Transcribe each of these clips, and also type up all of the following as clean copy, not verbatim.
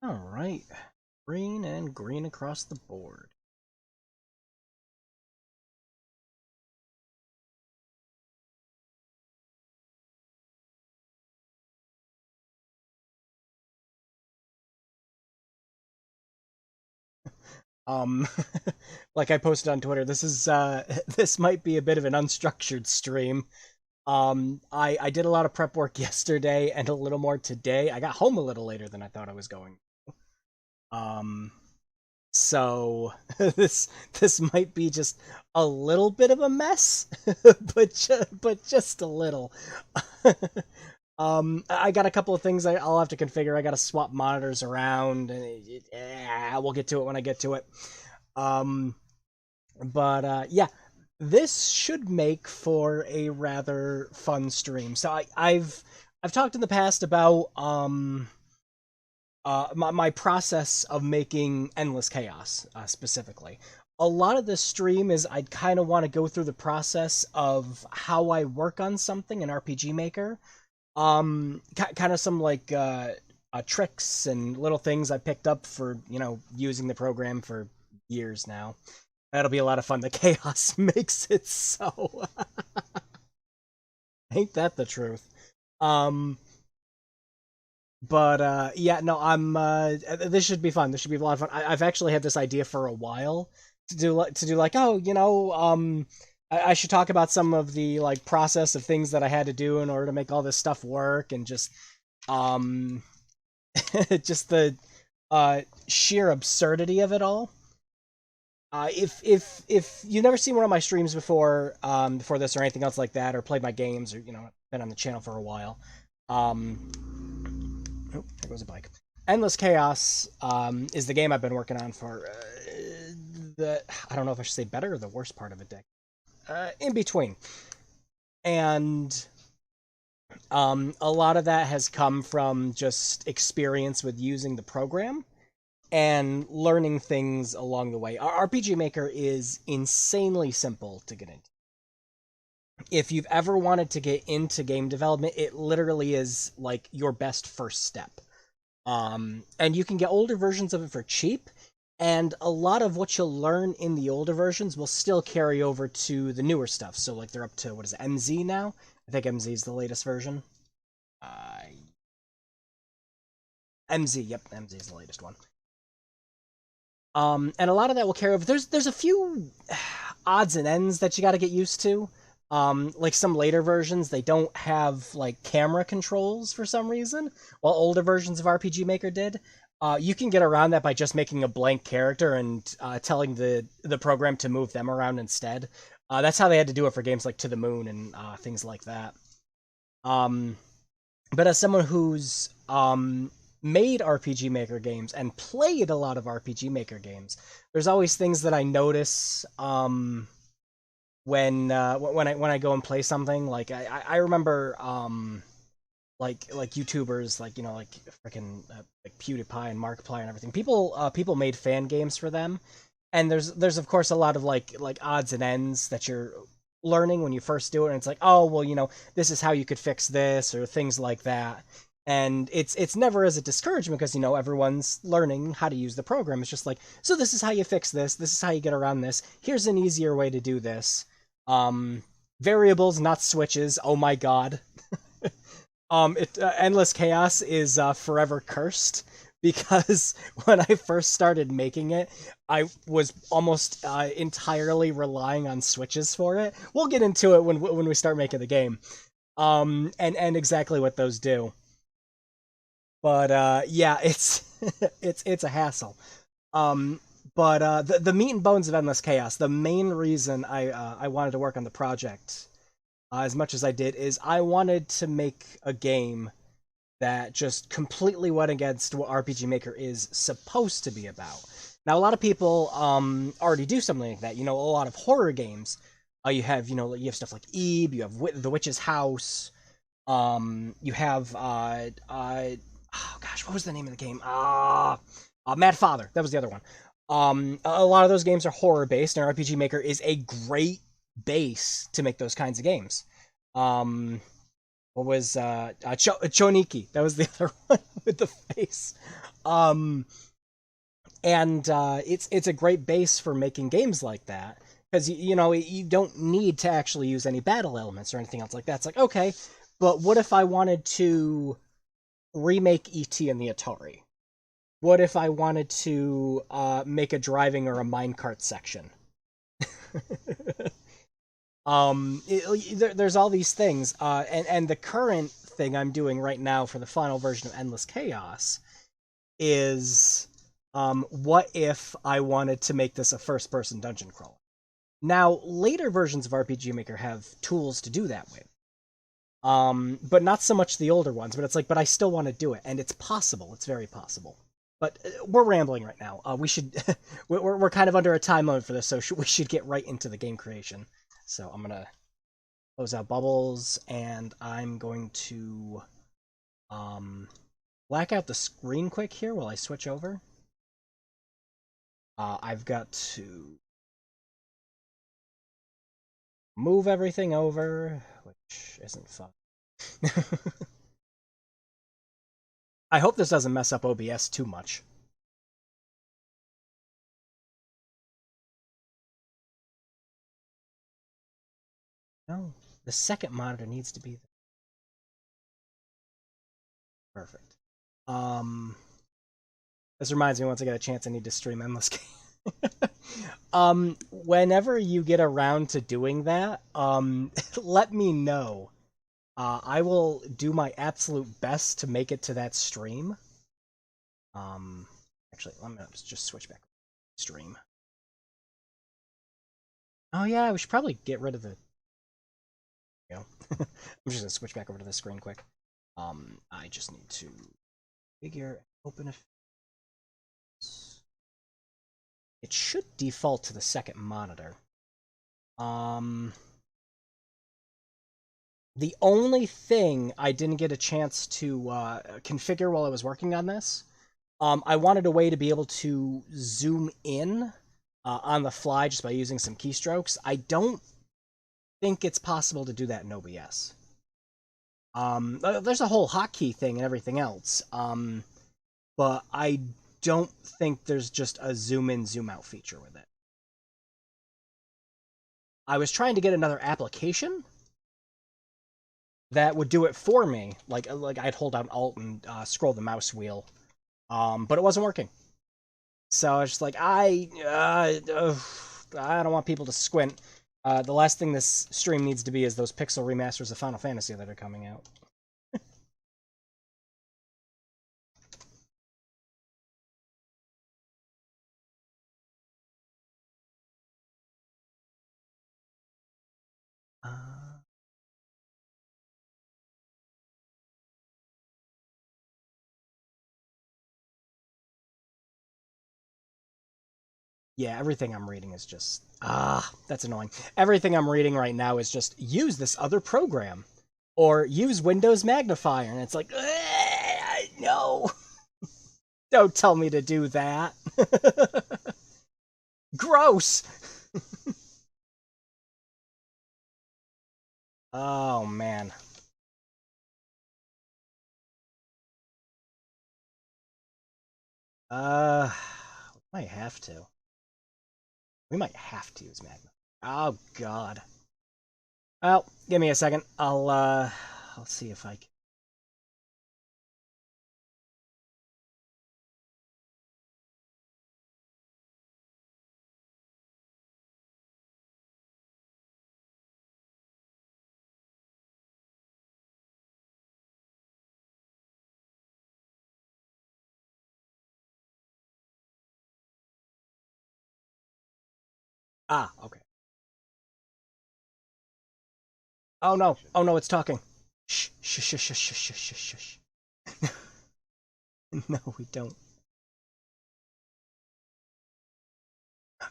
Alright. Green and green across the board. Um, like I posted on Twitter, this is this might be a bit of an unstructured stream. I did a lot of prep work yesterday and a little more today. I got home a little later than I thought I was going. Um, so this might be just a little bit of a mess, but just a little. I got a couple of things I'll have to configure. I got to swap monitors around, and we'll get to it when I get to it. Um, yeah, this should make for a rather fun stream. So I've talked in the past about my process of making Endless Chaos specifically. A lot of this stream is I'd kind of want to go through the process of how I work on something in RPG Maker. Kind of some like tricks and little things I picked up for using the program for years now. That'll be a lot of fun. The chaos makes it so. Ain't that the truth? Um, yeah, no, I'm. This should be fun. This should be a lot of fun. I've actually had this idea for a while to do like I should talk about some of the like process of things that I had to do in order to make all this stuff work and just um just the sheer absurdity of it all. If you've never seen one of my streams before this or anything else like that, or played my games, or been on the channel for a while, um, oh, there goes a bike. Endless Chaos is the game I've been working on for the I don't know if I should say better or the worst part of a decade, in between, and a lot of that has come from just experience with using the program and learning things along the way. RPG Maker is insanely simple to get into. If you've ever wanted to get into game development, it literally is like your best first step. And you can get older versions of it for cheap, and a lot of what you'll learn in the older versions will still carry over to the newer stuff. So like they're up to what is it, MZ now? I think MZ is the latest version. Uh, MZ, yep, MZ is the latest one. And a lot of that will carry over. There's a few odds and ends that you got to get used to. Like some later versions, they don't have like camera controls for some reason, while older versions of RPG Maker did. You can get around that by just making a blank character and telling the program to move them around instead. That's how they had to do it for games like To the Moon and things like that. Um, but as someone who's made RPG Maker games and played a lot of RPG Maker games, there's always things that I notice when I go and play something. Like I remember like YouTubers like like freaking like PewDiePie and Markiplier and everything. People made fan games for them, and there's of course a lot of like odds and ends that you're learning when you first do it, and it's like, oh well, this is how you could fix this or things like that. And it's never as a discouragement because everyone's learning how to use the program. It's just like, so this is how you fix this. This is how you get around this. Here's an easier way to do this. Um, Variables, not switches. Oh my god. Endless Chaos is forever cursed because when I first started making it, I was almost entirely relying on switches for it. We'll get into it when we start making the game, and exactly what those do. But yeah, it's it's a hassle. Um, but the meat and bones of Endless Chaos, the main reason I wanted to work on the project as much as I did is I wanted to make a game that just completely went against what RPG Maker is supposed to be about. Now, a lot of people already do something like that. A lot of horror games. You have stuff like Eve. You have The Witch's House. You have oh gosh, what was the name of the game? Mad Father. That was the other one. A lot of those games are horror based, and RPG Maker is a great base to make those kinds of games. Um, what was Choniki? That was the other one with the face. Um, and it's a great base for making games like that because you know you don't need to actually use any battle elements or anything else like that. It's like okay, but what if I wanted to remake ET in the Atari? What if I wanted to make a driving or a minecart section? There's all these things, and the current thing I'm doing right now for the final version of Endless Chaos is what if I wanted to make this a first person dungeon crawl? Now, later versions of RPG Maker have tools to do that with. But not so much the older ones, but it's like, but I still want to do it, and it's possible. It's very possible. But we're rambling right now. We should, we're kind of under a time limit for this, so we should get right into the game creation. So I'm gonna close out bubbles, and I'm going to black out the screen quick here while I switch over. I've got to move everything over, which isn't fun. I hope this doesn't mess up OBS too much. No, the second monitor needs to be perfect. This reminds me, once I get a chance, I need to stream Endless Game. Whenever you get around to doing that, let me know. I will do my absolute best to make it to that stream. Actually, let me just switch back. Stream. Oh yeah, we should probably get rid of the. You know, I'm just gonna switch back over to the screen quick. I just need to figure open a. It should default to the second monitor. The only thing I didn't get a chance to configure while I was working on this, I wanted a way to be able to zoom in on the fly just by using some keystrokes. I don't think it's possible to do that in OBS. There's a whole hotkey thing and everything else, but I don't think there's just a zoom in, zoom out feature with it. I was trying to get another application that would do it for me. Like I'd hold down Alt and scroll the mouse wheel, but it wasn't working. So I was just like, I don't want people to squint. The last thing this stream needs to be is those pixel remasters of Final Fantasy that are coming out. Yeah, everything I'm reading is just that's annoying. Everything I'm reading right now is just use this other program or use Windows Magnifier, and it's like no, don't tell me to do that. Gross. Oh man. We might have to. We might have to use Magna. Oh god. Well, give me a second. I'll see if I can. Ah, okay. Oh no. Oh no, it's talking. Shh, shh, shh, shh, shh, shh, shh, shh, shh. No, we don't.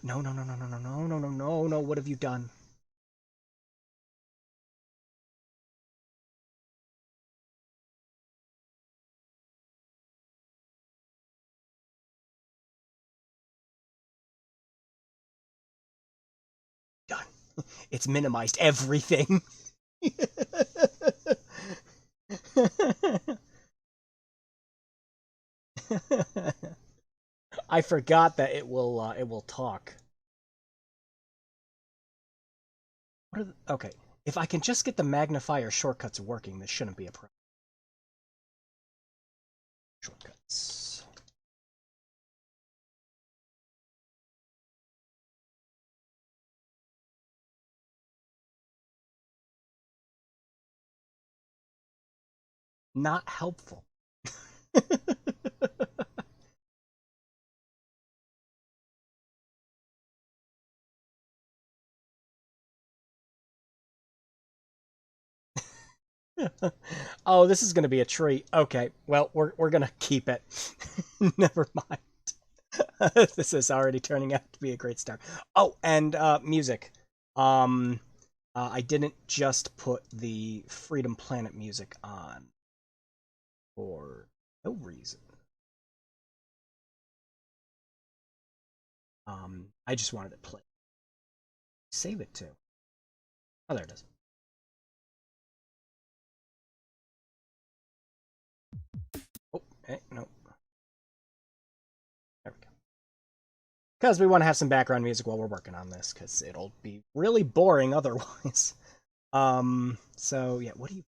No, no, no, no, no, no, no, no, no, no, no. What have you done? Done. It's minimized everything. I forgot that it will talk. Okay, if I can just get the magnifier shortcuts working, this shouldn't be a problem. Shortcuts. Not helpful. Oh, this is going to be a treat. Okay, well, we're going to keep it. Never mind. This is already turning out to be a great start. Oh, and music. I didn't just put the Freedom Planet music on for no reason. I just wanted it played. Save it to. Oh, there it is. Oh, hey, no. There we go. Because we want to have some background music while we're working on this, because it'll be really boring otherwise. So yeah, what do you...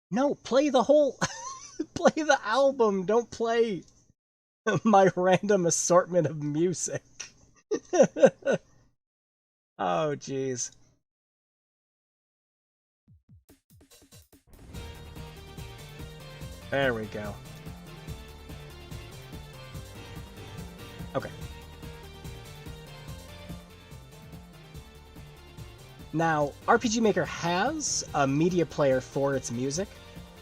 No, play the whole... play the album, don't play my random assortment of music. Oh, jeez. There we go. Okay. Now, RPG Maker has a media player for its music,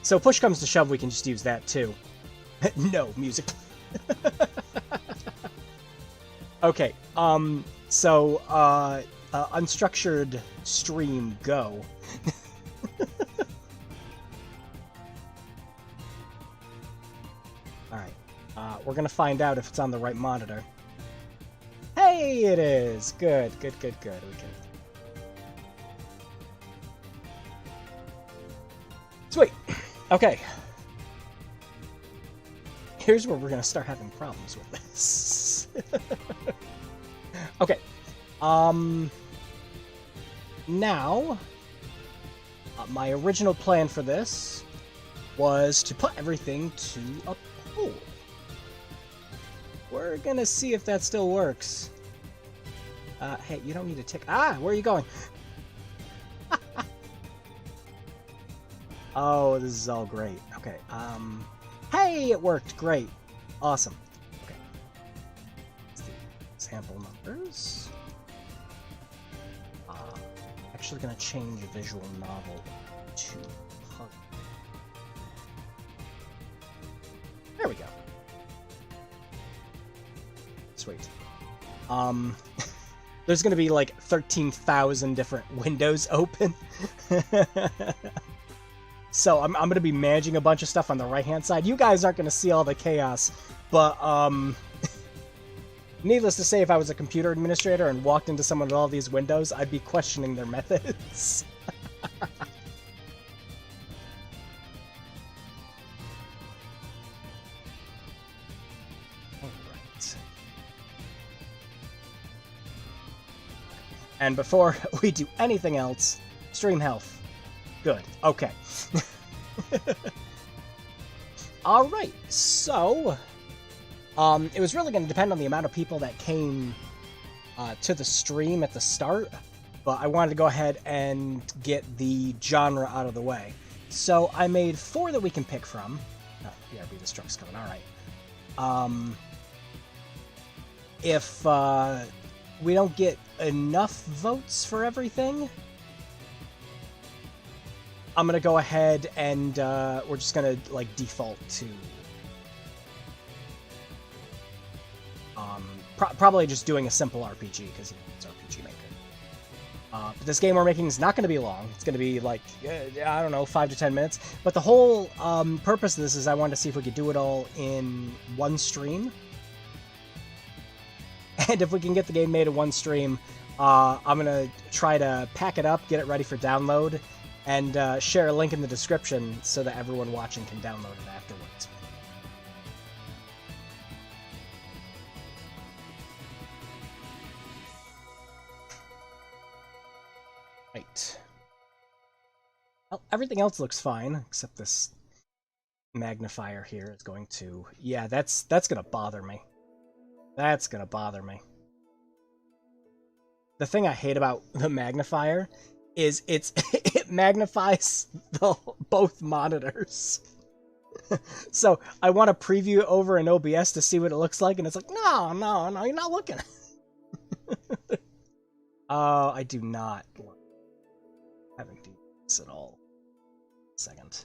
so push comes to shove, we can just use that too. No, music. Okay, so, unstructured stream, go. Alright, we're gonna find out if it's on the right monitor. Hey, it is! Good, good, good, good. We can... Sweet! Okay. Here's where we're gonna start having problems with this. Okay. Now, my original plan for this was to put everything to a poll. We're gonna see if that still works. Hey, you don't need to tick. Ah, where are you going? Oh, this is all great. Okay, hey, it worked. Great. Awesome. Okay. Let's see. Sample numbers. Actually gonna change visual novel to puzzle. There we go. Sweet. There's gonna be like 13,000 different windows open. So I'm gonna be managing a bunch of stuff on the right-hand side. You guys aren't gonna see all the chaos, but needless to say, if I was a computer administrator and walked into someone with all these windows, I'd be questioning their methods. Alright. And before we do anything else, stream health. Good. Okay. Alright, so... it was really going to depend on the amount of people that came to the stream at the start, but I wanted to go ahead and get the genre out of the way. So I made 4 that we can pick from. Oh, BRB, this truck's coming. Alright. If we don't get enough votes for everything, I'm gonna go ahead and we're just gonna like default to probably just doing a simple RPG because it's RPG Maker. But this game we're making is not going to be long. It's going to be like I don't know, 5 to 10 minutes. But the whole purpose of this is I wanted to see if we could do it all in one stream. And if we can get the game made in one stream, I'm gonna try to pack it up, get it ready for download, and share a link in the description so that everyone watching can download it afterwards. Right. Well, everything else looks fine, except this magnifier here is going to... Yeah, that's gonna bother me. That's gonna bother me. The thing I hate about the magnifier is it magnifies both monitors. So I want to preview it over in OBS to see what it looks like, and it's like, no, you're not looking. Oh, I do not having to do this at all. Second.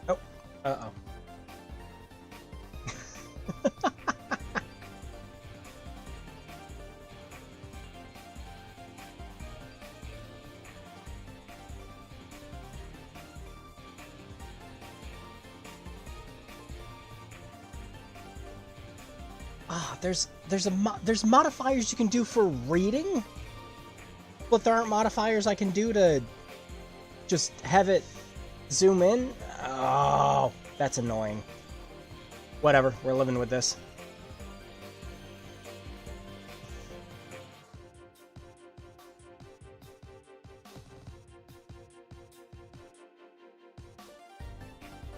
Oh, uh-oh. Ah, there's modifiers you can do for reading, but there aren't modifiers I can do to just have it zoom in. Oh, that's annoying. Whatever, we're living with this.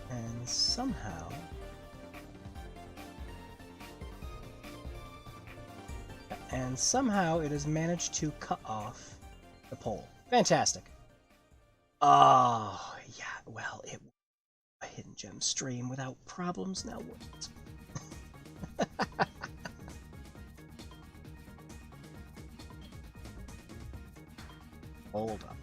And somehow it has managed to cut off the pole. Fantastic. Oh, yeah, well, it was a hidden gem stream without problems, now what? Hold up.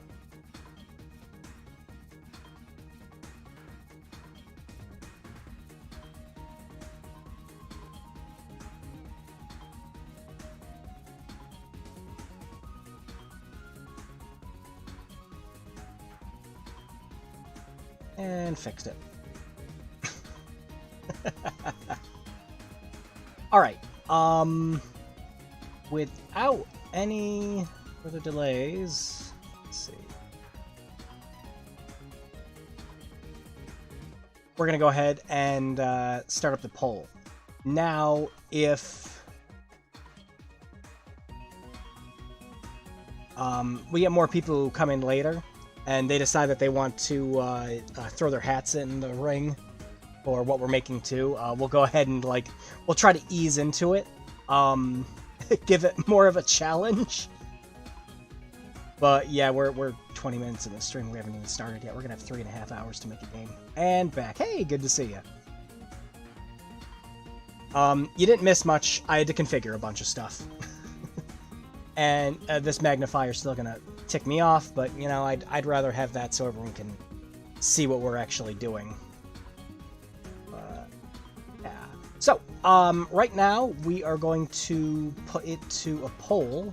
And fixed it. Alright, without any further delays, let's see. We're gonna go ahead and start up the poll. Now, if we get more people who come in later, and they decide that they want to throw their hats in the ring for what we're making too, we'll go ahead and we'll try to ease into it, give it more of a challenge. But yeah, we're 20 minutes in the stream. We haven't even started yet. We're gonna have 3.5 hours to make a game. And back. Hey, good to see you. You didn't miss much. I had to configure a bunch of stuff. And this magnifier is still gonna tick me off, but you know, I'd rather have that so everyone can see what we're actually doing. Yeah. So, right now we are going to put it to a poll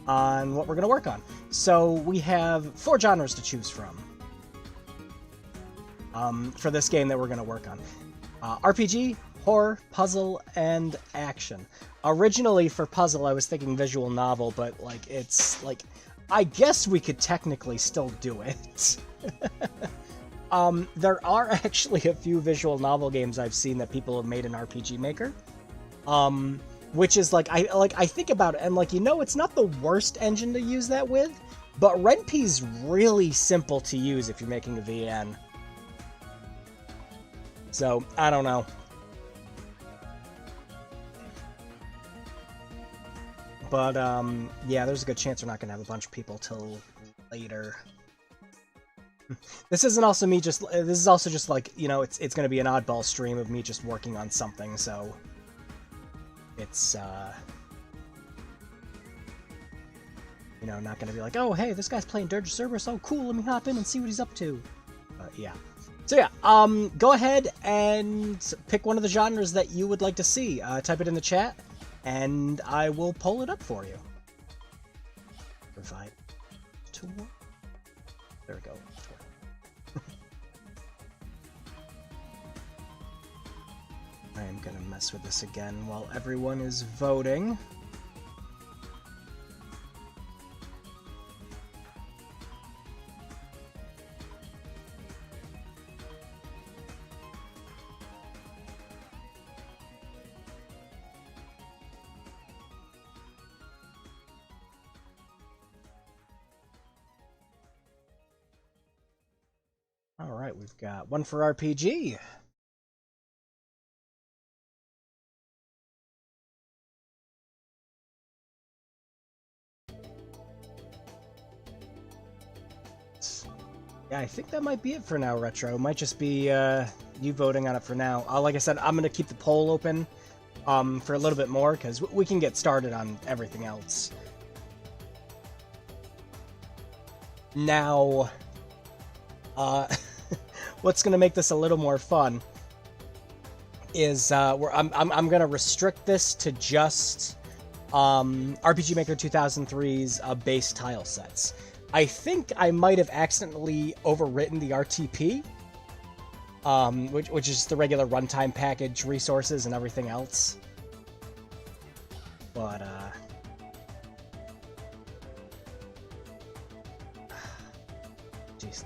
on what we're gonna work on. So we have 4 genres to choose from for this game that we're gonna work on: RPG, horror, puzzle, and action. Originally for puzzle I was thinking visual novel, but I guess we could technically still do it. There are actually a few visual novel games I've seen that people have made in RPG Maker, which is I think about it and it's not the worst engine to use that with, but Ren'Py's really simple to use if you're making a VN. So I don't know. But, yeah, there's a good chance we're not going to have a bunch of people till later. This isn't also me just... This is also just, you know, it's going to be an oddball stream of me just working on something, so... It's, You know, not gonna be like, oh, hey, this guy's playing Dirge Cerberus, oh, cool, let me hop in and see what he's up to. Yeah. So yeah, go ahead and pick one of the genres that you would like to see. Type it in the chat, and I will pull it up for you. Provide tour. There we go. I am gonna mess with this again while everyone is voting. All right, we've got one for RPG. Yeah, I think that might be it for now, Retro. It might just be you voting on it for now. Like I said, I'm going to keep the poll open for a little bit more, because we can get started on everything else. Now, what's going to make this a little more fun is I'm going to restrict this to just RPG Maker 2003's base tile sets. I think I might have accidentally overwritten the RTP, which is the regular runtime package resources and everything else. But, jeez.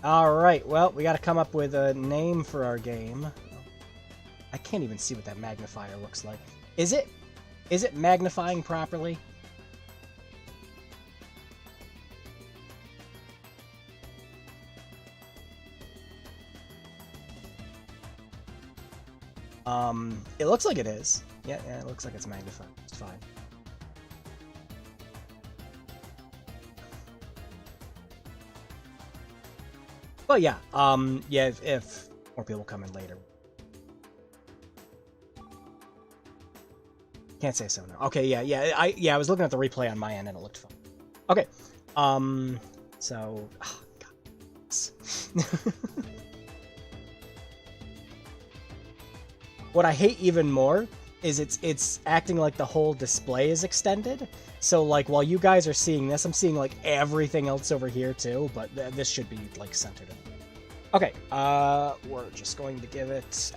Alright, well, we gotta come up with a name for our game. I can't even see what that magnifier looks like. Is it magnifying properly? It looks like it is. Yeah, it looks like it's magnified. It's fine. But yeah, yeah, if more people come in later. Can't say so, no. Okay, yeah, I was looking at the replay on my end and it looked fun. Okay, so, oh, God. What I hate even more is it's acting like the whole display is extended. So, like, while you guys are seeing this, I'm seeing, like, everything else over here, too, but this should be, like, centered in. Okay, we're just going to give it,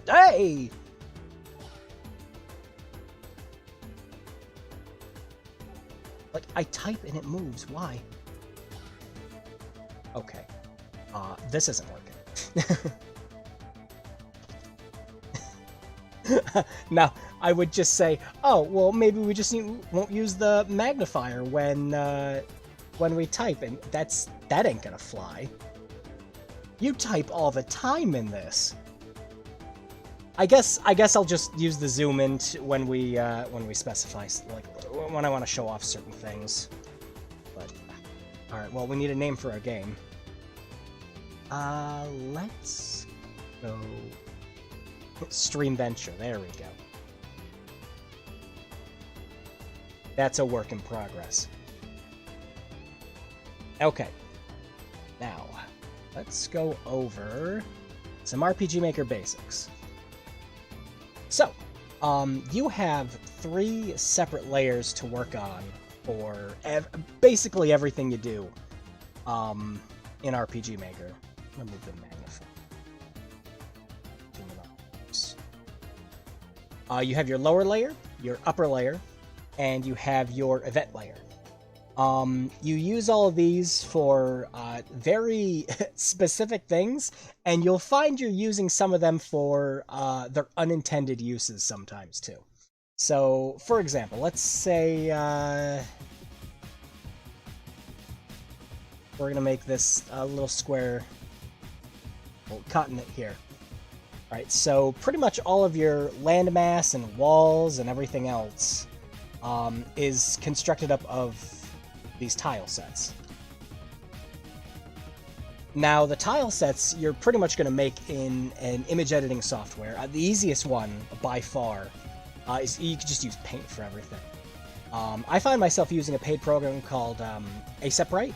hey! Like, I type and it moves. Why? Okay. This isn't working. Now, I would just say, oh, well, maybe we just won't use the magnifier when we type, and that ain't gonna fly. You type all the time in this. I guess I'll just use the zoom in when we specify, like, when I want to show off certain things. But all right, well, we need a name for our game. Let's go Stream Venture. There we go. That's a work in progress. Okay. Now, let's go over some RPG Maker basics. So, you have 3 separate layers to work on for basically everything you do in RPG Maker. I'm gonna move the magnifier. You have your lower layer, your upper layer, and you have your event layer. You use all of these for very specific things, and you'll find you're using some of them for their unintended uses sometimes too. So, for example, let's say we're going to make this a little square continent here. All right, so pretty much all of your landmass and walls and everything else is constructed up of these tile sets. Now, the tile sets you're pretty much going to make in an image editing software. The easiest one, by far, is you can just use Paint for everything. I find myself using a paid program called Aseprite,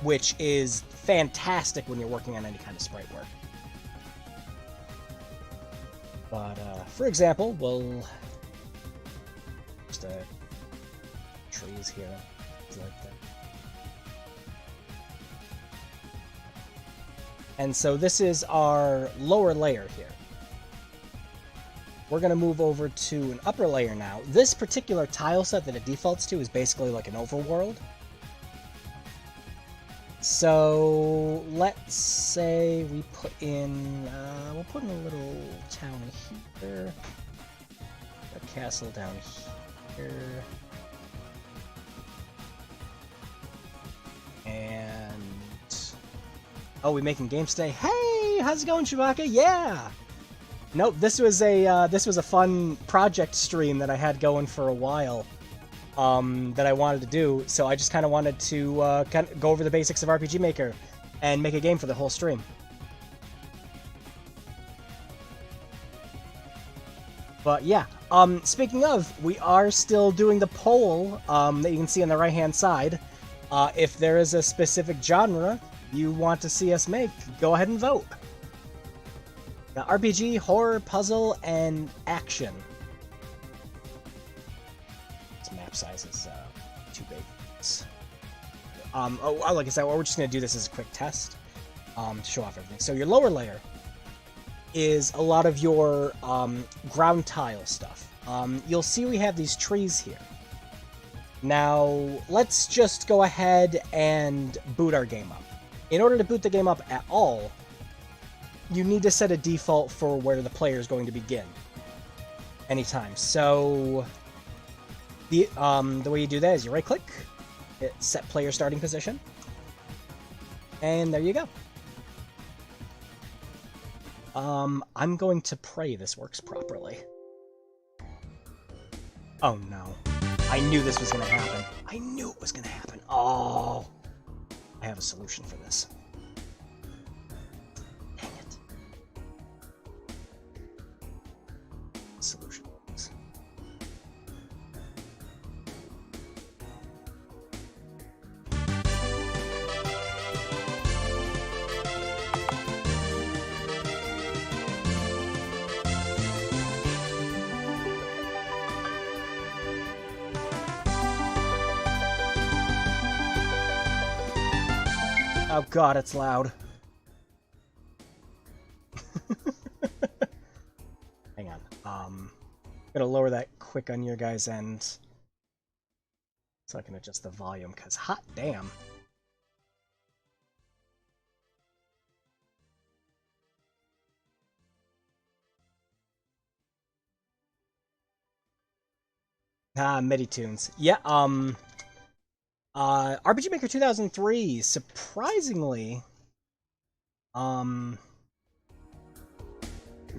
which is fantastic when you're working on any kind of sprite work. But, for example, we'll... just trees here, like that. And so this is our lower layer here. We're going to move over to an upper layer now. This particular tile set that it defaults to is basically like an overworld. So let's say we put in, we'll put in a little town here, a castle down here, and oh, we making games today? Hey, how's it going, Chewbacca? Yeah. Nope, this was a fun project stream that I had going for a while, that I wanted to do. So I just kind of wanted to kind of go over the basics of RPG Maker and make a game for the whole stream. But yeah, speaking of, we are still doing the poll that you can see on the right-hand side. If there is a specific genre you want to see us make, go ahead and vote. Now, RPG, horror, puzzle, and action. This map size is too big. Like I said, we're just going to do this as a quick test to show off everything. So your lower layer is a lot of your ground tile stuff. You'll see we have these trees here. Now, let's just go ahead and boot our game up. In order to boot the game up at all, you need to set a default for where the player is going to begin anytime. So the way you do that is you right-click, hit Set Player Starting Position, and there you go. I'm going to pray this works properly. Oh no. I knew this was going to happen. I knew it was going to happen. Oh. I have a solution for this. Dang it. Solution. Oh god, it's loud. Hang on. I'm gonna lower that quick on your guys' end so I can adjust the volume, because hot damn. MIDI tunes. Yeah, RPG Maker 2003, surprisingly, these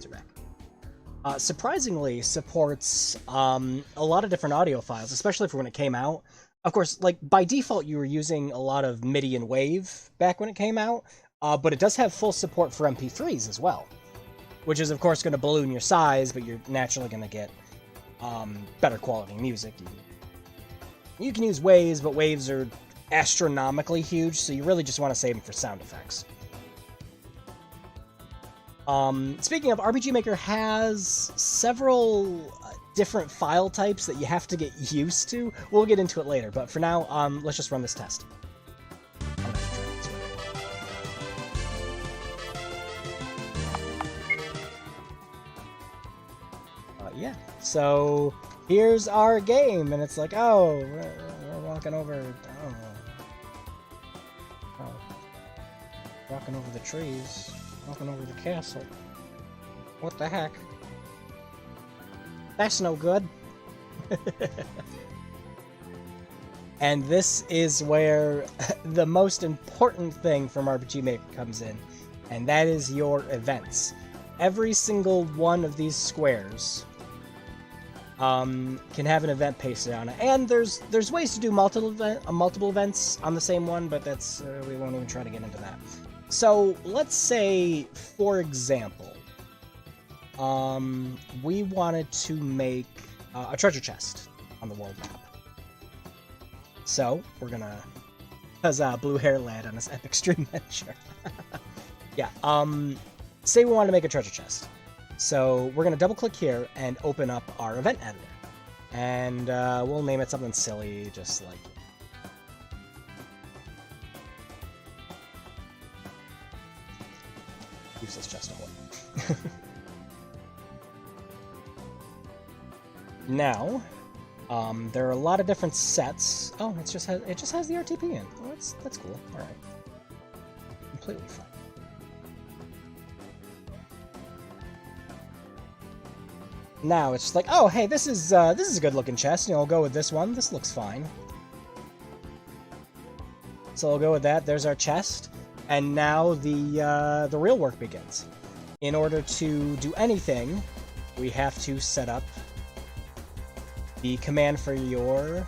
are back. Surprisingly supports a lot of different audio files, especially for when it came out. Of course, like by default, you were using a lot of MIDI and WAV back when it came out, but it does have full support for MP3s as well, which is of course going to balloon your size, but you're naturally going to get better quality music. You can use waves, but waves are astronomically huge, so you really just want to save them for sound effects. Speaking of, RPG Maker has several different file types that you have to get used to. We'll get into it later, but for now, let's just run this test. Yeah, so here's our game, and it's like, oh, we're walking over, walking over the trees, walking over the castle. What the heck? That's no good. And this is where the most important thing from RPG Maker comes in, and that is your events. Every single one of these squares can have an event pasted on it, and there's ways to do multiple events on the same one, but that's we won't even try to get into that. So let's say, for example, we wanted to make a treasure chest on the world map. So we're gonna, because blue hair lad on this epic stream venture. Yeah. Say we want to make a treasure chest. So we're gonna double click here and open up our event editor, and we'll name it something silly, just like. Useless chest hole. Now, there are a lot of different sets. Oh, it just has the RTP in. Oh, that's cool. All right, completely fine. Now it's just like, oh, hey, this is a good looking chest. You know, I'll go with this one. This looks fine. So I'll go with that. There's our chest. And now the real work begins. In order to do anything, we have to set up the command for your...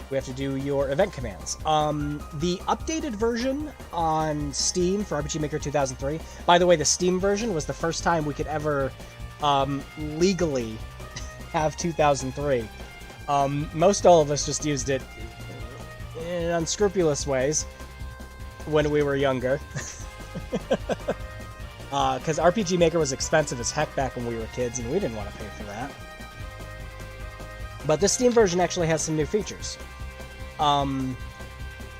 We have to do your event commands. The updated version on Steam for RPG Maker 2003... By the way, the Steam version was the first time we could ever legally have 2003. Most all of us just used it in unscrupulous ways when we were younger. Because RPG Maker was expensive as heck back when we were kids, and we didn't want to pay for that. But the Steam version actually has some new features,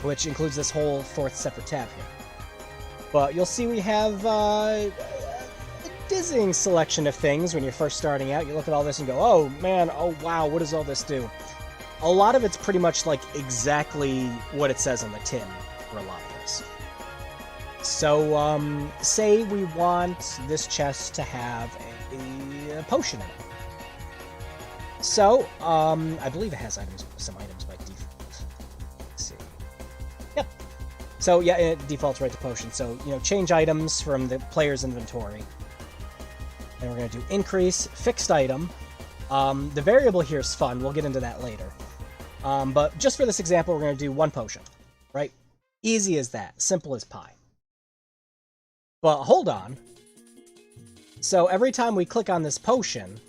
which includes this whole fourth separate tab here. But you'll see we have a dizzying selection of things when you're first starting out. You look at all this and go, oh man, oh wow, what does all this do? A lot of it's pretty much like exactly what it says on the tin for a lot of this. So, say we want this chest to have a potion in it. So, I believe it has some items by default. Let's see. Yep. So, yeah, it defaults right to potion. So, you know, change items from the player's inventory. And we're going to do increase, fixed item. The variable here is fun. We'll get into that later. But just for this example, we're going to do one potion, right? Easy as that. Simple as pie. But hold on. So every time we click on this potion,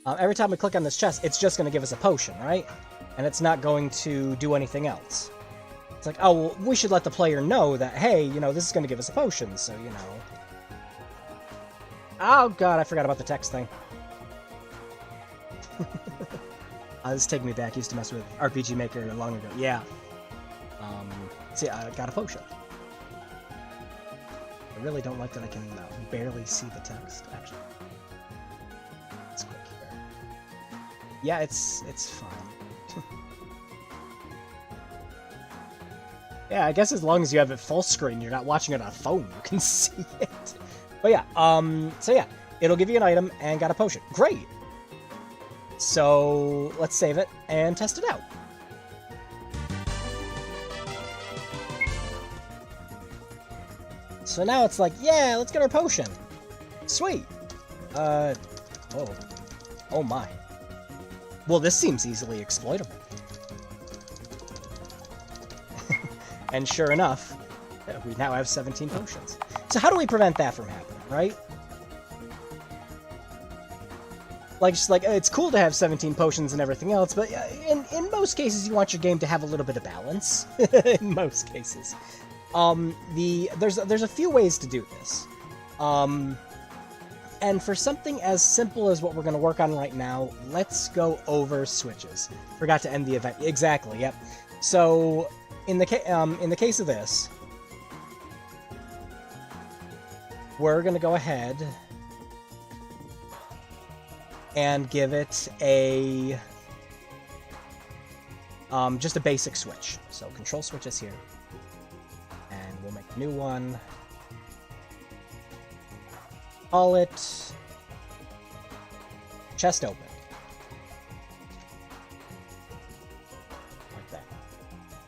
every time we click on this chest, it's just going to give us a potion, right? And it's not going to do anything else. It's like, oh, well, we should let the player know that, hey, you know, this is going to give us a potion, so, you know. Oh, God, I forgot about the text thing. This is taking me back. I used to mess with RPG Maker long ago. Yeah. See, I got a potion. I really don't like that I can barely see the text, actually. Let's click here. Yeah, it's fine. Yeah, I guess as long as you have it full screen, you're not watching it on a phone, you can see it. But yeah, so yeah, it'll give you an item and got a potion. Great! So, let's save it and test it out. So now it's like, yeah, let's get our potion. Sweet. Oh. Oh my. Well, this seems easily exploitable. And sure enough, we now have 17 potions. So how do we prevent that from happening, right? Like, just like, it's cool to have 17 potions and everything else, but in most cases, you want your game to have a little bit of balance. In most cases. There's a few ways to do this. And for something as simple as what we're going to work on right now, let's go over switches. Forgot to end the event. Exactly, yep. So, in the case of this, we're going to go ahead and give it a just a basic switch. So control switch is here, and we'll make a new one. Call it chest open. Like that.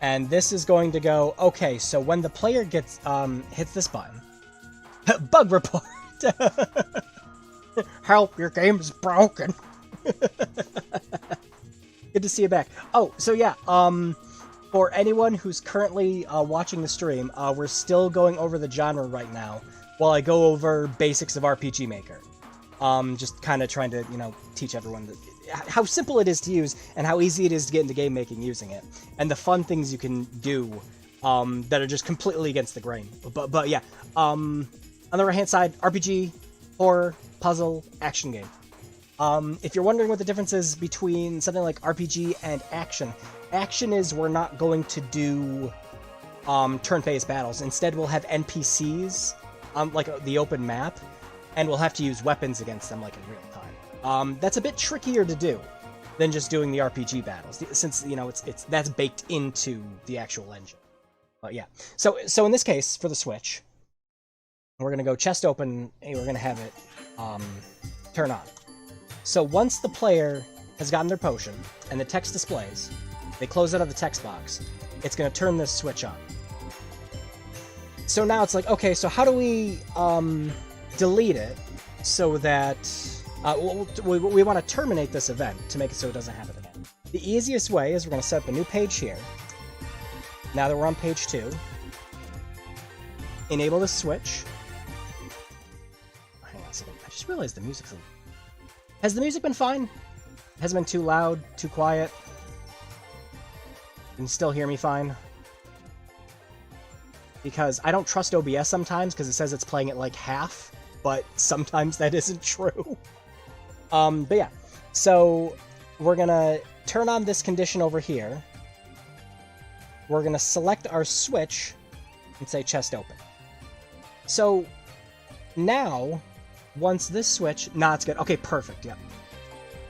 And this is going to go, okay, so when the player gets hits this button, bug report. Help, your game is broken. Good to see you back. Oh, so yeah, for anyone who's currently watching the stream, we're still going over the genre right now while I go over basics of RPG Maker. Just kind of trying to, teach everyone how simple it is to use and how easy it is to get into game making using it, and the fun things you can do that are just completely against the grain. But yeah, on the right hand side, RPG, horror, puzzle, action game. If you're wondering what the difference is between something like RPG and action is we're not going to do turn-based battles. Instead, we'll have NPCs on like the open map, and we'll have to use weapons against them like in real time. That's a bit trickier to do than just doing the RPG battles, since it's that's baked into the actual engine. But yeah, so in this case for the Switch, we're gonna go chest open, and we're gonna have it turn on. So once the player has gotten their potion and the text displays, they close out of the text box, it's going to turn this switch on. So now it's like, okay, so how do we delete it so that we want to terminate this event to make it so it doesn't happen again? The easiest way is we're going to set up a new page here. Now that we're on page 2, enable the switch. Hang on a second, I just realized the music's Has the music been fine? Has it been too loud, too quiet? Can you still hear me fine? Because I don't trust OBS sometimes because it says it's playing at like half, but sometimes that isn't true. But yeah, so we're gonna turn on this condition over here. We're gonna select our switch and say chest open. So now, once this switch... Nah, it's good. Okay, perfect, yeah.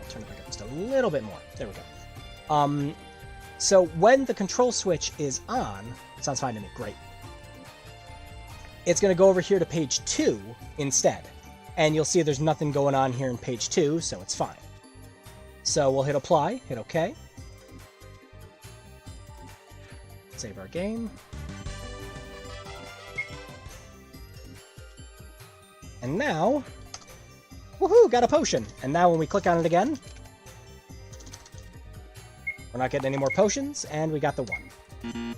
I'll turn it back up just a little bit more. There we go. So when the control switch is on... Sounds fine to me, great. It's going to go over here to page 2 instead. And you'll see there's nothing going on here in page 2, so it's fine. So we'll hit apply, hit OK. Save our game. And now... Woohoo! Got a potion! And now when we click on it again... We're not getting any more potions, and we got the 1.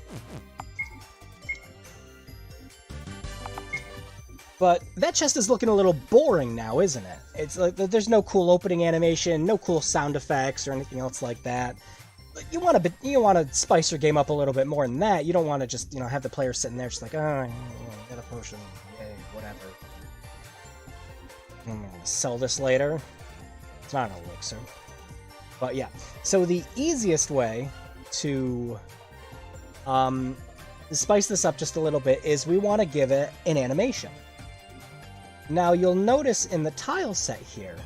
But that chest is looking a little boring now, isn't it? It's like there's no cool opening animation, no cool sound effects or anything else like that. You want to spice your game up a little bit more than that. You don't want to just have the player sitting there just like, oh, get a potion, yay, whatever. I'm gonna sell this later. It's not an elixir. But yeah, so the easiest way to spice this up just a little bit is we want to give it an animation. Now you'll notice in the tile set here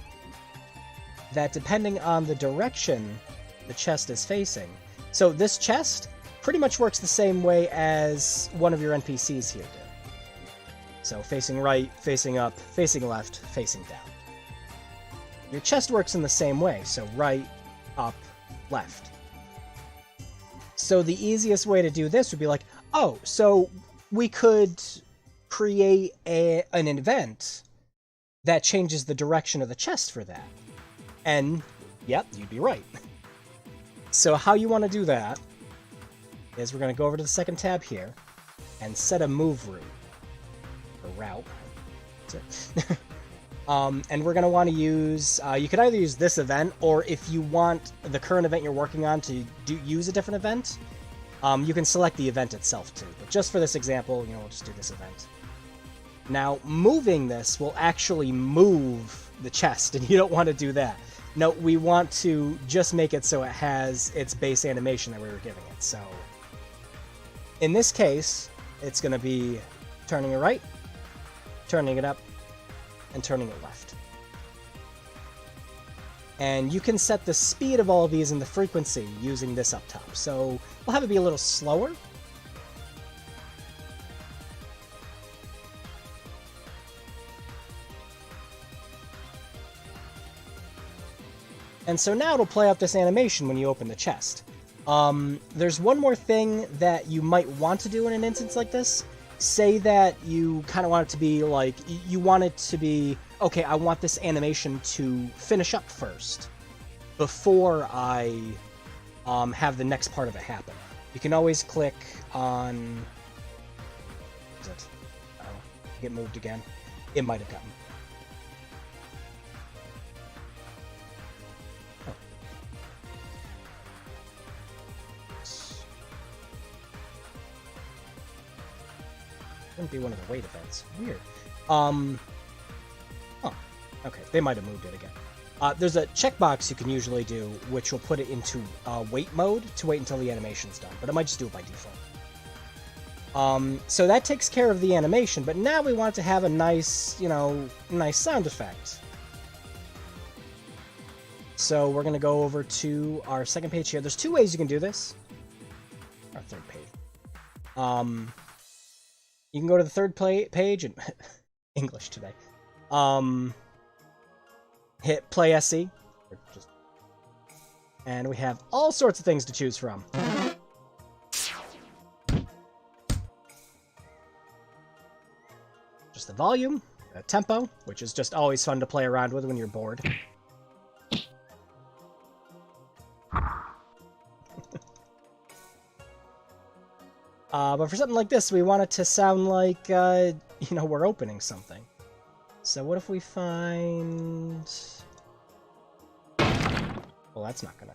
that depending on the direction the chest is facing, so this chest pretty much works the same way as one of your NPCs here did. So facing right, facing up, facing left, facing down. Your chest works in the same way, so right, up, left. So the easiest way to do this would be like, oh, so we could create an event that changes the direction of the chest for that. And, yep, you'd be right. So how you want to do that is we're going to go over to the second tab here and set a move route. Route. And we're going to want to use, you could either use this event, or if you want the current event you're working on to use a different event, you can select the event itself too. But just for this example, we'll just do this event. Now, moving this will actually move the chest, and you don't want to do that. No, we want to just make it so it has its base animation that we were giving it. So, in this case, it's going to be turning it right, turning it up, and turning it left. And you can set the speed of all of these and the frequency using this up top. So we'll have it be a little slower. And so now it'll play out this animation when you open the chest. There's one more thing that you might want to do in an instance like this. Say that you kind of want it to be like, you want it to be, okay, I want this animation to finish up first before I have the next part of it happen. You can always click on... Is it? Oh, get moved again. It might have gotten... Oh. Wouldn't be one of the wait events. Weird. Oh, okay. They might have moved it again. There's a checkbox you can usually do, which will put it into wait mode to wait until the animation's done, but it might just do it by default. So that takes care of the animation, but now we want to have a nice, nice sound effect. So we're going to go over to our second page here. There's two ways you can do this. Our third page. You can go to the third page and English today. Hit play SC, and we have all sorts of things to choose from. Just the volume, the tempo, which is just always fun to play around with when you're bored. But for something like this, we want it to sound like, we're opening something. So what if we find... Well, that's not gonna...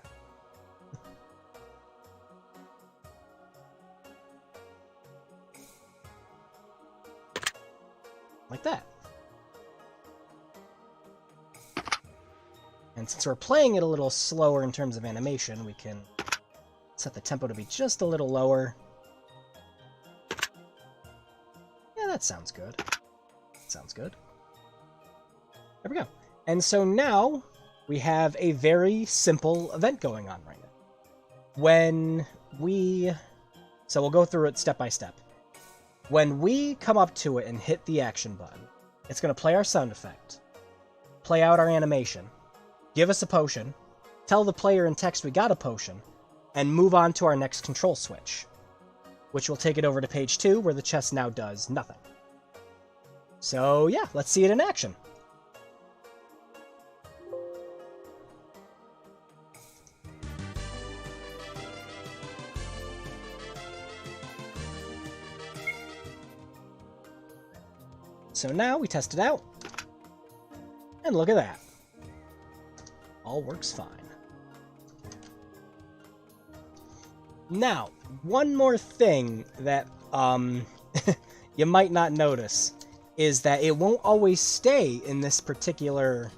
Like that. And since we're playing it a little slower in terms of animation, we can set the tempo to be just a little lower. Yeah, that sounds good. Sounds good. There we go. And so now we have a very simple event going on right now. So we'll go through it step by step. When we come up to it and hit the action button, it's going to play our sound effect, play out our animation, give us a potion, tell the player in text we got a potion, and move on to our next control switch, which will take it over to page 2, where the chest now does nothing. So yeah, let's see it in action. So now we test it out, and look at that. All works fine. Now, one more thing that you might not notice is that it won't always stay in this particular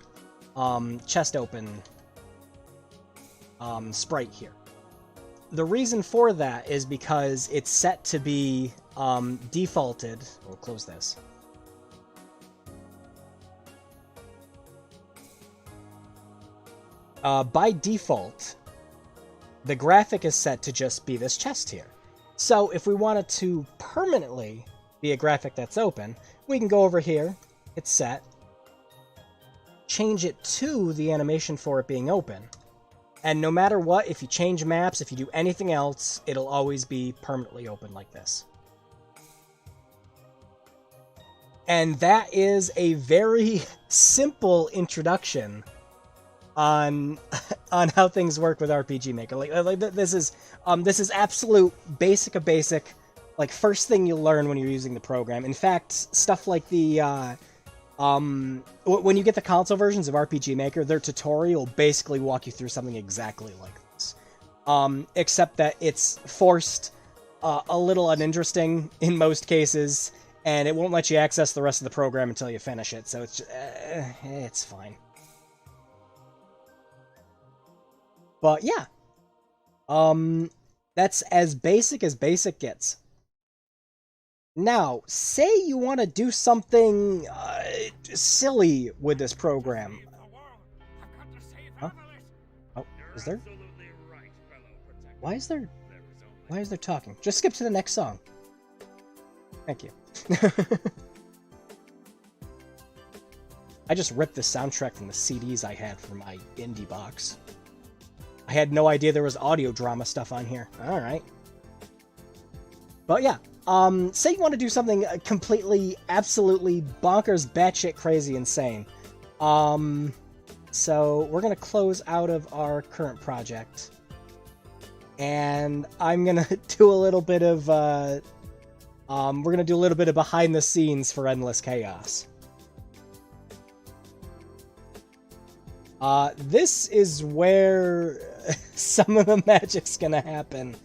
chest open sprite here. The reason for that is because it's set to be defaulted. We'll close this. By default, the graphic is set to just be this chest here. So if we wanted to permanently be a graphic that's open, we can go over here, hit set, change it to the animation for it being open, and no matter what, if you change maps, if you do anything else, it'll always be permanently open like this. And that is a very simple introduction on how things work with RPG Maker. Like this is absolute basic of basic, like first thing you'll learn when you're using the program. In fact, stuff like the when you get the console versions of RPG Maker, their tutorial will basically walk you through something exactly like this. Except that it's forced a little uninteresting in most cases, and it won't let you access the rest of the program until you finish it. So it's fine. But yeah, that's as basic gets. Now, say you want to do something silly with this program. Huh? Oh, is there? Why is there talking? Just skip to the next song. Thank you. I just ripped the soundtrack from the CDs I had for my indie box. I had no idea there was audio drama stuff on here. Alright. But yeah, say you want to do something completely, absolutely bonkers, batshit crazy insane. So we're going to close out of our current project. and I'm gonna do a little bit of we're gonna do a little bit of behind the scenes for Endless Chaos. This is where some of the magic's gonna happen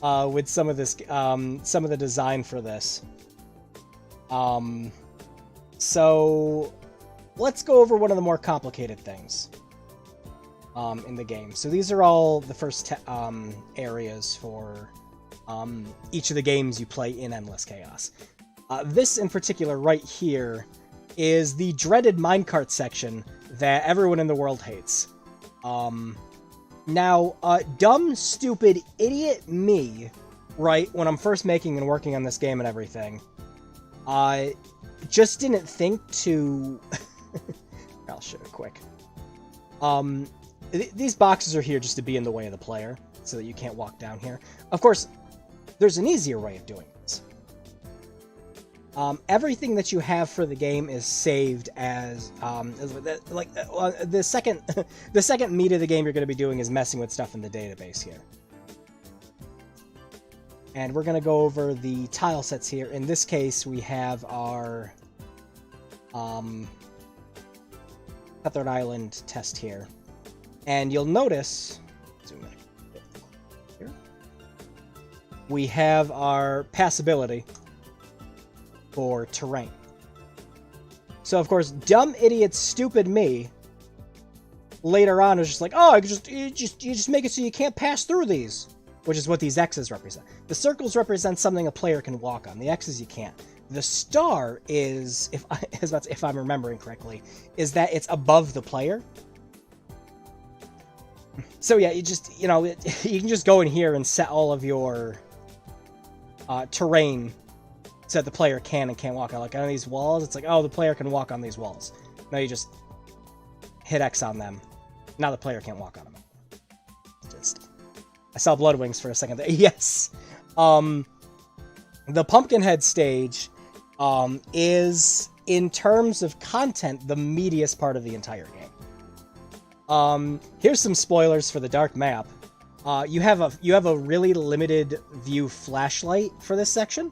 with some of this, some of the design for this. So let's go over one of the more complicated things in the game. So these are all the first areas for each of the games you play in Endless Chaos. This in particular right here is the dreaded minecart section that everyone in the world hates. Now, dumb, stupid, idiot me, right, when I'm first making and working on this game and everything, just didn't think to... I'll show it quick. These boxes are here just to be in the way of the player, so that you can't walk down here. Of course, there's an easier way of doing this. Everything that you have for the game is saved as, the second, the second meat of the game you're going to be doing is messing with stuff in the database here. And we're going to go over the tile sets here. In this case, we have our Cutthroat Island test here. And you'll notice, zoom in here, we have our passability for terrain. So of course, dumb idiot stupid me later on is just like, oh, you just make it so you can't pass through these, which is what these X's represent. The circles represent something a player can walk on. The X's you can't. The star is, if I'm remembering correctly, is that it's above the player. So yeah, you just, you can just go in here and set all of your terrain so that the player can and can't walk on. Like on these walls, it's like, oh, the player can walk on these walls. No, you just hit X on them. Now the player can't walk on them. I saw Bloodwings for a second there. Yes. The Pumpkinhead stage is, in terms of content, the meatiest part of the entire game. Here's some spoilers for the Dark Map. You have a really limited view flashlight for this section.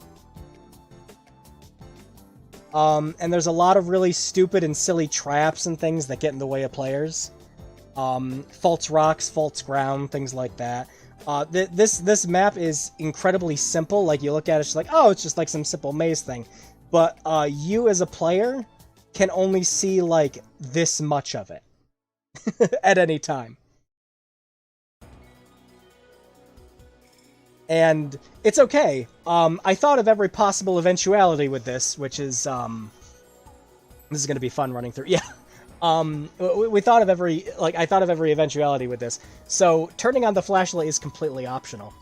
And there's a lot of really stupid and silly traps and things that get in the way of players. False rocks, false ground, things like that. This map is incredibly simple. Like, you look at it, it's like, oh, it's just like some simple maze thing. But you as a player can only see like this much of it at any time. And it's okay. I thought of every possible eventuality with this, which is, this is going to be fun running through. Yeah. We thought of I thought of every eventuality with this. So turning on the flashlight is completely optional.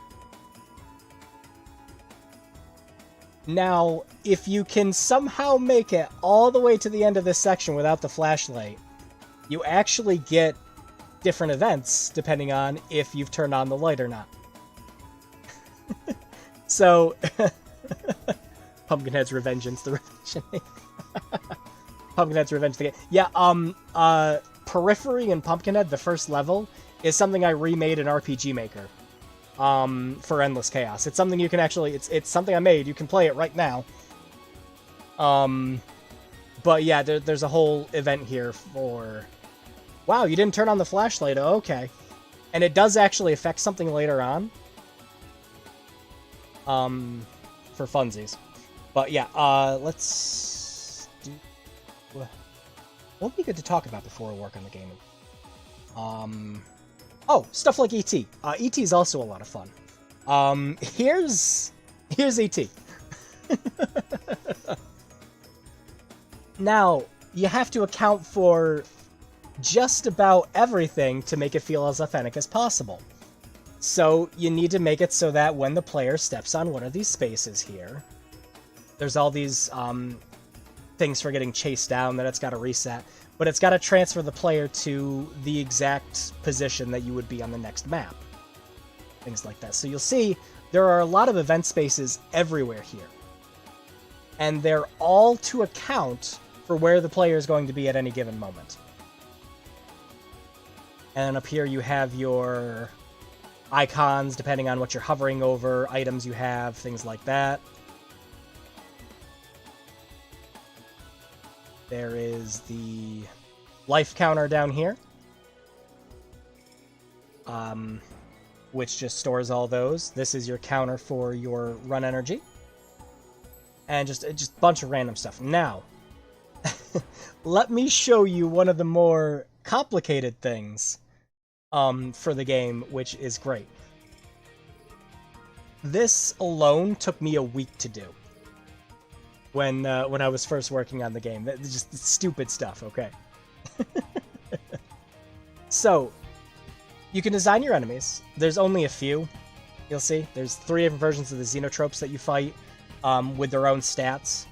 Now, if you can somehow make it all the way to the end of this section without the flashlight, you actually get different events depending on if you've turned on the light or not. So, Pumpkinhead's Revengeance, the Revengeance. Pumpkinhead's Revenge the game. Yeah, Periphery and Pumpkinhead, the first level, is something I remade in RPG Maker. For Endless Chaos. It's something you can actually, it's something I made. You can play it right now. But yeah, there's a whole event here for... Wow, you didn't turn on the flashlight. Oh, okay. And it does actually affect something later on. For funsies. But yeah, let's do... What would be good to talk about before we work on the game? Oh, stuff like E.T. E.T. is also a lot of fun. Here's E.T. Now, you have to account for just about everything to make it feel as authentic as possible. So you need to make it so that when the player steps on one of these spaces here, there's all these things for getting chased down that it's got to reset, but it's got to transfer the player to the exact position that you would be on the next map. Things like that. So you'll see there are a lot of event spaces everywhere here. And they're all to account for where the player is going to be at any given moment. And up here you have your icons depending on what you're hovering over, items you have, things like that. There is the life counter down here, which just stores all those. This is your counter for your run energy. And just a bunch of random stuff. Now, let me show you one of the more complicated things for the game, which is great. This alone took me a week to do when I was first working on the game. Just stupid stuff, okay? So, you can design your enemies. There's only a few, you'll see. There's 3 different versions of the Xenotropes that you fight with their own stats.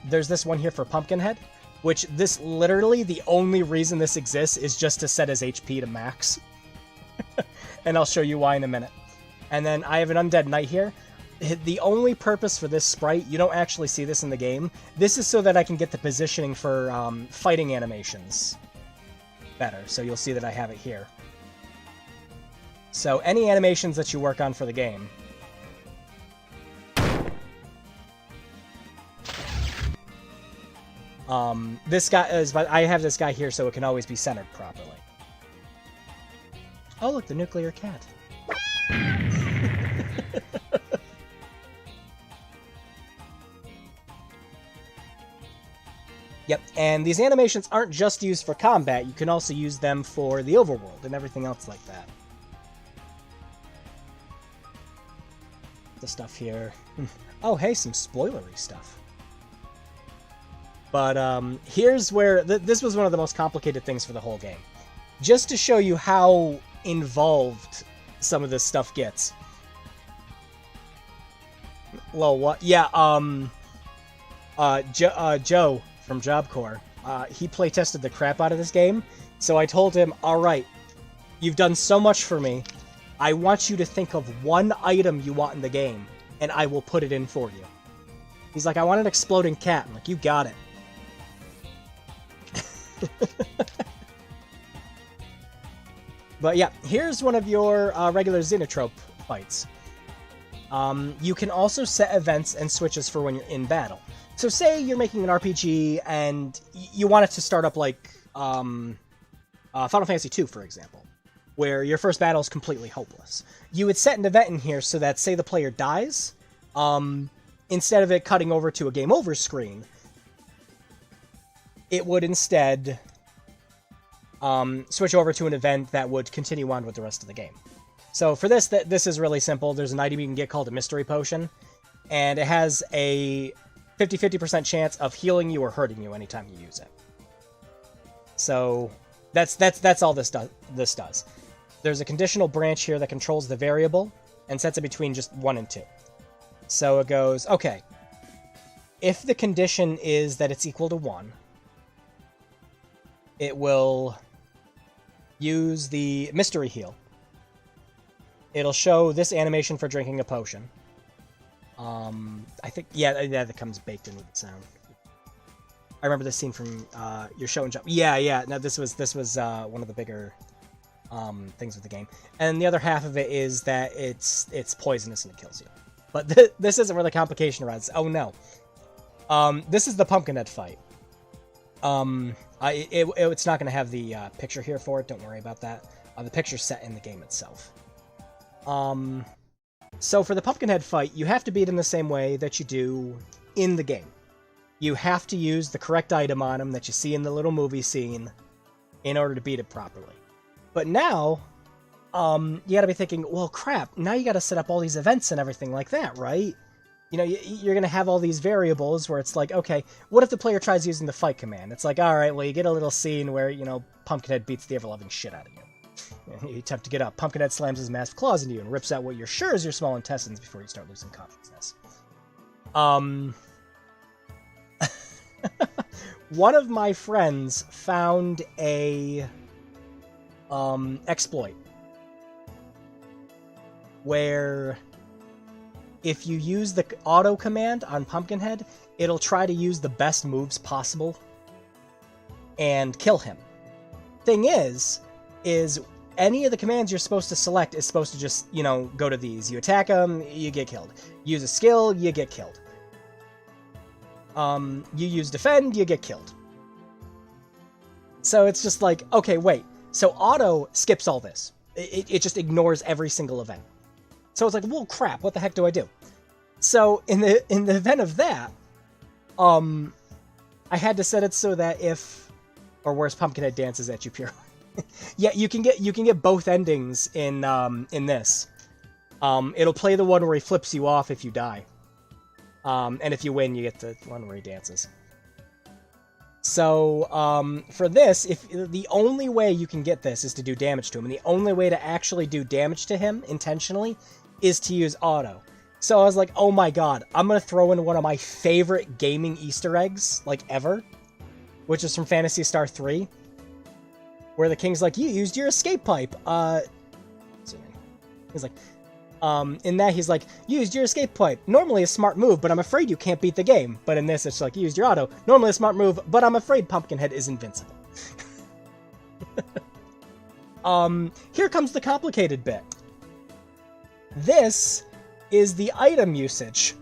There's this one here for Pumpkinhead, which this literally, the only reason this exists is just to set his HP to max. And I'll show you why in a minute. And then I have an Undead Knight here. The only purpose for this sprite, you don't actually see this in the game, this is so that I can get the positioning for fighting animations better. So you'll see that I have it here. So any animations that you work on for the game, this guy is, but I have this guy here so it can always be centered properly. Oh look, the nuclear cat. Yep, and these animations aren't just used for combat, you can also use them for the overworld and everything else like that. The stuff here. Oh hey, some spoilery stuff. But here's where, this was one of the most complicated things for the whole game. Just to show you how involved some of this stuff gets. Well, what? Yeah, Joe from Job Corps, he playtested the crap out of this game, so I told him, alright, you've done so much for me, I want you to think of one item you want in the game, and I will put it in for you. He's like, I want an exploding cat. I'm like, you got it. But yeah, here's one of your regular Xenotrope fights. You can also set events and switches for when you're in battle. So say you're making an RPG and you want it to start up like Final Fantasy II, for example, where your first battle is completely hopeless. You would set an event in here so that, say the player dies, instead of it cutting over to a game over screen, it would instead switch over to an event that would continue on with the rest of the game. So for this, this is really simple. There's an item you can get called a Mystery Potion, and it has a 50% chance of healing you or hurting you anytime you use it. So that's all this does. There's a conditional branch here that controls the variable and sets it between just 1 and 2. So it goes, okay, if the condition is that it's equal to 1, it will use the Mystery Heal. It'll show this animation for drinking a potion. I think, yeah, that comes baked in with the sound. I remember this scene from your show and jump. Yeah. No, this was one of the bigger things with the game. And the other half of it is that it's poisonous and it kills you. But this isn't where the complication arises. Oh no. This is the Pumpkinhead fight. It's not going to have the picture here for it. Don't worry about that. The picture's set in the game itself. So for the Pumpkinhead fight, you have to beat him the same way that you do in the game. You have to use the correct item on him that you see in the little movie scene in order to beat it properly. But now, you gotta be thinking, well, crap, now you gotta set up all these events and everything like that, right? You know, you're gonna have all these variables where it's like, okay, what if the player tries using the fight command? It's like, alright, well, you get a little scene where, you know, Pumpkinhead beats the ever-loving shit out of you. You attempt to get up. Pumpkinhead slams his massive claws into you and rips out what you're sure is your small intestines before you start losing consciousness. One of my friends found a exploit where if you use the auto command on Pumpkinhead, it'll try to use the best moves possible and kill him. Thing is any of the commands you're supposed to select is supposed to just, you know, go to these. You attack them, you get killed. Use a skill, you get killed. You use defend, you get killed. So it's just like, okay, wait. So auto skips all this. It just ignores every single event. So it's like, well, crap, what the heck do I do? So in the event of that, I had to set it so that if, or worse, Pumpkinhead dances at you pure. Yeah, you can get both endings in this. It'll play the one where he flips you off if you die. And if you win, you get the one where he dances. So, for this, if the only way you can get this is to do damage to him, and the only way to actually do damage to him intentionally is to use auto. So I was like, oh my god, I'm gonna throw in one of my favorite gaming Easter eggs, like, ever, which is from Phantasy Star 3, where the king's like, you used your escape pipe, he's like, in that, he's like, you used your escape pipe. Normally a smart move, but I'm afraid you can't beat the game. But in this, it's like, you used your auto. Normally a smart move, but I'm afraid Pumpkinhead is invincible. Here comes the complicated bit. This is the item usage.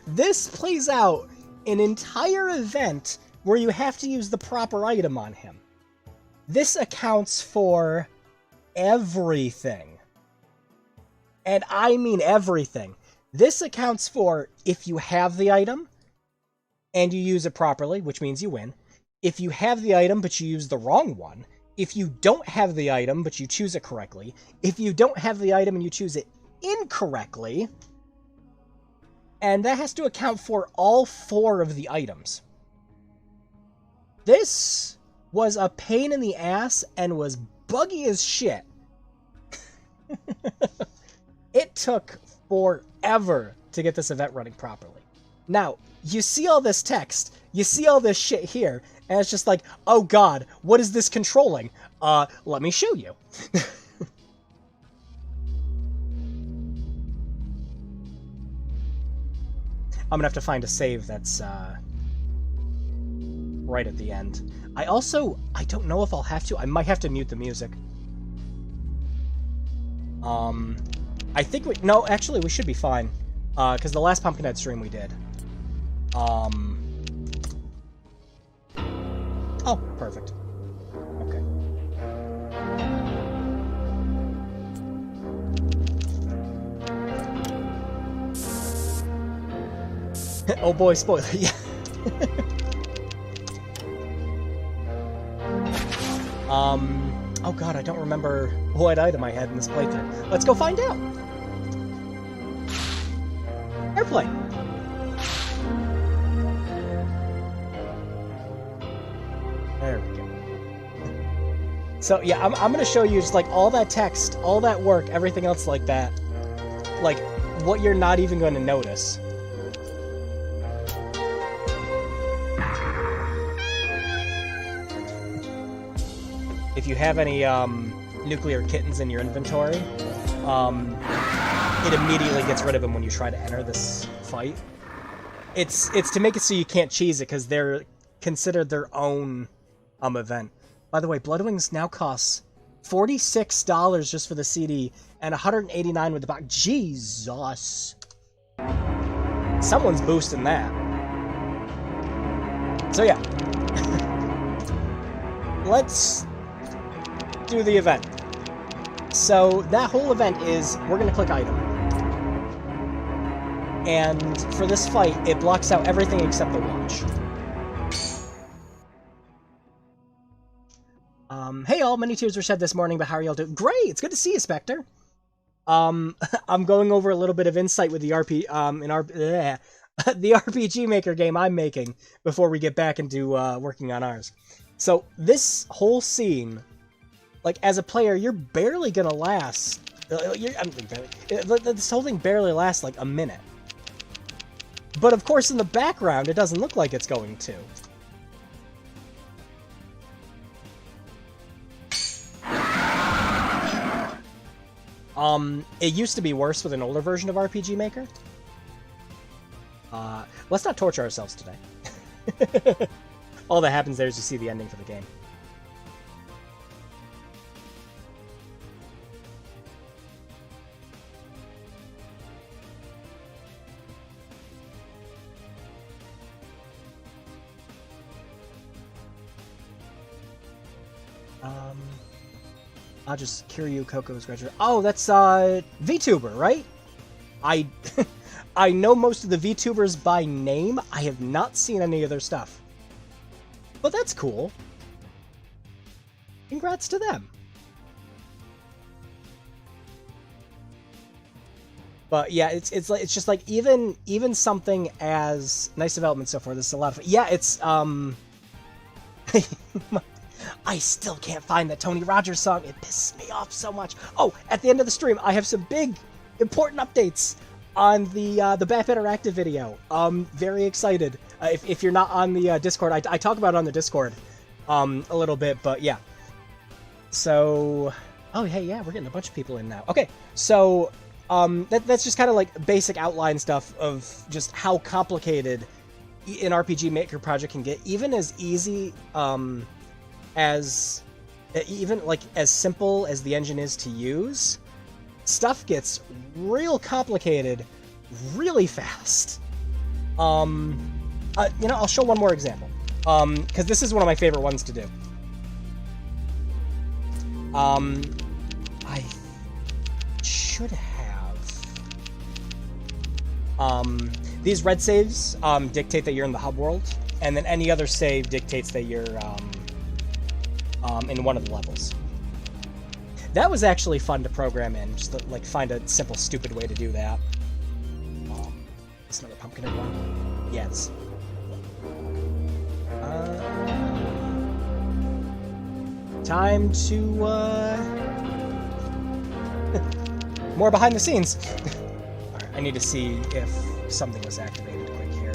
This plays out an entire event where you have to use the proper item on him. This accounts for everything. And I mean everything. This accounts for if you have the item and you use it properly, which means you win. If you have the item but you use the wrong one. If you don't have the item but you choose it correctly. If you don't have the item and you choose it incorrectly. And that has to account for all 4 of the items. This was a pain in the ass and was buggy as shit. It took forever to get this event running properly. Now, you see all this text, you see all this shit here, and it's just like, oh god, what is this controlling? Let me show you. I'm gonna have to find a save that's, right at the end. I don't know if I'll have to. I might have to mute the music. I think no, actually, we should be fine. Because the last Pumpkinhead stream we did. Oh, perfect. Okay. Oh boy, spoiler, yeah. Oh god, I don't remember what item I had in this playthrough. Let's go find out! Airplane! There we go. So yeah, I'm gonna show you just like all that text, all that work, everything else like that. Like, what you're not even going to notice. If you have any nuclear kittens in your inventory, it immediately gets rid of them when you try to enter this fight. It's to make it so you can't cheese it, because they're considered their own event. By the way, Bloodwings now costs $46 just for the CD, and $189 with the box. Jesus! Someone's boosting that. So yeah. Let's do the event. So that whole event is, we're going to click item. And for this fight, it blocks out everything except the watch. Hey all, many tears were shed this morning, but how are y'all doing? Great, it's good to see you, Spectre. I'm going over a little bit of insight with the the RPG Maker game I'm making before we get back into working on ours. So this whole scene, like as a player, you're barely gonna last. This whole thing barely lasts like a minute. But of course, in the background, it doesn't look like it's going to. It used to be worse with an older version of RPG Maker. Let's not torture ourselves today. All that happens there is you see the ending for the game. Um, I'll just Kiryu Coco's graduate. Oh, that's VTuber, right? I I know most of the VTubers by name. I have not seen any of their stuff. But that's cool. Congrats to them. But yeah, it's just like even something as nice development so far. This is a lot of fun. Yeah, it's I still can't find that Tony Rogers song. It pisses me off so much. Oh, at the end of the stream, I have some big important updates on the BAP Interactive video. Very excited. If you're not on the Discord, I talk about it on the Discord a little bit, but yeah. So, oh hey, yeah, we're getting a bunch of people in now. Okay, so that's just kind of like basic outline stuff of just how complicated an RPG Maker project can get. Even as easy as even like as simple as the engine is to use, stuff gets real complicated really fast. I'll show one more example, because this is one of my favorite ones to do. I should have these red saves dictate that you're in the hub world, and then any other save dictates that you're in one of the levels. That was actually fun to program in, just to, like, find a simple, stupid way to do that. It's another Pumpkinhead one. Yes. Time to, more behind the scenes. Alright, I need to see if something was activated quick here.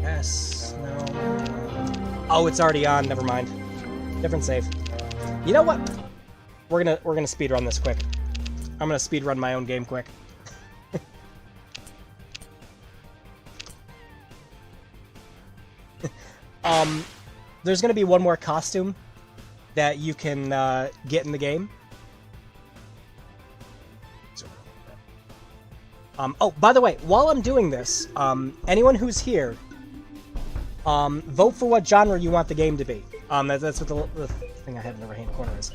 Yes, no. Oh, it's already on, never mind. Different save. You know what? We're gonna speedrun this quick. I'm gonna speedrun my own game quick. There's gonna be one more costume that you can get in the game. Oh, by the way, while I'm doing this, anyone who's here, vote for what genre you want the game to be. That's what the thing I have in the right-hand corner is.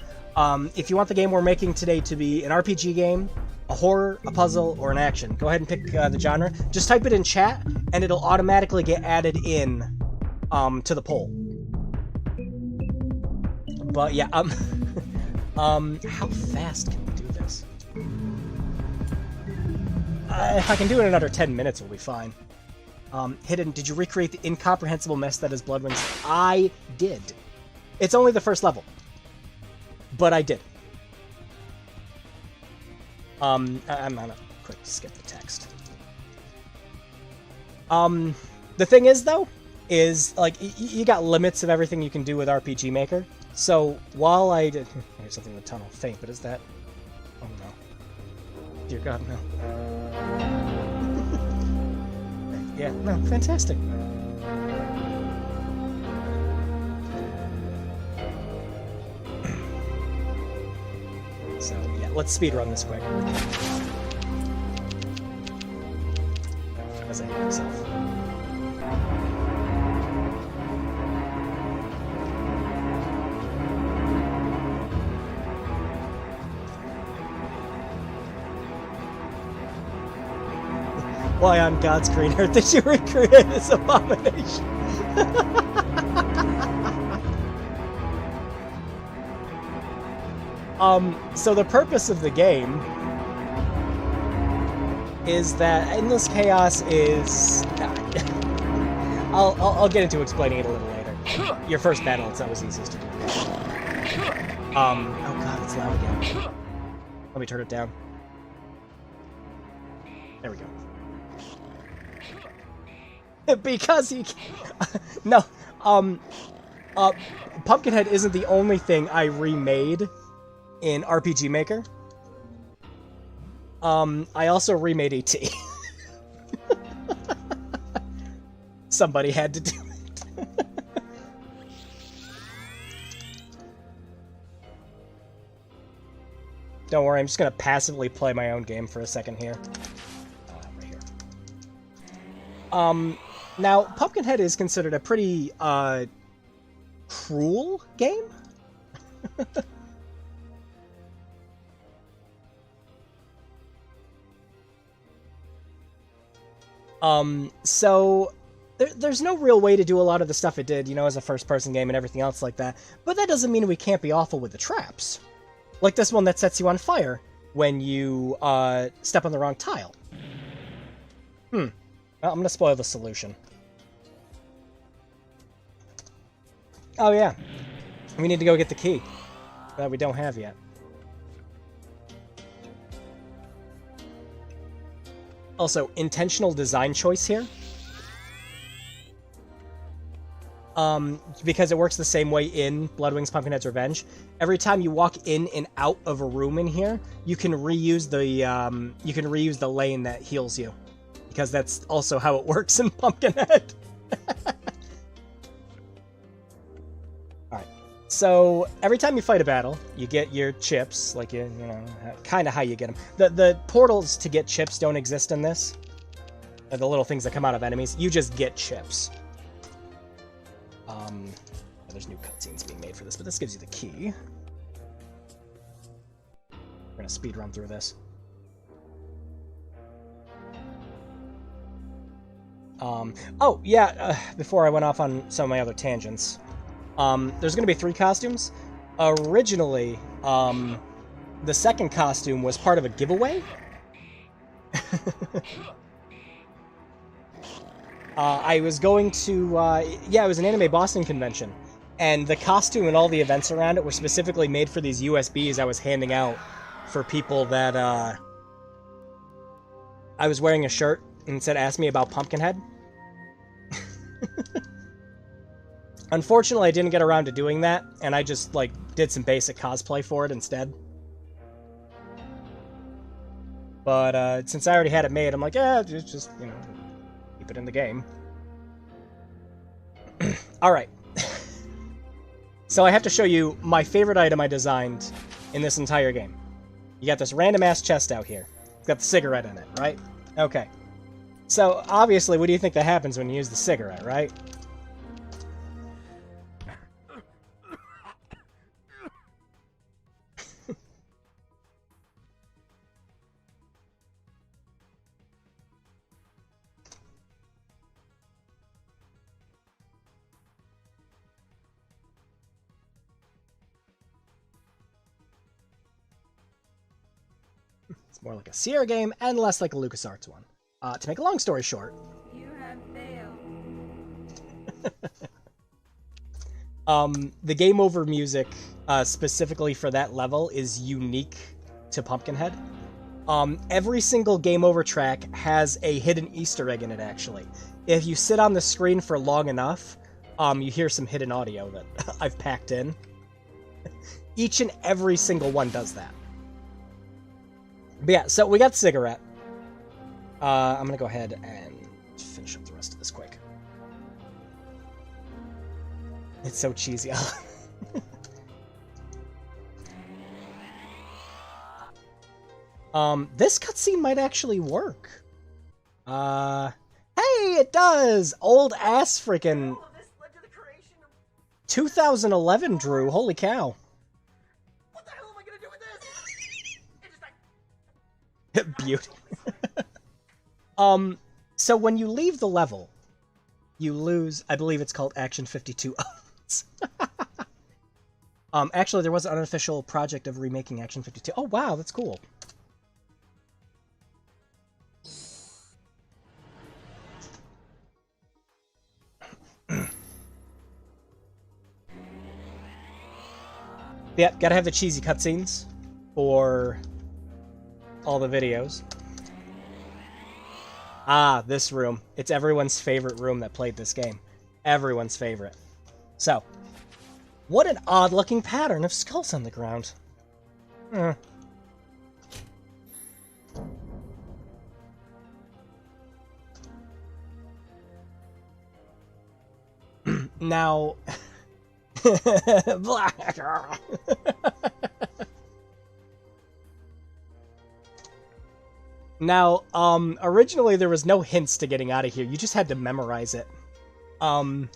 If you want the game we're making today to be an RPG game, a horror, a puzzle, or an action, go ahead and pick the genre. Just type it in chat, and it'll automatically get added in to the poll. But yeah, how fast can we do this? If I can do it in under 10 minutes, we'll be fine. Hidden, did you recreate the incomprehensible mess that is Bloodwings? I did. It's only the first level, but I did. I'm gonna quick skip the text. The thing is, though, is like you got limits of everything you can do with RPG Maker. So while I did, here's something in the tunnel. Faint, but is that? Oh no! Dear God, no. Yeah, no, fantastic. So yeah, let's speedrun this quick. As I hate myself. Why on God's green earth did you recreate this abomination? So the purpose of the game is that Endless Chaos is... I'll get into explaining it a little later. Your first battle, it's always easiest to do. Oh God, it's loud again. Let me turn it down. There we go. Because he... No, Pumpkinhead isn't the only thing I remade in RPG Maker. I also remade E.T. Somebody had to do it. Don't worry, I'm just gonna passively play my own game for a second here. Right here. Now, Pumpkinhead is considered a pretty, cruel game? So there's no real way to do a lot of the stuff it did, you know, as a first-person game and everything else like that. But that doesn't mean we can't be awful with the traps. Like this one that sets you on fire when you, step on the wrong tile. Well, I'm gonna spoil the solution. Oh yeah. We need to go get the key that we don't have yet. Also, intentional design choice here. Because it works the same way in Bloodwings Pumpkinhead's Revenge. Every time you walk in and out of a room in here, you can reuse the lane that heals you. Because that's also how it works in Pumpkinhead. Alright. So, every time you fight a battle, you get your chips, like you know, kind of how you get them. The portals to get chips don't exist in this. They're the little things that come out of enemies. You just get chips. There's new cutscenes being made for this, but this gives you the key. We're gonna speed run through this. Oh, yeah, before I went off on some of my other tangents. There's gonna be 3 costumes. Originally, the second costume was part of a giveaway. I was going to, it was an Anime Boston convention, and the costume and all the events around it were specifically made for these USBs I was handing out for people that, I was wearing a shirt and said, ask me about Pumpkinhead. Unfortunately, I didn't get around to doing that, and I just, like, did some basic cosplay for it instead. But, since I already had it made, I'm like, just, you know, keep it in the game. Alright. So I have to show you my favorite item I designed in this entire game. You got this random-ass chest out here. It's got the cigarette in it, right? Okay. So, obviously, what do you think that happens when you use the cigarette, right? It's more like a Sierra game and less like a LucasArts one. To make a long story short... You have failed. The game over music, specifically for that level, is unique to Pumpkinhead. Every single game over track has a hidden Easter egg in it, actually. If you sit on the screen for long enough, you hear some hidden audio that I've packed in. Each and every single one does that. But yeah, so we got Cigarette. I'm gonna go ahead and finish up the rest of this quick. It's so cheesy. This cutscene might actually work. Hey, it does! Old ass freaking... 2011, Drew. Holy cow. What the hell am I gonna do with this? It's just like... Beauty. So when you leave the level, you lose, I believe it's called Action 52 owns. Actually, there was an unofficial project of remaking Action 52. Oh, wow, that's cool. Yeah, gotta have the cheesy cutscenes for all the videos. Ah, this room. It's everyone's favorite room that played this game. Everyone's favorite. So, what an odd-looking pattern of skulls on the ground. Now... Now, originally there was no hints to getting out of here. You just had to memorize it. But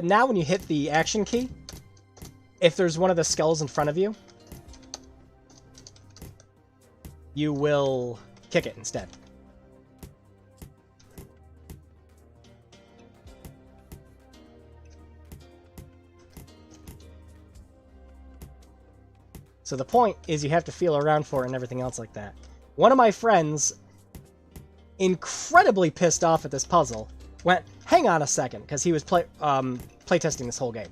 now when you hit the action key, if there's one of the skulls in front of you, you will kick it instead. So the point is you have to feel around for it and everything else like that. One of my friends, incredibly pissed off at this puzzle, went, hang on a second, because he was playtesting this whole game.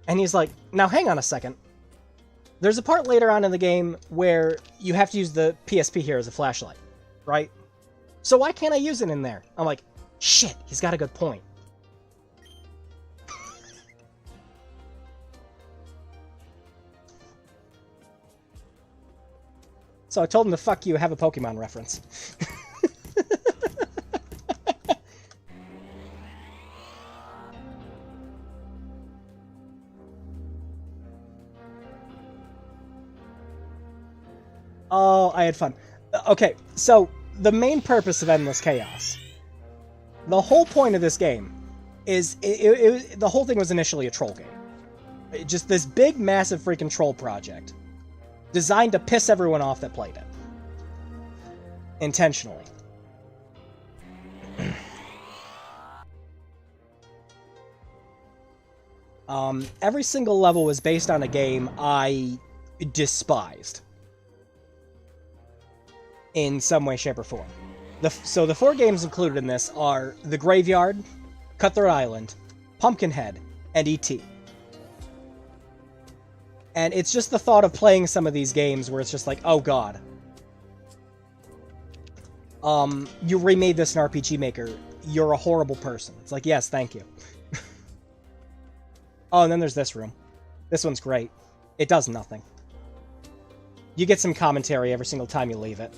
And he's like, now hang on a second. There's a part later on in the game where you have to use the PSP here as a flashlight, right? So why can't I use it in there? I'm like, shit, he's got a good point. So I told him to fuck you, have a Pokemon reference. Oh, I had fun. Okay, so the main purpose of Endless Chaos. The whole point of this game is the whole thing was initially a troll game. Just this big, massive freaking troll project. Designed to piss everyone off that played it. Intentionally. Every single level was based on a game I despised. In some way, shape, or form. So the 4 games included in this are The Graveyard, Cutthroat Island, Pumpkinhead, and E.T. And it's just the thought of playing some of these games where it's just like, oh god. You remade this in RPG Maker. You're a horrible person. It's like, yes, thank you. Oh, and then there's this room. This one's great. It does nothing. You get some commentary every single time you leave it.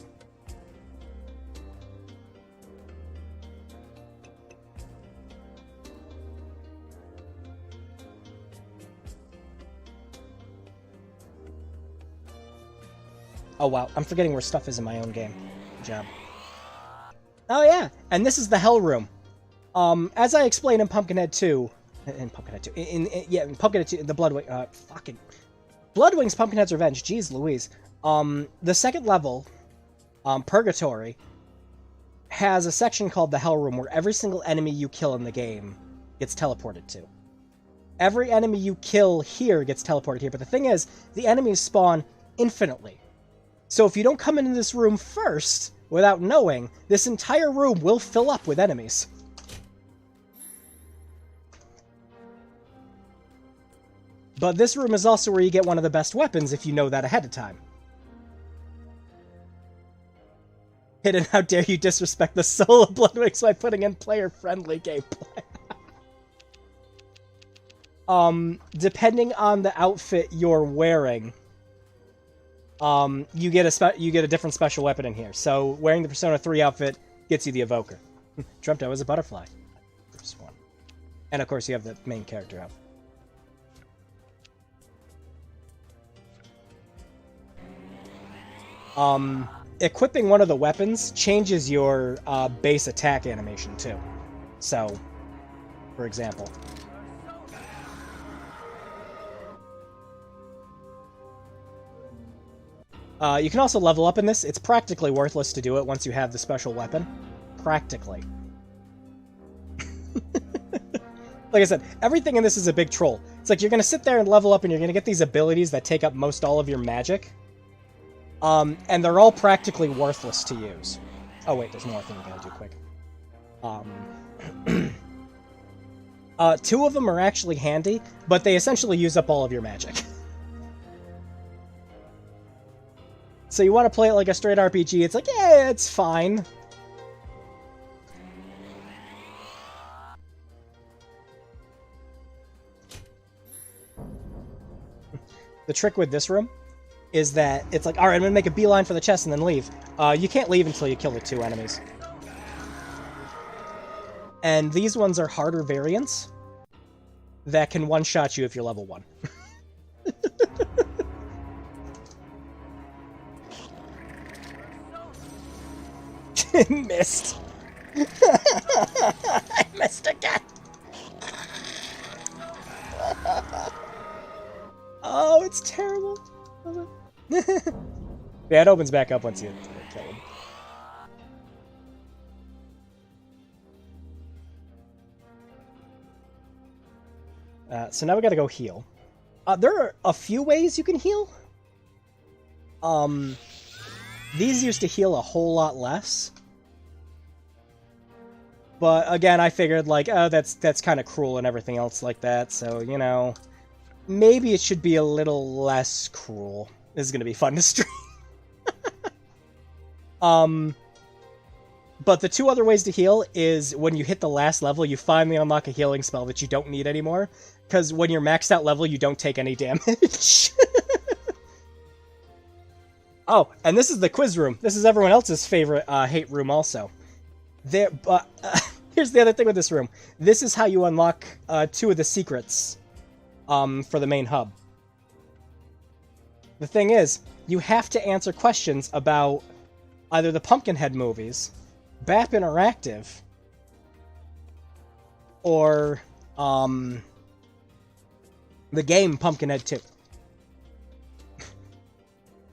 Oh wow, I'm forgetting where stuff is in my own game. Good job. Oh yeah, and this is the Hell Room. As I explained in Pumpkinhead 2... In Pumpkinhead 2... in Pumpkinhead 2, the Bloodwing... fucking... Bloodwing's Pumpkinhead's Revenge, jeez Louise. The second level, Purgatory, has a section called the Hell Room where every single enemy you kill in the game gets teleported to. Every enemy you kill here gets teleported here, but the thing is, the enemies spawn infinitely. So if you don't come into this room first, without knowing, this entire room will fill up with enemies. But this room is also where you get one of the best weapons if you know that ahead of time. Hidden, how dare you disrespect the soul of Bloodwings by putting in player-friendly gameplay. Depending on the outfit you're wearing, you get a different special weapon in here. So wearing the Persona 3 outfit gets you the Evoker. Dreamt I was a butterfly. First one. And of course you have the main character outfit. Equipping one of the weapons changes your base attack animation too. So, for example. You can also level up in this. It's practically worthless to do it once you have the special weapon. Practically. Like I said, everything in this is a big troll. It's like you're going to sit there and level up and you're going to get these abilities that take up most all of your magic. And they're all practically worthless to use. Oh wait, there's more thing we gotta do quick. 2 of them are actually handy, but they essentially use up all of your magic. So you want to play it like a straight RPG, it's like, yeah, it's fine. The trick with this room is that it's like, alright, I'm gonna make a beeline for the chest and then leave. You can't leave until you kill the 2 enemies. And these ones are harder variants that can one-shot you if you're level 1. Missed. I missed again. Oh, it's terrible. Yeah, it opens back up once you kill him. So now we gotta go heal. There are a few ways you can heal. These used to heal a whole lot less. But again, I figured, like, oh, that's kind of cruel and everything else like that, so, you know, maybe it should be a little less cruel. This is gonna be fun to stream. But the two other ways to heal is when you hit the last level, you finally unlock a healing spell that you don't need anymore. Because when you're maxed out level, you don't take any damage. Oh, and this is the quiz room. This is everyone else's favorite hate room also. But here's the other thing with this room. This is how you unlock 2 of the secrets for the main hub. The thing is, you have to answer questions about either the Pumpkinhead movies, BAP Interactive, or the game Pumpkinhead 2.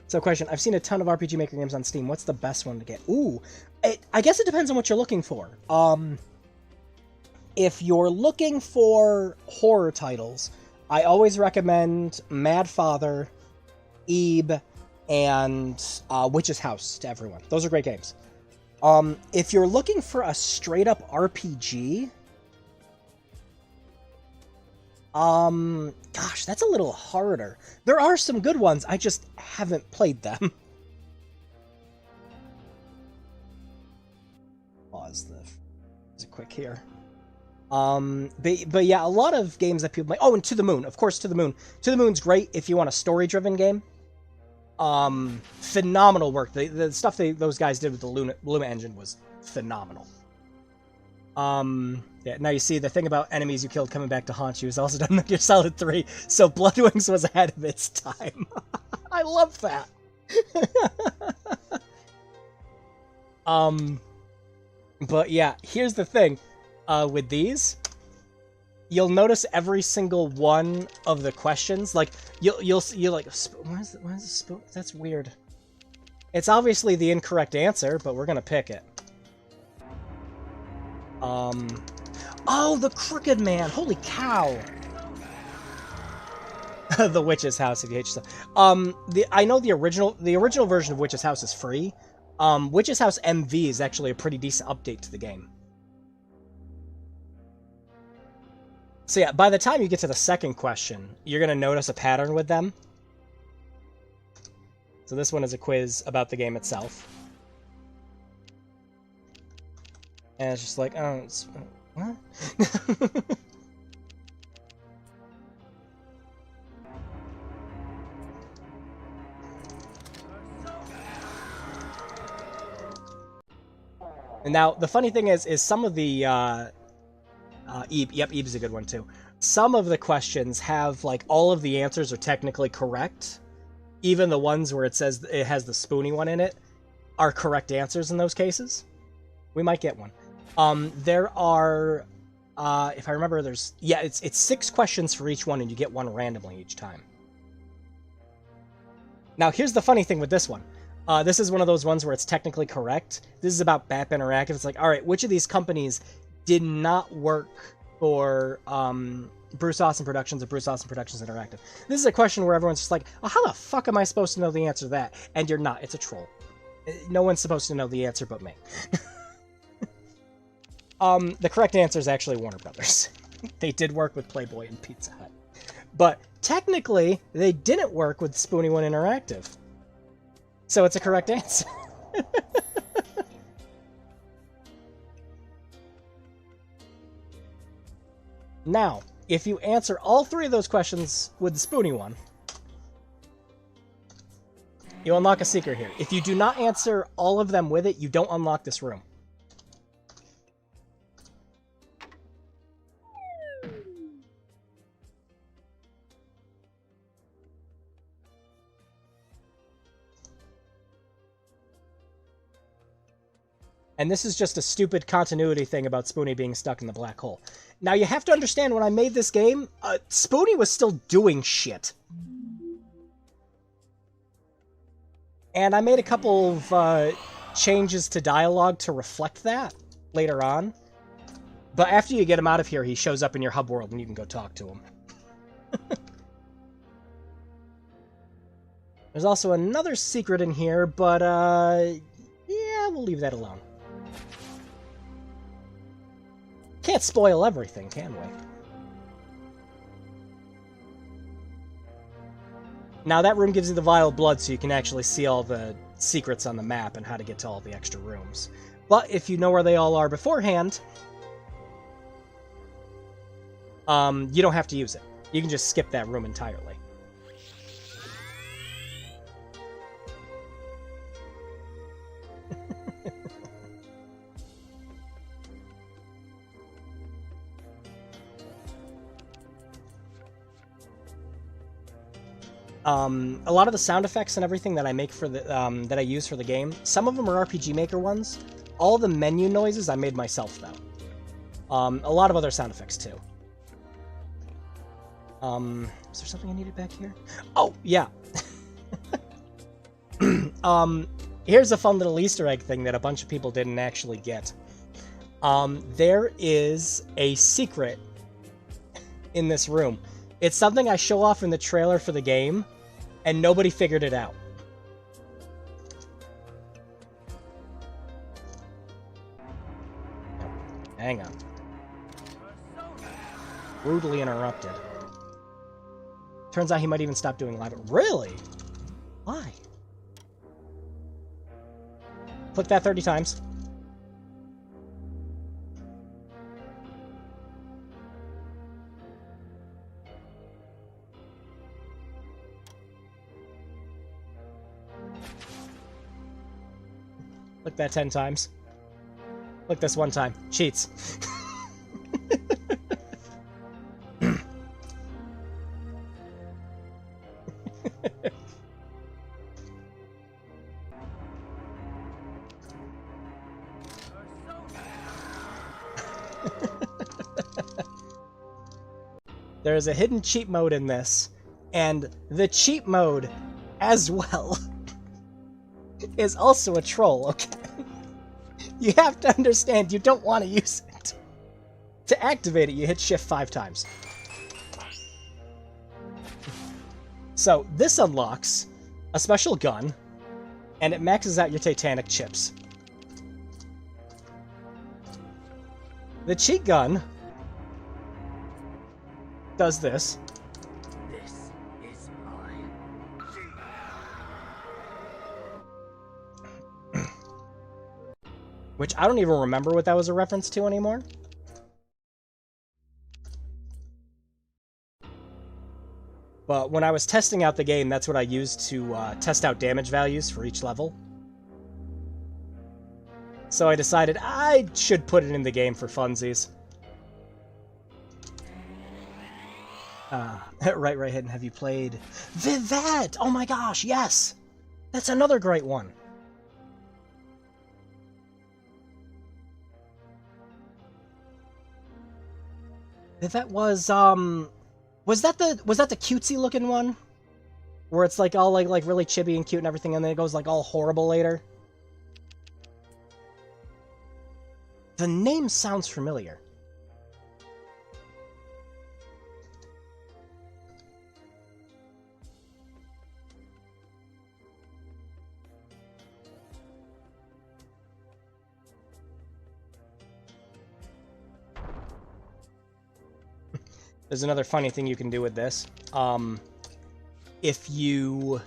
So question, I've seen a ton of RPG Maker games on Steam. What's the best one to get? Ooh, I guess it depends on what you're looking for. If you're looking for horror titles, I always recommend Mad Father, Ebe, and Witch's House to everyone. Those are great games. If you're looking for a straight-up RPG, gosh, that's a little harder. There are some good ones, I just haven't played them. Pause this quick here. But yeah, a lot of games that people like. Oh, and To the Moon, of course, To the Moon. To the Moon's great if you want a story-driven game. Phenomenal work. The stuff those guys did with the Luma engine was phenomenal. Yeah, now you see the thing about enemies you killed coming back to haunt you is also done in Metal Gear Solid 3, so Bloodwings was ahead of its time. I love that. But yeah, here's the thing. With these, you'll notice every single one of the questions, like, you'll like, why is the that's weird. It's obviously the incorrect answer, but we're gonna pick it. Oh, the Crooked Man! Holy cow! The Witch's House, if you hate yourself. I know the original version of Witch's House is free. Witch's House MV is actually a pretty decent update to the game. So yeah, by the time you get to the second question, you're gonna notice a pattern with them. So this one is a quiz about the game itself. And it's just like, oh, what? And now, the funny thing is some of the, Ebe, yep, Ebe's a good one too. Some of the questions have, like, all of the answers are technically correct. Even the ones where it says it has the spoony one in it are correct answers in those cases. We might get one. There are, if I remember, it's 6 questions for each one, and you get one randomly each time. Now, here's the funny thing with this one. This is one of those ones where it's technically correct. This is about BAP Interactive. It's like, all right, which of these companies did not work for Bruce Austin Productions or Bruce Austin Productions Interactive? This is a question where everyone's just like, oh, how the fuck am I supposed to know the answer to that? And you're not. It's a troll. No one's supposed to know the answer but me. The correct answer is actually Warner Brothers. They did work with Playboy and Pizza Hut. But technically, they didn't work with Spoony One Interactive. So it's a correct answer. Now, if you answer all 3 of those questions with the Spoony One, you unlock a secret here. If you do not answer all of them with it, you don't unlock this room. And this is just a stupid continuity thing about Spoonie being stuck in the black hole. Now, you have to understand, when I made this game, Spoonie was still doing shit. And I made a couple of changes to dialogue to reflect that later on. But after you get him out of here, he shows up in your hub world and you can go talk to him. There's also another secret in here, but yeah, we'll leave that alone. Can't spoil everything, can we? Now, that room gives you the vial of blood, so you can actually see all the secrets on the map and how to get to all the extra rooms. But if you know where they all are beforehand, you don't have to use it. You can just skip that room entirely. A lot of the sound effects and everything that I make for the that I use for the game, some of them are RPG Maker ones. All the menu noises I made myself, though. A lot of other sound effects too. Is there something I needed back here? Oh yeah. Here's a fun little Easter egg thing that a bunch of people didn't actually get. There is a secret in this room. It's something I show off in the trailer for the game, and nobody figured it out. Hang on. Rudely interrupted. Turns out he might even stop doing live. Really? Why? Click that 30 times. Click that 10 times. Click this one time. Cheats. There is a hidden cheat mode in this, and the cheat mode, as well, is also a troll, okay? You have to understand, you don't want to use it. To activate it, you hit shift 5 times. So, this unlocks a special gun, and it maxes out your Titanic chips. The cheat gun does this. This is mine. Which I don't even remember what that was a reference to anymore. But when I was testing out the game, that's what I used to test out damage values for each level. So I decided I should put it in the game for funsies. Right, Hidden. Have you played Vivet? Oh my gosh, yes! That's another great one. Vivet was that the cutesy looking one? Where it's like all like really chibi and cute and everything, and then it goes like all horrible later? The name sounds familiar. There's another funny thing you can do with this. If you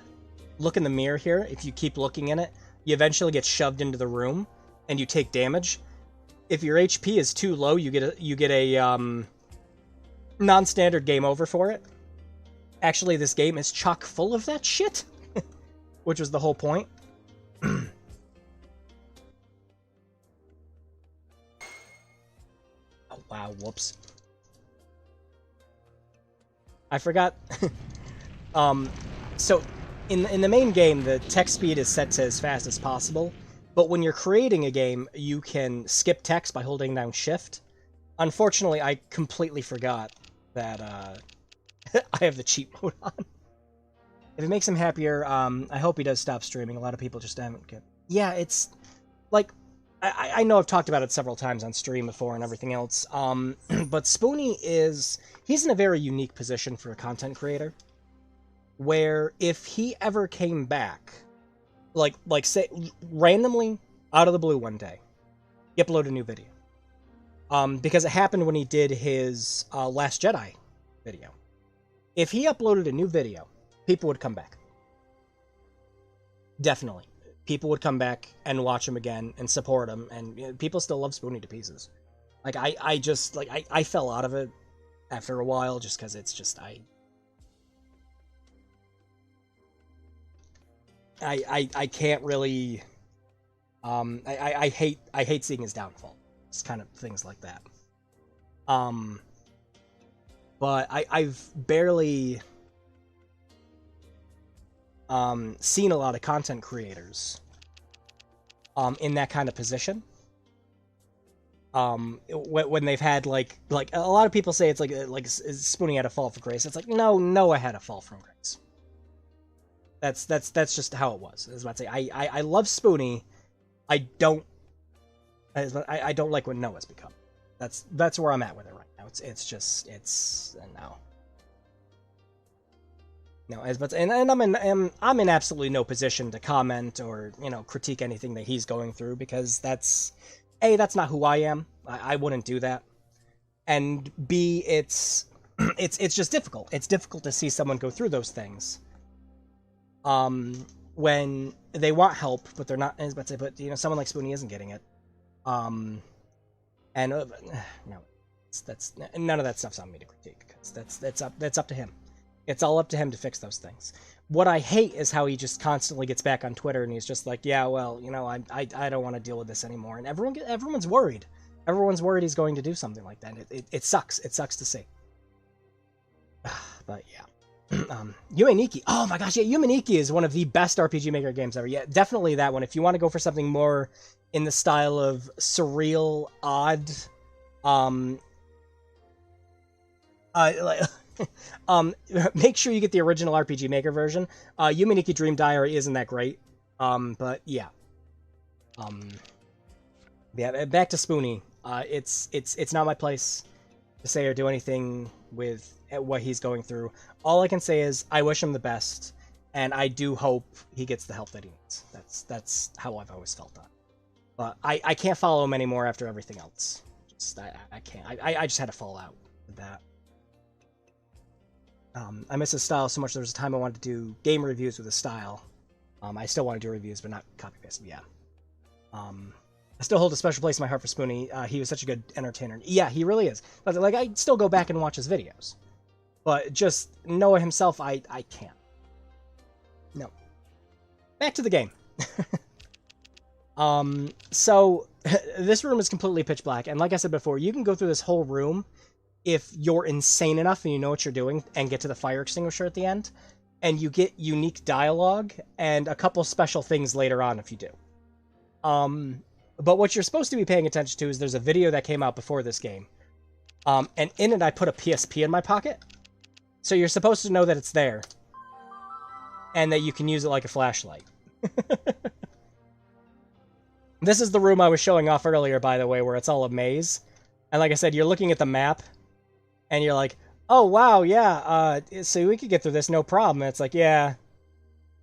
look in the mirror here, if you keep looking in it, you eventually get shoved into the room, and you take damage. If your HP is too low, you get a non-standard game over for it. Actually, this game is chock full of that shit, which was the whole point. Oh wow! Whoops. I forgot. So, in the main game, the text speed is set to as fast as possible, But when you're creating a game, you can skip text by holding down Shift. Unfortunately, I completely forgot that I have the cheat mode on. If it makes him happier, I hope he does stop streaming. A lot of people just haven't get. Yeah, it's like I know I've talked about it several times on stream before and everything else. But Spoony he's in a very unique position for a content creator, where if he ever came back, like say randomly out of the blue one day, he uploaded a new video. Because it happened when he did his Last Jedi video. If he uploaded a new video, people would come back. Definitely. People would come back and watch him again and support him, and people still love Spoony to pieces. Like, I just, like, I fell out of it after a while just because it's just, I can't really, I hate seeing his downfall. It's kind of things like that. But I've barely seen a lot of content creators in that kind of position. When they've had like a lot of people say it's like Spoony had a fall from grace. It's like no, I had a fall from grace. That's just how it was. I was about to say I love Spoony. I don't like what Noah's become. That's where I'm at with it right now. It's no, and I'm in absolutely no position to comment or critique anything that he's going through, because that's not who I am. I wouldn't do that. And B, it's just difficult. It's difficult to see someone go through those things. When they want help, but they're not. But someone like Spoony isn't getting it. And no, that's none of that stuff's on me to critique, because that's up to him. It's all up to him to fix those things. What I hate is how he just constantly gets back on Twitter and he's just like, yeah, well, I don't want to deal with this anymore, and everyone's worried. Everyone's worried he's going to do something like that. It sucks. It sucks to see. But yeah. Yume Nikki. Oh my gosh, yeah, Yume Nikki is one of the best RPG Maker games ever. Yeah, definitely that one. If you want to go for something more in the style of surreal, odd, make sure you get the original RPG Maker version. Yume Nikki Dream Diary isn't that great. But yeah. Yeah, back to Spoony. It's not my place to say or do anything with what he's going through. All I can say is I wish him the best, and I do hope he gets the help that he needs. That's how I've always felt on it. But I can't follow him anymore after everything else. I can't. I just had to fall out with that. I miss his style so much. There was a time I wanted to do game reviews with his style. I still want to do reviews, but not copy paste. Yeah. I still hold a special place in my heart for Spoony. He was such a good entertainer. Yeah, he really is. But like, I still go back and watch his videos. But just Noah himself, I can't. No. Back to the game. So this room is completely pitch black, and like I said before, you can go through this whole room if you're insane enough and you know what you're doing and get to the fire extinguisher at the end, and you get unique dialogue and a couple special things later on if you do. But what you're supposed to be paying attention to is there's a video that came out before this game, and in it I put a PSP in my pocket, so you're supposed to know that it's there and that you can use it like a flashlight. This is the room I was showing off earlier, by the way, where it's all a maze. And like I said, you're looking at the map, and you're like, oh, wow, yeah, so we could get through this, no problem. And it's like, yeah,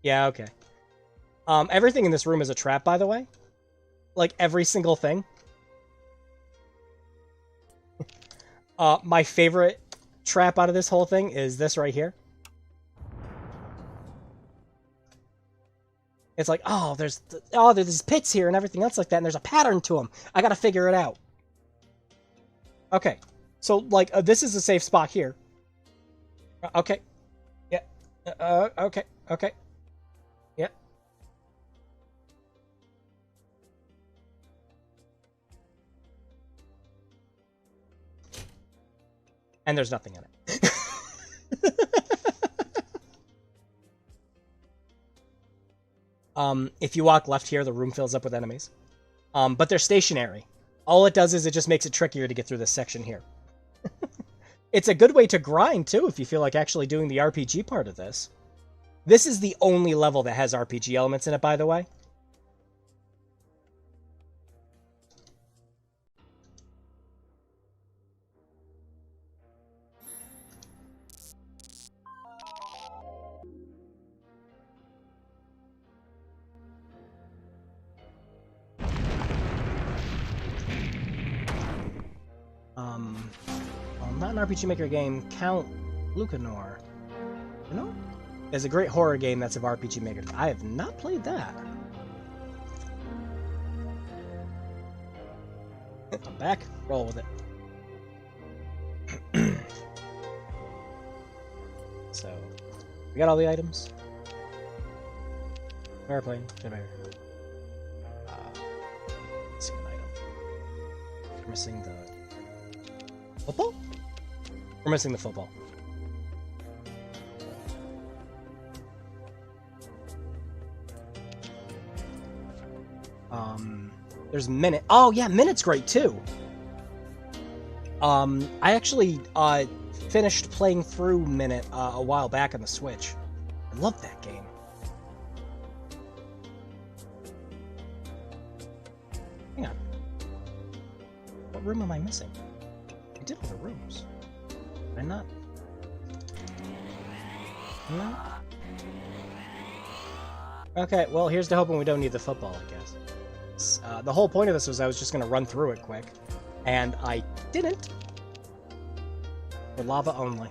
okay. Everything in this room is a trap, by the way. Like, every single thing. My favorite trap out of this whole thing is this right here. It's like, oh, there's these pits here and everything else like that, and there's a pattern to them. I gotta figure it out. Okay, so, like, this is a safe spot here. Okay. Yeah. Okay. Yeah. And there's nothing in it. If you walk left here, the room fills up with enemies. But they're stationary. All it does is it just makes it trickier to get through this section here. It's a good way to grind, too, if you feel like actually doing the RPG part of this. This is the only level that has RPG elements in it, by the way. Well, not an RPG Maker game, Count Lucanor. You know? There's a great horror game that's of RPG Maker. I have not played that. I'm back. Roll with it. So, we got all the items. Airplane, generator. Missing an item. We're missing the football? We're missing the football. There's Minute. Oh yeah, Minute's great too. I actually finished playing through Minute a while back on the Switch. I love that game. Hang on. What room am I missing? I did all the rooms. Did I not? No? Okay, well, here's to hoping we don't need the football, I guess. The whole point of this was I was just going to run through it quick, and I didn't. For lava only.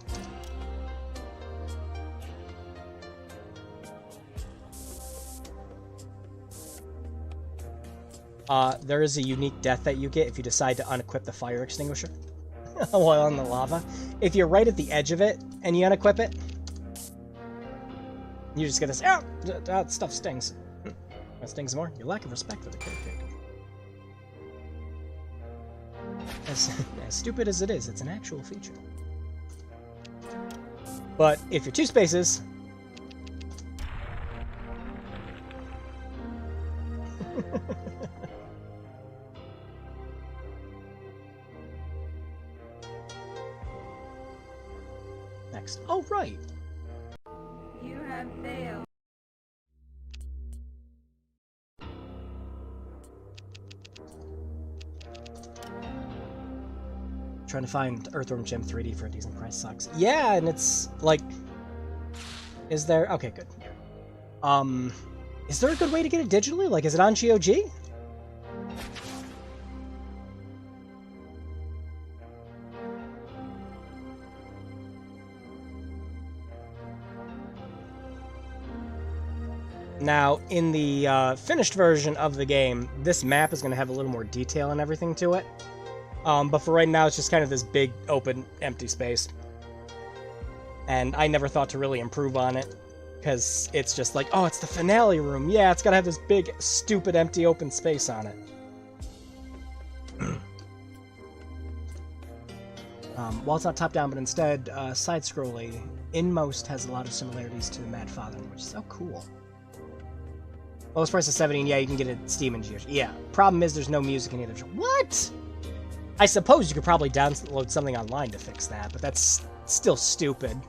There is a unique death that you get if you decide to unequip the fire extinguisher while on the lava. If you're right at the edge of it and you unequip it, you just get this, that stuff stings. What stings more? Your lack of respect for the character. As stupid as it is, it's an actual feature. But if you're two spaces... Next. Oh, right! You have failed. Trying to find Earthworm Jim 3D for a decent price sucks. Yeah, and it's like... Is there... Okay, good. Is there a good way to get it digitally? Like, is it on GOG? Now, in the finished version of the game, this map is going to have a little more detail and everything to it. But for right now, it's just kind of this big, open, empty space. And I never thought to really improve on it, because it's just like, oh, it's the finale room. Yeah, it's got to have this big, stupid, empty, open space on it. While it's not top-down, but instead side-scrolling, Inmost has a lot of similarities to Mad Father, which is so cool. Lowest price is $17. Yeah, you can get it Steam and GOG. Yeah. Problem is there's no music in either. What? I suppose you could probably download something online to fix that, but that's still stupid.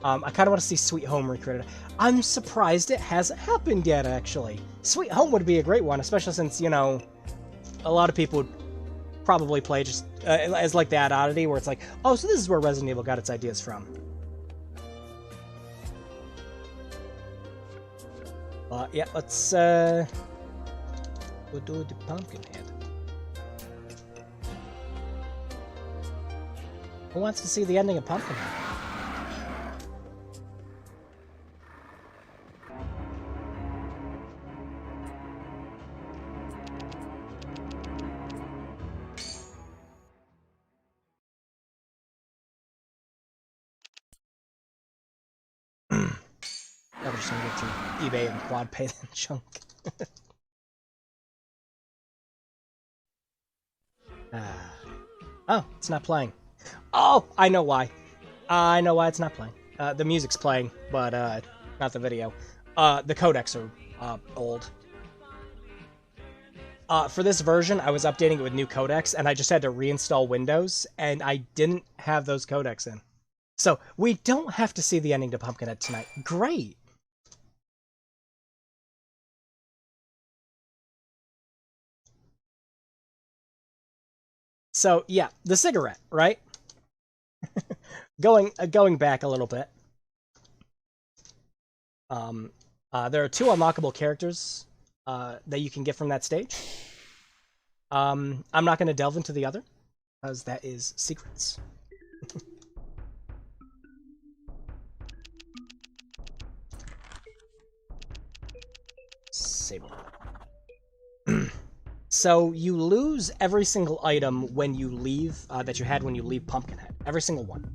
I kind of want to see Sweet Home recreated. I'm surprised it hasn't happened yet, actually. Sweet Home would be a great one, especially since, you know, a lot of people would probably play just as like that oddity where it's like, oh, so this is where Resident Evil got its ideas from. Yeah, let's we'll do the Pumpkinhead. Who wants to see the ending of Pumpkinhead? I'm just gonna get through eBay and quad pay that chunk. Oh, it's not playing. Oh, I know why. I know why it's not playing. The music's playing, but not the video. The codecs old. For this version, I was updating it with new codecs, and I just had to reinstall Windows, and I didn't have those codecs in. So, we don't have to see the ending to Pumpkinhead tonight. Great! So, yeah, the cigarette, right? Going back a little bit. There are 2 unlockable characters that you can get from that stage. I'm not going to delve into the other, because that is secrets. Save. So you lose every single item when you leave that you had when you leave Pumpkinhead. Every single one.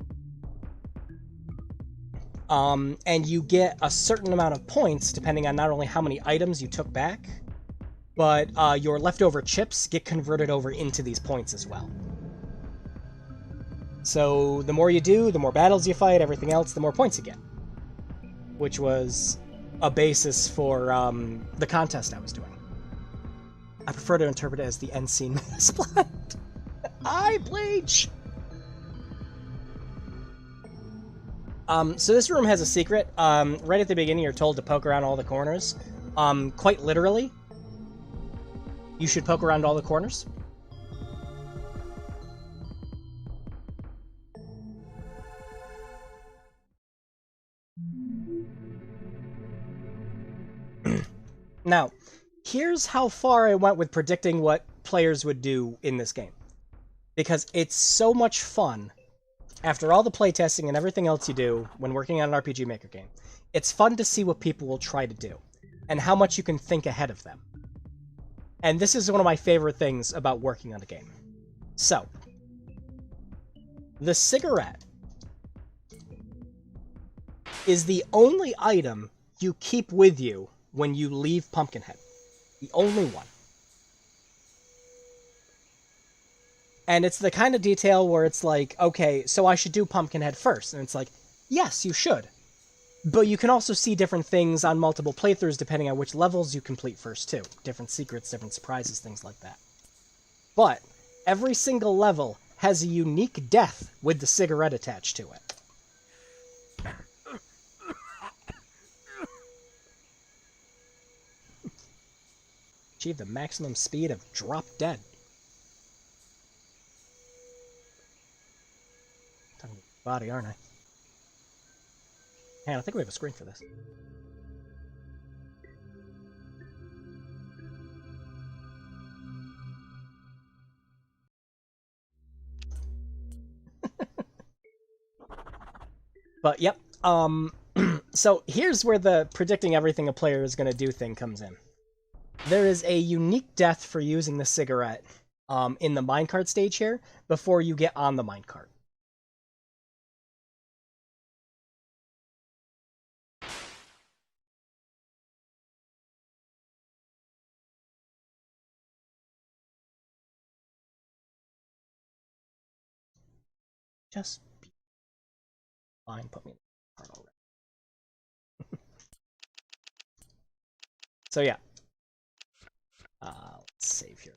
And you get a certain amount of points depending on not only how many items you took back, but your leftover chips get converted over into these points as well. So the more you do, the more battles you fight, everything else, the more points you get. Which was a basis for the contest I was doing. I prefer to interpret it as the end scene splat. I bleach! So this room has a secret. Right at the beginning, you're told to poke around all the corners. Quite literally, you should poke around all the corners. Now, here's how far I went with predicting what players would do in this game. Because it's so much fun. After all the playtesting and everything else you do when working on an RPG Maker game, it's fun to see what people will try to do, and how much you can think ahead of them. And this is one of my favorite things about working on a game. So, the cigarette is the only item you keep with you when you leave Pumpkinhead. The only one. And it's the kind of detail where it's like, okay, so I should do Pumpkinhead first. And it's like, yes, you should. But you can also see different things on multiple playthroughs depending on which levels you complete first, too. Different secrets, different surprises, things like that. But every single level has a unique death with the cigarette attached to it. Achieve the maximum speed of drop dead. Talking about body, aren't I? Hang on, I think we have a screen for this. But, yep. So, here's where the predicting everything a player is going to do thing comes in. There is a unique death for using the cigarette in the minecart stage here before you get on the minecart. Just be fine, put me in the cart already. So yeah. Let's save here.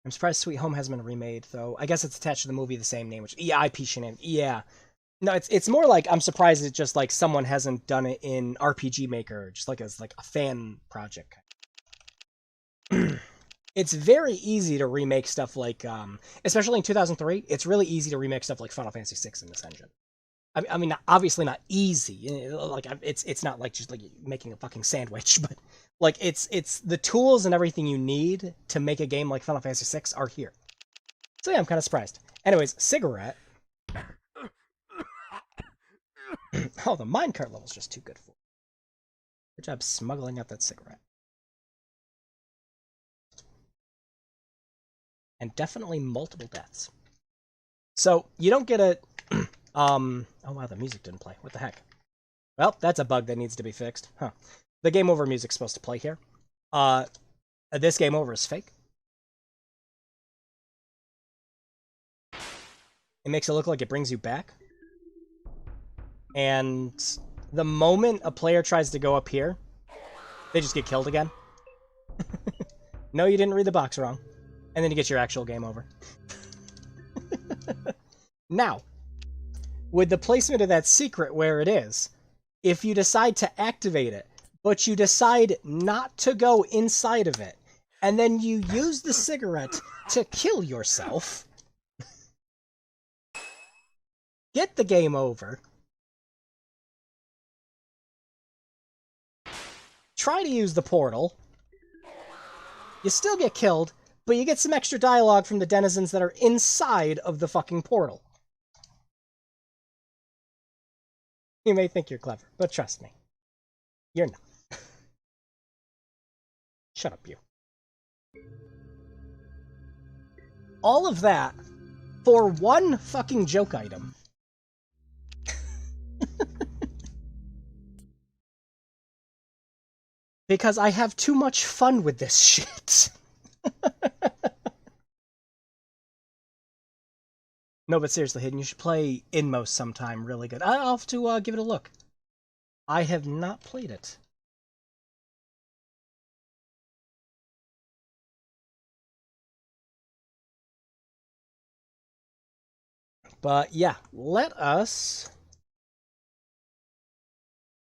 I'm surprised Sweet Home hasn't been remade, though. I guess it's attached to the movie the same name, which IP shenanigans. Yeah. No, it's more like I'm surprised it's just like someone hasn't done it in RPG Maker, just like as like a fan project. It's very easy to remake stuff like, especially in 2003. It's really easy to remake stuff like Final Fantasy VI in this engine. I mean, obviously not easy. Like it's not like just like making a fucking sandwich, but like it's the tools and everything you need to make a game like Final Fantasy VI are here. So yeah, I'm kind of surprised. Anyways, cigarette. Oh, the minecart level's just too good for it. Good job smuggling out that cigarette. And definitely multiple deaths. So you don't get a oh wow, the music didn't play. What the heck? Well, that's a bug that needs to be fixed. Huh. The game over music's supposed to play here. This game over is fake. It makes it look like it brings you back. And the moment a player tries to go up here, they just get killed again. No, you didn't read the box wrong. And then you get your actual game over. Now, with the placement of that secret where it is, if you decide to activate it, but you decide not to go inside of it, and then you use the cigarette to kill yourself, get the game over, try to use the portal, you still get killed, but you get some extra dialogue from the denizens that are inside of the fucking portal. You may think you're clever, but trust me, you're not. Shut up, you. All of that for one fucking joke item. Because I have too much fun with this shit. No, but seriously, Hidden, you should play Inmost sometime. Really good. I'll have to give it a look. I have not played it. But yeah, let us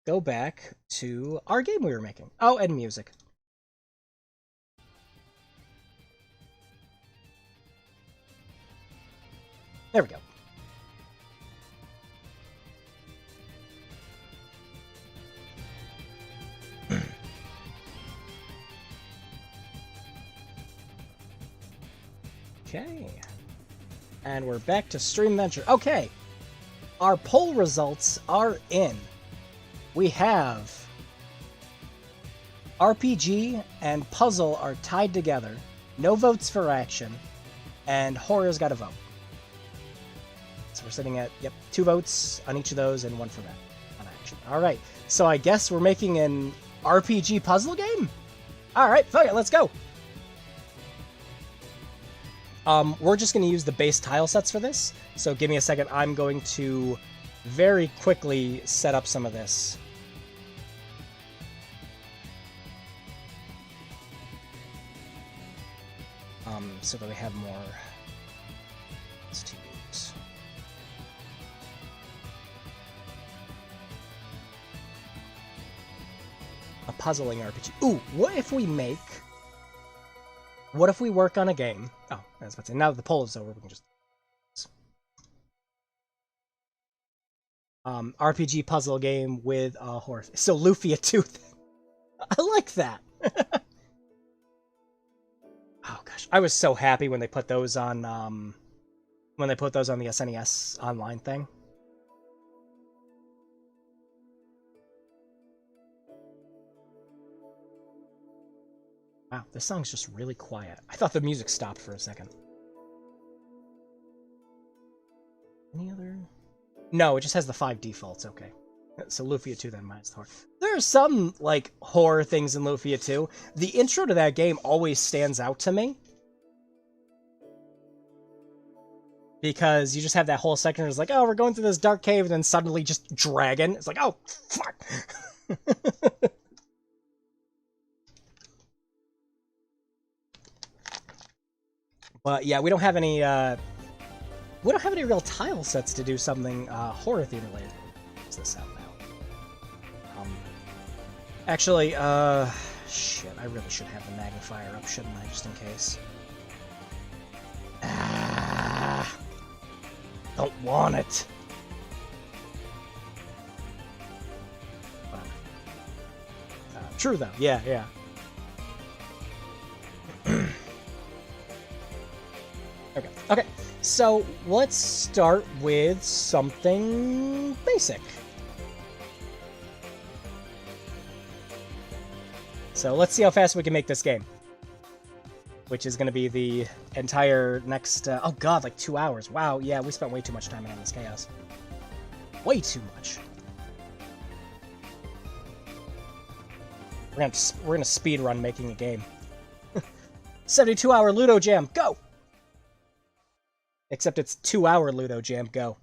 go back to our game we were making. Oh, and music. There we go. Okay. And we're back to Stream Venture. Okay. Our poll results are in. We have RPG and puzzle are tied together. No votes for action. And horror's got a vote. So we're sitting at, 2 votes on each of those and 1 for that on action. Alright, so I guess we're making an RPG puzzle game? Alright, fuck it, let's go! We're just going to use the base tile sets for this, so give me a second. I'm going to very quickly set up some of this. So that we have more to use. A puzzling RPG. Ooh, what if we work on a game? Oh, I was about to say, now that the poll is over, we can just... RPG puzzle game with a horror... So, Lufia 2. I like that. Oh, gosh. I was so happy when they put those on, the SNES online thing. Wow, this song's just really quiet. I thought the music stopped for a second. Any other? No, it just has the 5 defaults, okay. So Lufia 2 then minus the horror. There are some, like, horror things in Lufia 2. The intro to that game always stands out to me. Because you just have that whole section where it's like, oh, we're going through this dark cave, and then suddenly just dragon. It's like, oh, fuck! But yeah, we don't have any real tile sets to do something horror theme related. What's this out now? Actually, shit, I really should have the magnifier up, shouldn't I, just in case? Don't want it. True though, yeah. Okay, so let's start with something basic. So let's see how fast we can make this game. Which is going to be the entire next, oh god, like 2 hours. Wow, yeah, we spent way too much time on this chaos. Way too much. We're gonna speed run making a game. 72-hour Ludo Jam, go! Except it's 2-hour Ludo Jam, go.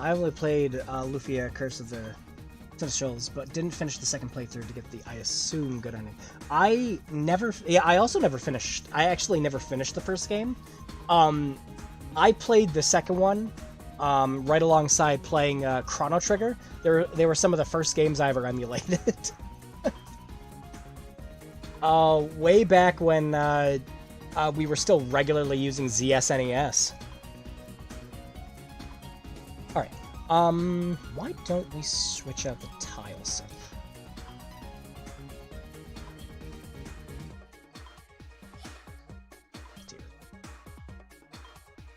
I only played Lufia Curse of the Shoals, but didn't finish the second playthrough to get the, I assume, good ending. I also never finished. I actually never finished the first game. I played the second one right alongside playing Chrono Trigger. They were some of the first games I ever emulated. Way back when we were still regularly using ZSNES. Alright, why don't we switch out the tile set?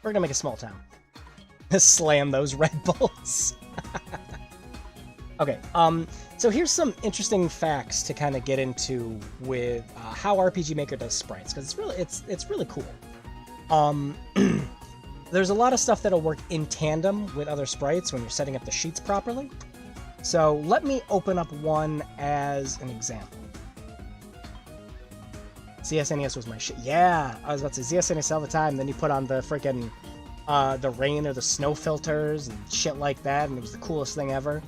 We're gonna make a small town. Slam those Red Bulls. Okay, so here's some interesting facts to kind of get into with how RPG Maker does sprites, because it's really cool. There's a lot of stuff that'll work in tandem with other sprites when you're setting up the sheets properly. So let me open up one as an example. ZSNES was my shit. Yeah, I was about to say ZSNES all the time. Then you put on the freaking the rain or the snow filters and shit like that, and it was the coolest thing ever.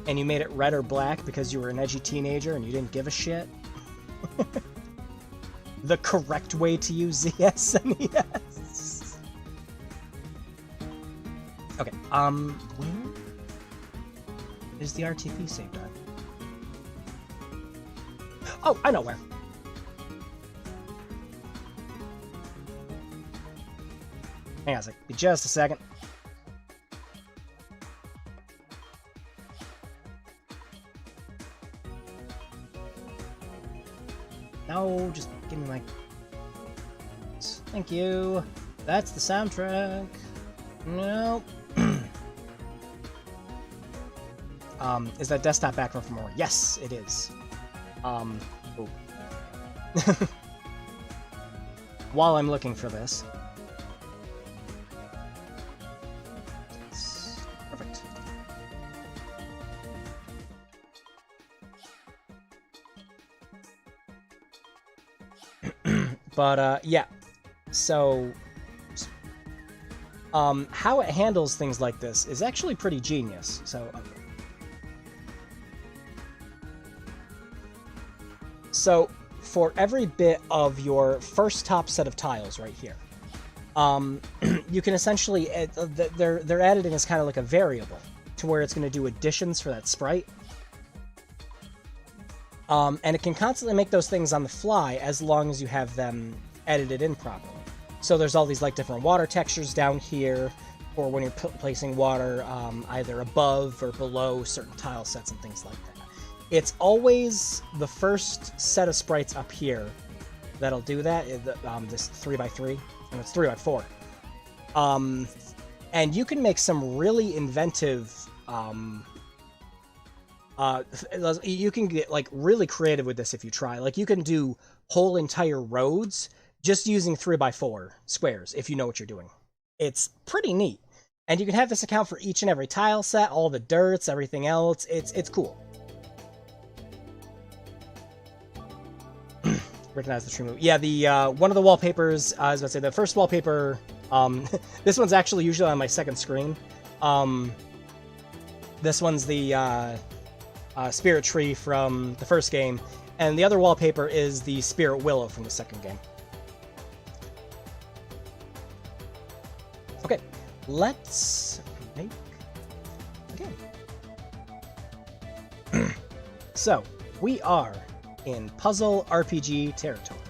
And you made it red or black because you were an edgy teenager and you didn't give a shit. The correct way to use ZSNES. Okay, where is the RTP saved on? Oh, I know where. Hang on a sec. Be just a second. No, just give me my... Thank you. That's the soundtrack. No. Is that desktop background for more? Yes, it is. Oh. While I'm looking for this. Perfect. But, yeah. So, how it handles things like this is actually pretty genius. So, for every bit of your first top set of tiles right here, you can essentially, they're added in as kind of like a variable to where it's going to do additions for that sprite. And it can constantly make those things on the fly as long as you have them edited in properly. So there's all these like different water textures down here, or when you're placing water either above or below certain tile sets and things like that. It's always the first set of sprites up here that'll do that. This 3x3, and it's 3x4. And you can make some really inventive. You can get like really creative with this if you try. Like you can do whole entire roads just using 3x4 squares if you know what you're doing. It's pretty neat, and you can have this account for each and every tile set, all the dirts, everything else. It's cool. Recognize the tree move. Yeah, the one of the wallpapers. I was about to say the first wallpaper. This one's actually usually on my second screen. This one's the Spirit Tree from the first game, and the other wallpaper is the Spirit Willow from the second game. Okay, let's make a game. So we are in puzzle RPG territory.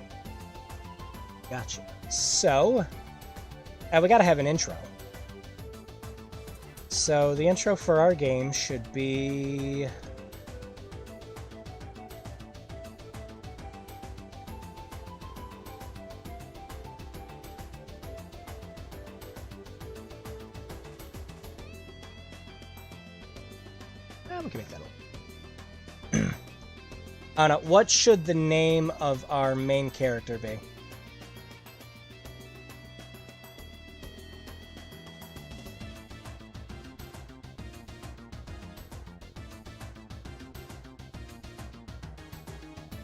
Gotcha. So, we gotta have an intro. So the intro for our game should be... we can make that one. What should the name of our main character be?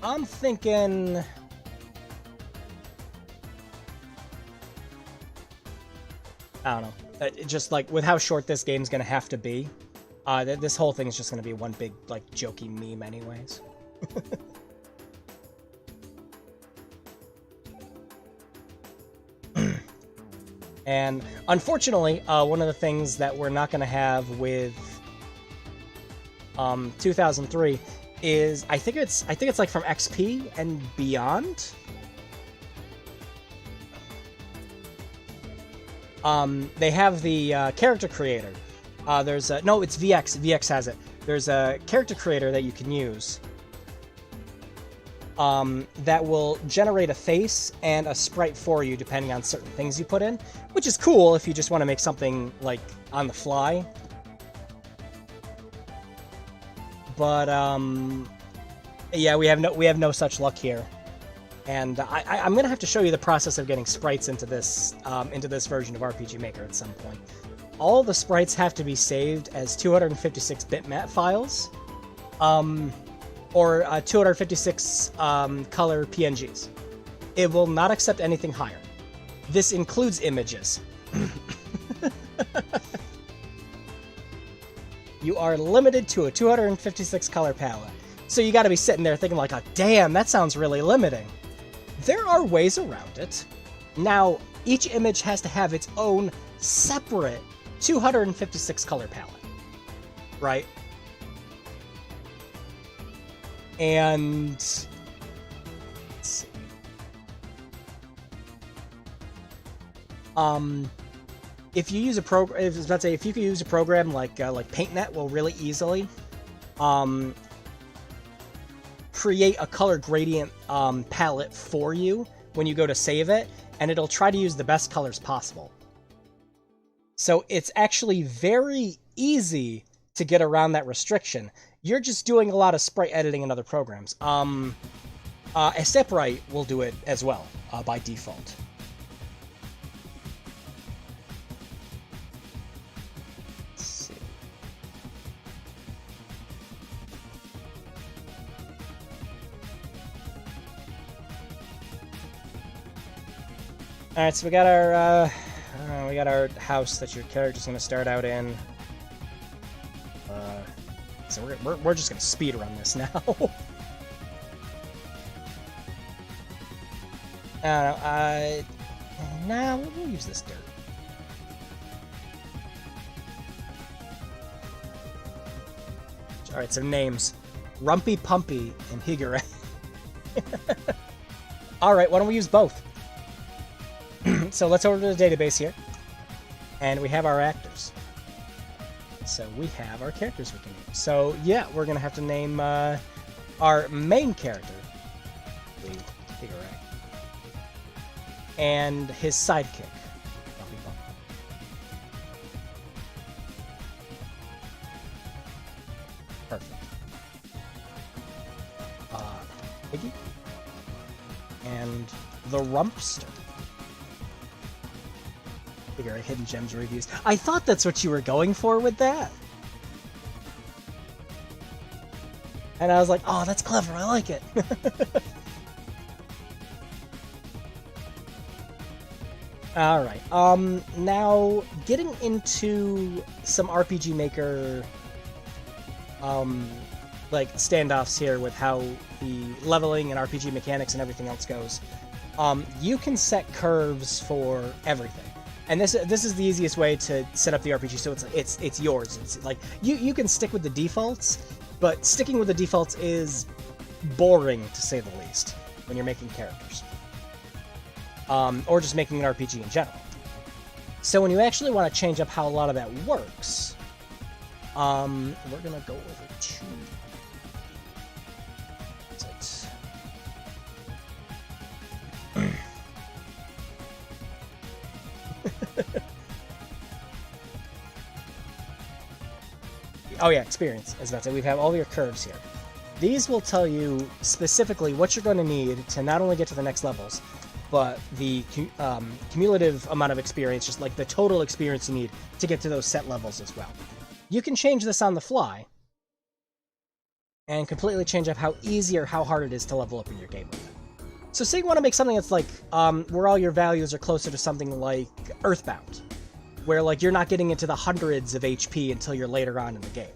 I'm thinking... I don't know. just like with how short this game's gonna have to be, this whole thing is just gonna be one big like jokey meme, anyways. And unfortunately, one of the things that we're not gonna have with 2003 is I think it's like from XP and beyond. They have the character creator. There's a, no, it's VX. VX has it. There's a character creator that you can use that will generate a face and a sprite for you depending on certain things you put in, which is cool if you just want to make something like on the fly. But yeah, we have no such luck here. And I'm gonna have to show you the process of getting sprites into this version of RPG Maker at some point. All the sprites have to be saved as 256 bitmap files, or 256 color PNGs. It will not accept anything higher. This includes images. You are limited to a 256 color palette. So you gotta be sitting there thinking like, oh, damn, that sounds really limiting. There are ways around it. Now, each image has to have its own separate 256 color palette, right? And let's see. If you use a program, if you could use a program like PaintNet, will really easily create a color gradient palette for you when you go to save it, and it'll try to use the best colors possible. So it's actually very easy to get around that restriction. You're just doing a lot of sprite editing in other programs. Stepwrite will do it as well by default. Let's see. All right, so we got our house that your character's gonna start out in. So we're just gonna speed run this now. I don't know. Nah, we'll use this dirt. All right, so names: Rumpy, Pumpy, and Higure. All right, why don't we use both? So let's order the database here, and we have our actors. So we have our characters we can name. So yeah, we're gonna have to name our main character, Higure, and his sidekick, Bumpy Bump. Perfect. Piggy, and the Rumpster. Figure out Hidden Gems reviews. I thought that's what you were going for with that. And I was like, oh, that's clever, I like it. Alright, now getting into some RPG Maker, like, standoffs here with how the leveling and RPG mechanics and everything else goes. You can set curves for everything. And this is the easiest way to set up the RPG, so it's yours. It's like you can stick with the defaults, but sticking with the defaults is boring to say the least when you're making characters, or just making an RPG in general. So when you actually want to change up how a lot of that works, we're gonna go over to. Oh yeah, experience, as about to say. We have all your curves here. These will tell you specifically what you're going to need to not only get to the next levels, but the cumulative amount of experience, just like the total experience you need to get to those set levels as well. You can change this on the fly, and completely change up how easy or how hard it is to level up in your game with it. So say you want to make something that's like, where all your values are closer to something like Earthbound. where like you're not getting into the hundreds of HP until you're later on in the game.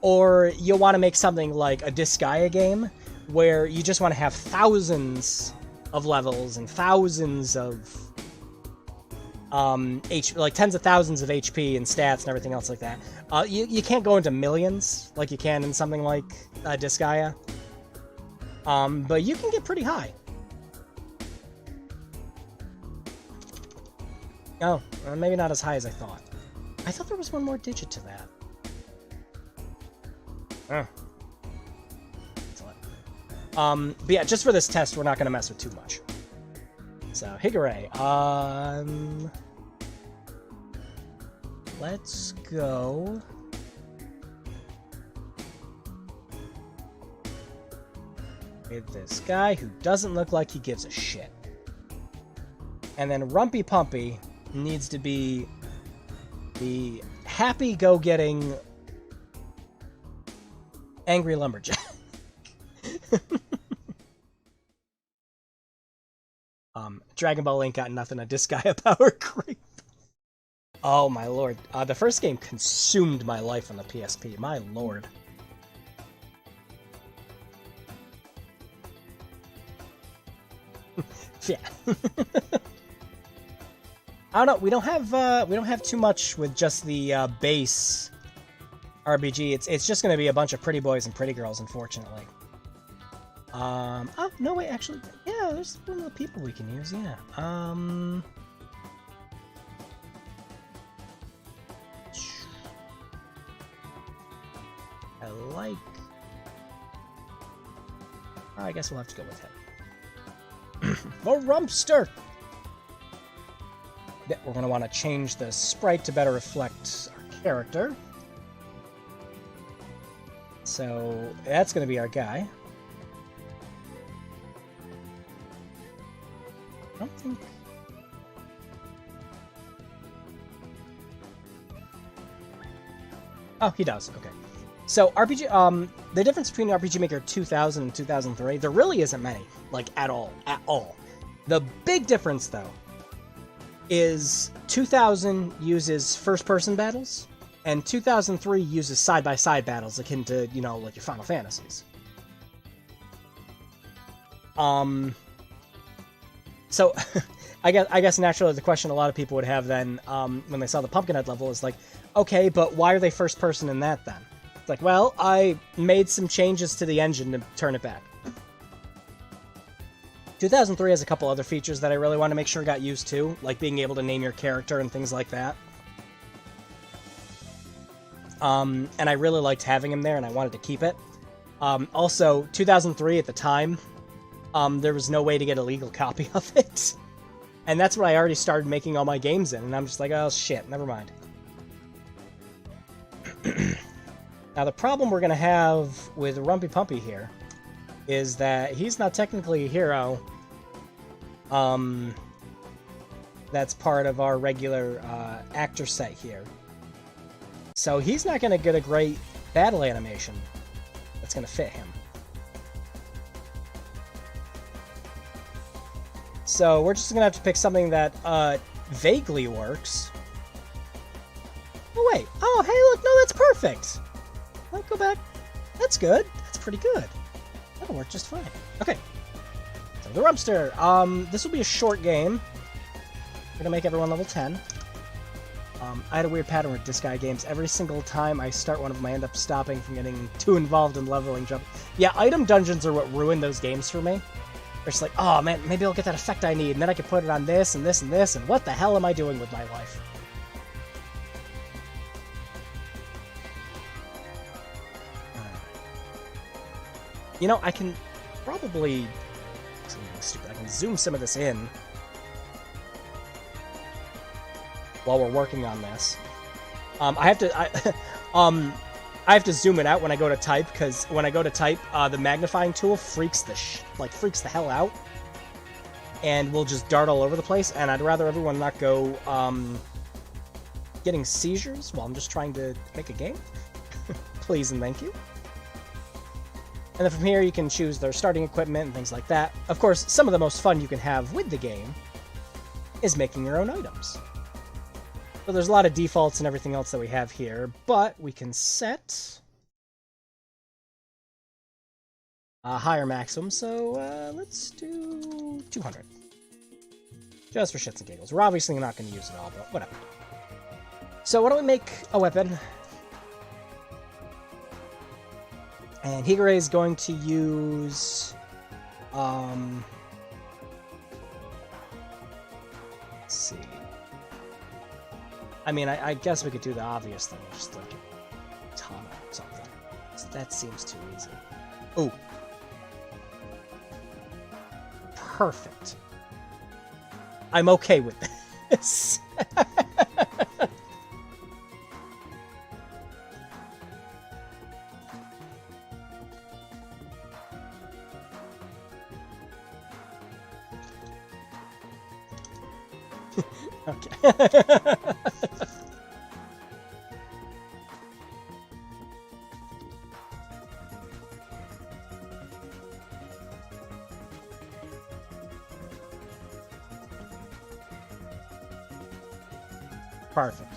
Or you'll want to make something like a Disgaea game, where you just want to have thousands of levels and thousands of like tens of thousands of HP and stats and everything else like that. You can't go into millions like you can in something like Disgaea. But you can get pretty high. Oh, maybe not as high as I thought. I thought there was one more digit to that. Excellent. But yeah, just for this test, we're not going to mess with too much. So, Higure. Let's go... with this guy who doesn't look like he gives a shit. And then Rumpy Pumpy needs to be the happy go-getting angry lumberjack. Dragon Ball Link got nothing on Disgaea power creep. Oh my lord. The first game consumed my life on the PSP. My lord. Yeah. I don't know. We don't have too much with just the base RPG. It's just going to be a bunch of pretty boys and pretty girls, unfortunately. Oh no, wait. Actually, yeah. There's one of the people we can use. Yeah. I like. I guess we'll have to go with him. The Rumpster! We're going to want to change the sprite to better reflect our character. So, that's going to be our guy. I don't think... Oh, he does. Okay. So, RPG, the difference between RPG Maker 2000 and 2003, there really isn't many, like, at all. The big difference, though, is 2000 uses first-person battles, and 2003 uses side-by-side battles, akin to, you know, like your Final Fantasies. So, I guess naturally the question a lot of people would have then, when they saw the Pumpkinhead level is like, okay, but why are they first-person in that, then? It's like, well, I made some changes to the engine to turn it back. 2003 has a couple other features that I really want to make sure got used to, like being able to name your character and things like that. And I really liked having him there, and I wanted to keep it. Also, 2003 at the time, there was no way to get a legal copy of it. And that's what I already started making all my games in, and I'm just like, oh shit, never mind. Now, the problem we're going to have with Rumpy Pumpy here is that he's not technically a hero. That's part of our regular actor set here. So he's not going to get a great battle animation that's going to fit him. So we're just going to have to pick something that vaguely works. Oh, wait. Oh, hey, look. No, that's perfect. I'll go back. That's good. That's pretty good. That'll work just fine. Okay. So, the Rumpster. This will be a short game. We're going to make everyone level 10. I had a weird pattern with Disgaea games. Every single time I start one of them, I end up stopping from getting too involved in leveling jump. Yeah, item dungeons are what ruin those games for me. It's like, oh man, maybe I'll get that effect I need, and then I can put it on this, and this, and this, and what the hell am I doing with my life? You know, I can probably... something stupid. I can zoom some of this in while we're working on this. I have to zoom it out when I go to type, because when I go to type, the magnifying tool freaks the hell out, and will just dart all over the place. And I'd rather everyone not go getting seizures while I'm just trying to make a game. Please and thank you. And then from here, you can choose their starting equipment and things like that. Of course, some of the most fun you can have with the game is making your own items. So there's a lot of defaults and everything else that we have here, but we can set a higher maximum, so let's do 200. Just for shits and giggles. We're obviously not going to use it all, but whatever. So why don't we make a weapon? And Higure is going to use... let's see. I mean, I guess we could do the obvious thing, just like a katana or something. That seems too easy. Ooh. Perfect. I'm okay with this. Okay. Perfect.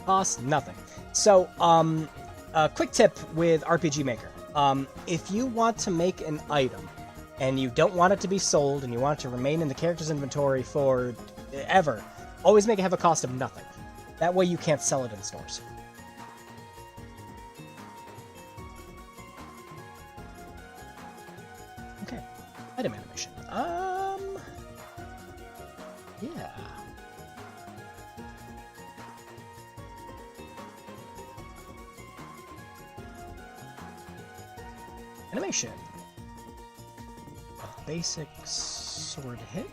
Cost nothing. So, a quick tip with RPG Maker. If you want to make an item and you don't want it to be sold and you want it to remain in the character's inventory for ever, always make it have a cost of nothing. That way you can't sell it in stores. Okay. Item animation. Yeah. Animation. A basic sword hit.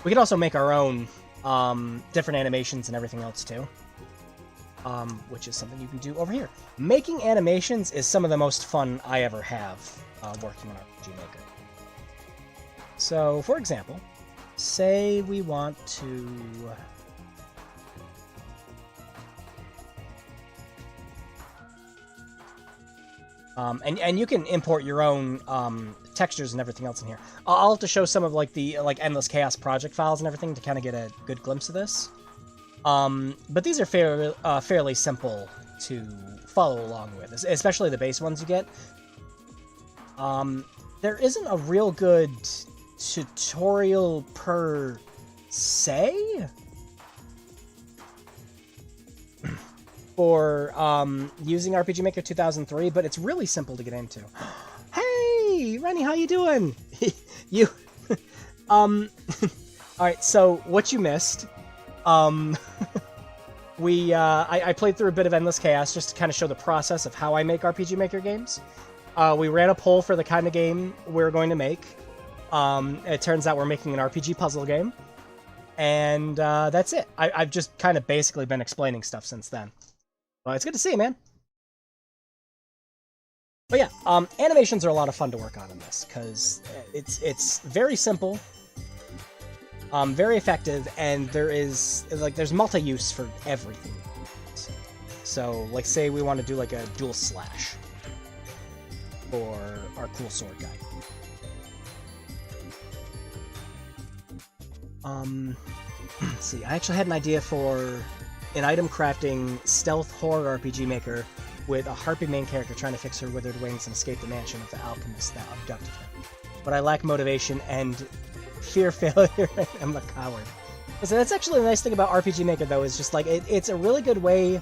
We can also make our own different animations and everything else too. Which is something you can do over here. Making animations is some of the most fun I ever have working on RPG Maker. So, for example, say we want to... and you can import your own textures and everything else in here. I'll have to show some of like the Endless Chaos project files and everything to kind of get a good glimpse of this. But these are fairly simple to follow along with, especially the base ones you get. There isn't a real good tutorial per se for using RPG Maker 2003, but it's really simple to get into. Hey, Rennie, how you doing? You, all right. So what you missed, I played through a bit of Endless Chaos just to kind of show the process of how I make RPG Maker games. We ran a poll for the kind of game we're going to make. It turns out we're making an RPG puzzle game, and that's it. I've just kind of basically been explaining stuff since then. Well, it's good to see you, man. But yeah, animations are a lot of fun to work on in this, because it's very simple, very effective, and there's multi-use for everything. So, like, say we want to do like a dual slash for our cool sword guy. Let's see, I actually had an idea for an item crafting stealth horror RPG Maker with a harpy main character trying to fix her withered wings and escape the mansion of the alchemist that abducted her. But I lack motivation and fear failure and I'm a coward. So that's actually the nice thing about RPG Maker, though, is just like it's a really good way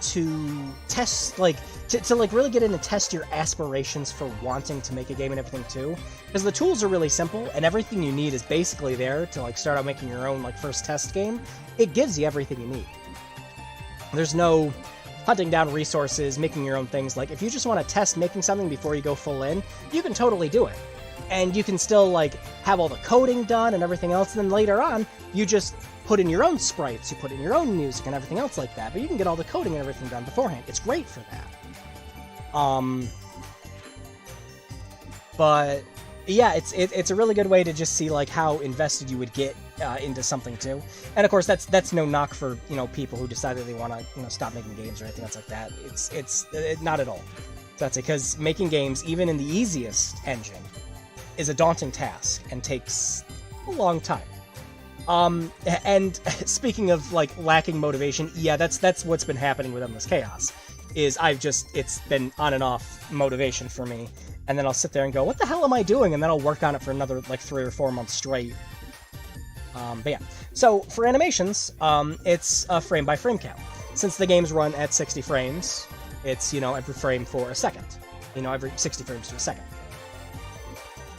to test, like, to like really get in and test your aspirations for wanting to make a game and everything too, because the tools are really simple and everything you need is basically there to like start out making your own like first test game. It gives you everything you need. There's no hunting down resources, making your own things. Like, if you just want to test making something before you go full in, you can totally do it. And you can still, like, have all the coding done and everything else, and then later on, you just put in your own sprites, you put in your own music and everything else like that, but you can get all the coding and everything done beforehand. It's great for that. But yeah, it's a really good way to just see like how invested you would get into something too. And of course, that's no knock for people who decide that they want to stop making games or anything else like that. It's not at all. That's it, because making games, even in the easiest engine, is a daunting task and takes a long time. And speaking of like lacking motivation, yeah, that's what's been happening with Endless Chaos. Is it's been on and off motivation for me, and then I'll sit there and go, what the hell am I doing? And then I'll work on it for another like 3 or 4 months straight. But yeah, so for animations, it's a frame by frame count. Since the games run at 60 frames, it's, you know, every frame for a second. You know, every 60 frames to a second.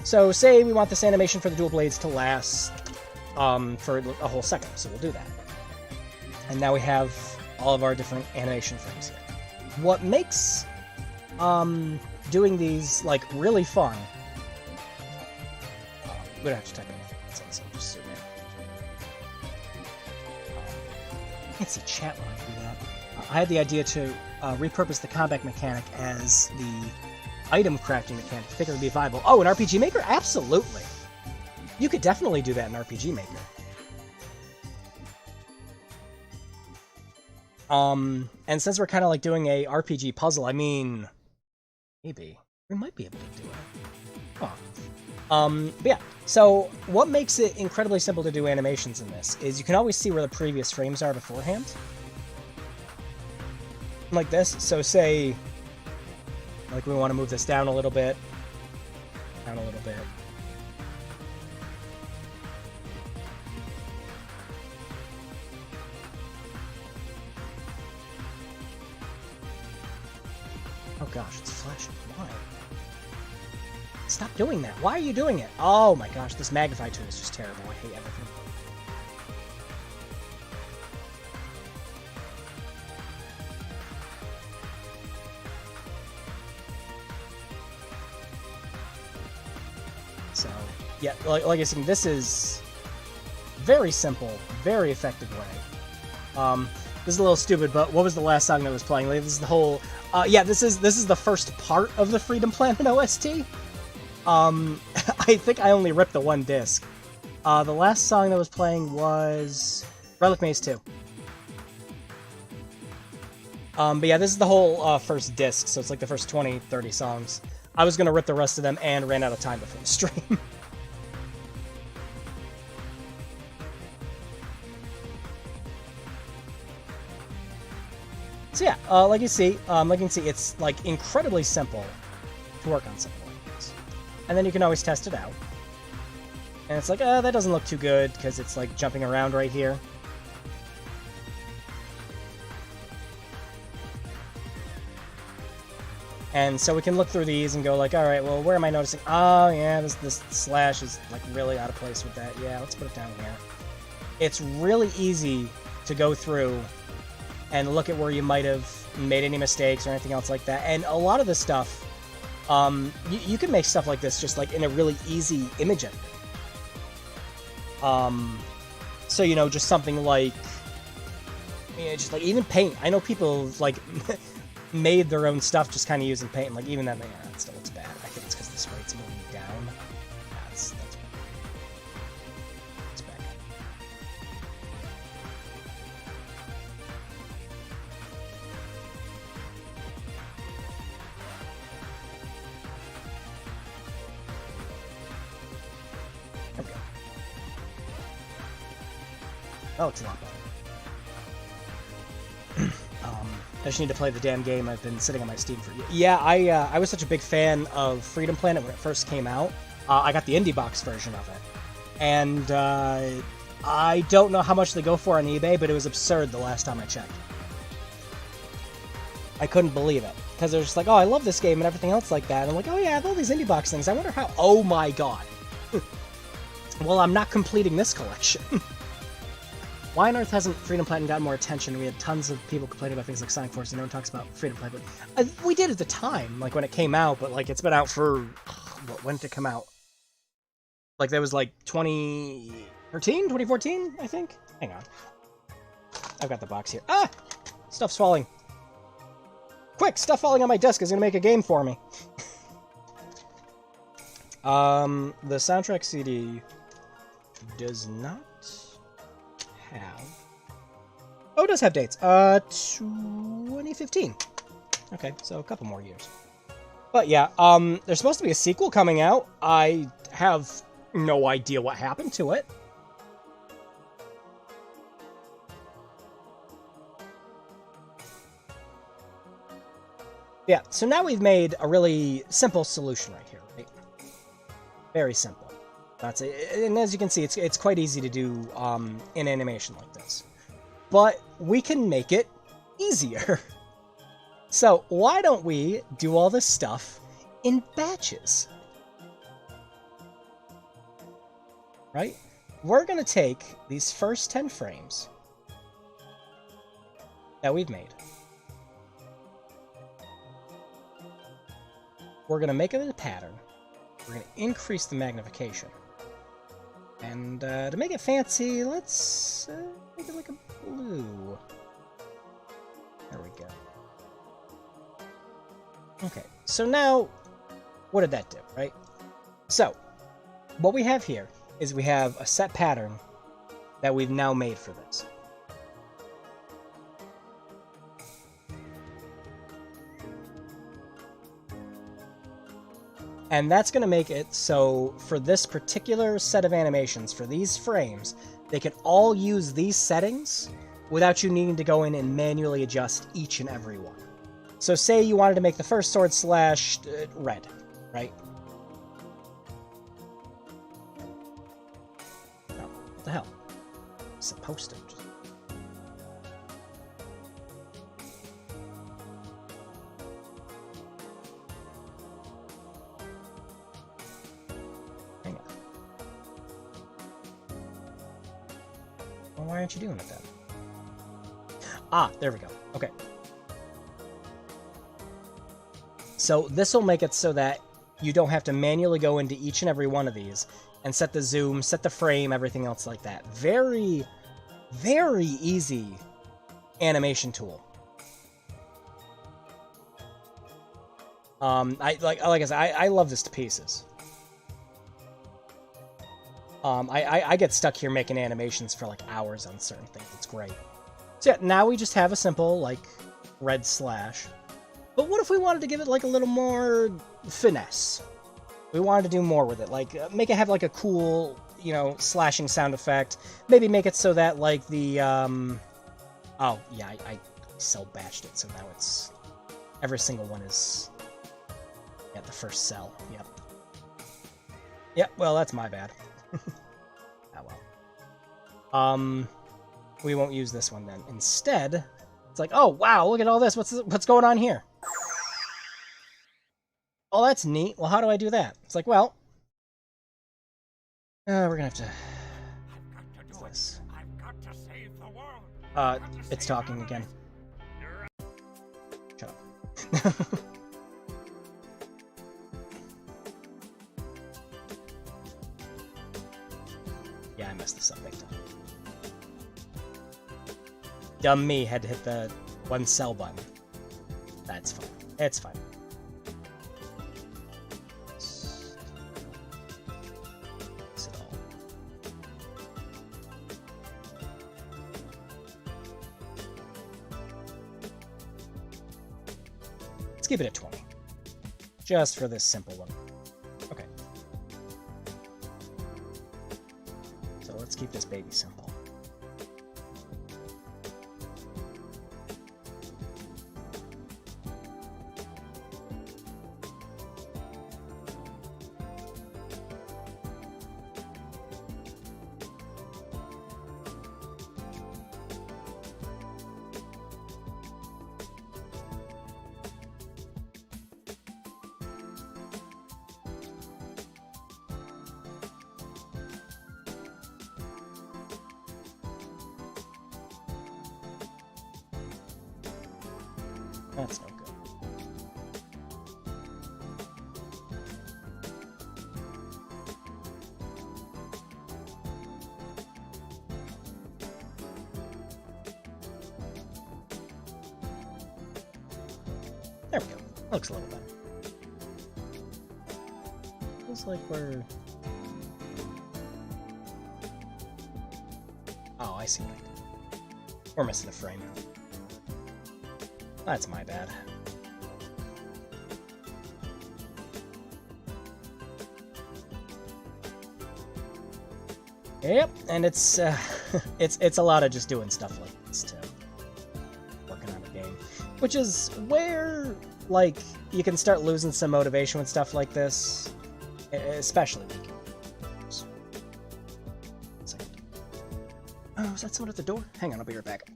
So say we want this animation for the dual blades to last for a whole second, so we'll do that. And now we have all of our different animation frames here. What makes doing these like really fun? We don't have to type anything. So I'll just zoom in. I can't see chat when I do that. I had the idea to repurpose the combat mechanic as the item crafting mechanic. I think it would be viable. Oh, an RPG Maker? Absolutely. You could definitely do that in RPG Maker. And since we're kind of like doing a RPG puzzle, I mean, maybe we might be able to do it. Huh. But yeah, so what makes it incredibly simple to do animations in this is you can always see where the previous frames are beforehand. Like this. So say, like we want to move this down a little bit. Down a little bit. Oh gosh, it's flashing. Why? Stop doing that. Why are you doing it? Oh my gosh, this magnify tool is just terrible. I hate everything. So, yeah, like I said, this is very simple, very effective way. This is a little stupid, but what was the last song that was playing? Like, this is the whole... yeah, this is the first part of the Freedom Planet OST. I think I only ripped the one disc. The last song that was playing was Relic Maze 2. But yeah, this is the whole first disc, so it's like the first 20, 30 songs. I was going to rip the rest of them and ran out of time before the stream. So yeah, like you can see, it's like incredibly simple to work on something like this. And then you can always test it out. And it's like, that doesn't look too good because it's like jumping around right here. And so we can look through these and go like, all right, well, where am I noticing? Oh yeah, this slash is like really out of place with that. Yeah, let's put it down here. It's really easy to go through and look at where you might have made any mistakes or anything else like that. And a lot of this stuff, you can make stuff like this just like in a really easy image editor. So, you know, just something like, just like even Paint. I know people like made their own stuff just kind of using Paint. Like even that, it still looks bad. I think it's because the sprite's moving down. That's bad. Okay. That looks a lot better. I just need to play the damn game. I've been sitting on my Steam for years. Yeah, I was such a big fan of Freedom Planet when it first came out. I got the indie box version of it. And I don't know how much they go for on eBay, but it was absurd the last time I checked. I couldn't believe it. Because they're just like, oh, I love this game and everything else like that. And I'm like, oh yeah, I have all these indie box things. I wonder how... Oh my god. Well, I'm not completing this collection. Why on earth hasn't Freedom Planet gotten more attention? We had tons of people complaining about things like Sonic Force, and no one talks about Freedom Planet. But we did at the time, like when it came out, but like it's been out for... when did it come out? Like that was like 2013? 2014, I think? Hang on. I've got the box here. Ah! Stuff's falling. Quick! Stuff falling on my desk is gonna make a game for me. The soundtrack CD does not have... Oh, it does have dates. 2015. Okay, so a couple more years. But yeah, there's supposed to be a sequel coming out. I have no idea what happened to it. Yeah, so now we've made a really simple solution right here, right? Very simple. That's it. And as you can see, it's quite easy to do in animation like this. But we can make it easier. So why don't we do all this stuff in batches? Right? We're going to take these first 10 frames that we've made. We're going to make it a pattern. We're going to increase the magnification. And to make it fancy, let's make it like a blue. There we go. Okay, so now, what did that do, right? So, what we have here is we have a set pattern that we've now made for this. And that's going to make it so for this particular set of animations, for these frames, they can all use these settings without you needing to go in and manually adjust each and every one. So say you wanted to make the first sword slash red, right? Oh, what the hell? It's supposed to. Why aren't you doing it then? Ah, there we go. Okay. So this will make it so that you don't have to manually go into each and every one of these and set the zoom, set the frame, everything else like that. Very, very easy animation tool. Like I said, I love this to pieces. I get stuck here making animations for like hours on certain things. It's great. So yeah, now we just have a simple like red slash. But what if we wanted to give it like a little more finesse? We wanted to do more with it, like make it have like a cool, you know, slashing sound effect. Maybe make it so that like the oh yeah, I cell batched it, so now it's every single one is at the first cell. Yep. Yep. Well, that's my bad. Oh well. We won't use this one then. Instead, it's like, oh wow, look at all this. What's going on here? Oh, that's neat. Well, how do I do that? It's like, well, we're gonna have to. What's this? I've got to save the world. It's talking again. Shut up. Yeah, I messed this up big time. Dumb me had to hit the one cell button. That's fine. It's fine. Fix it all. Let's keep it at 20. Just for this simple one. Okay. So let's keep this baby simple. That's no good. There we go. Looks a little better. Feels like we're... Oh, I see. We're missing a frame. That's my bad. Yep, and it's it's a lot of just doing stuff like this too. Working on a game. Which is where, like, you can start losing some motivation with stuff like this. Especially making games. Oh, is that someone at the door? Hang on, I'll be right back.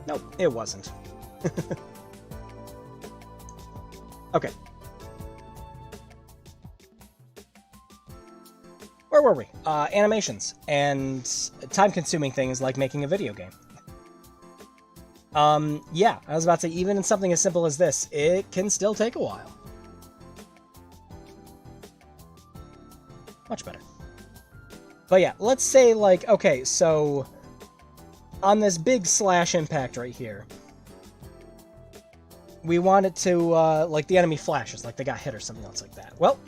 Nope, it wasn't. Okay. Where were we? Animations and time-consuming things like making a video game. Yeah, I was about to say, even in something as simple as this, it can still take a while. Much better. But yeah, let's say, like, okay, so on this big slash impact right here, we want it to, like, the enemy flashes, like they got hit or something else like that. Well,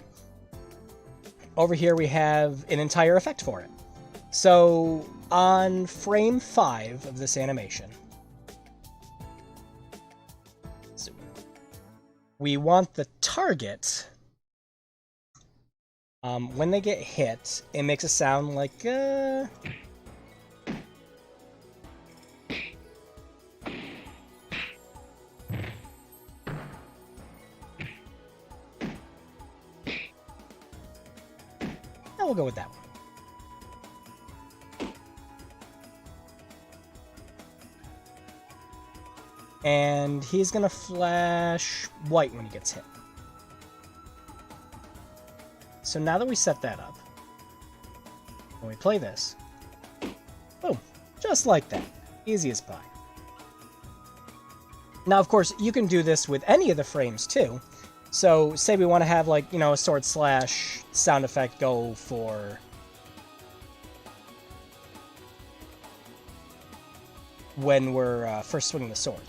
over here we have an entire effect for it. So, on frame 5 of this animation, we want the target, when they get hit, it makes a sound like, we'll go with that one. And he's gonna flash white when he gets hit. So now that we set that up, when we play this, boom, just like that. Easy as pie. Now, of course, you can do this with any of the frames too. So, say we want to have, like, you know, a sword slash sound effect go for when we're first swinging the sword.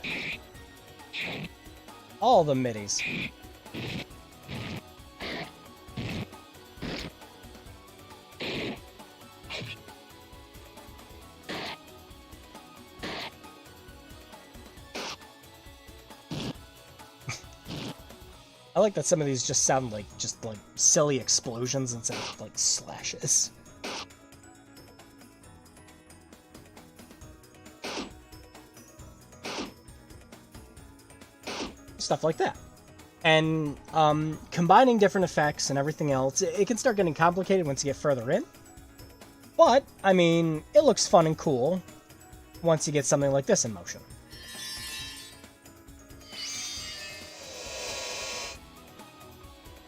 All the middies. I like that some of these just sound like silly explosions instead of like slashes. Stuff like that. And combining different effects and everything else, it can start getting complicated once you get further in. But, I mean, it looks fun and cool once you get something like this in motion.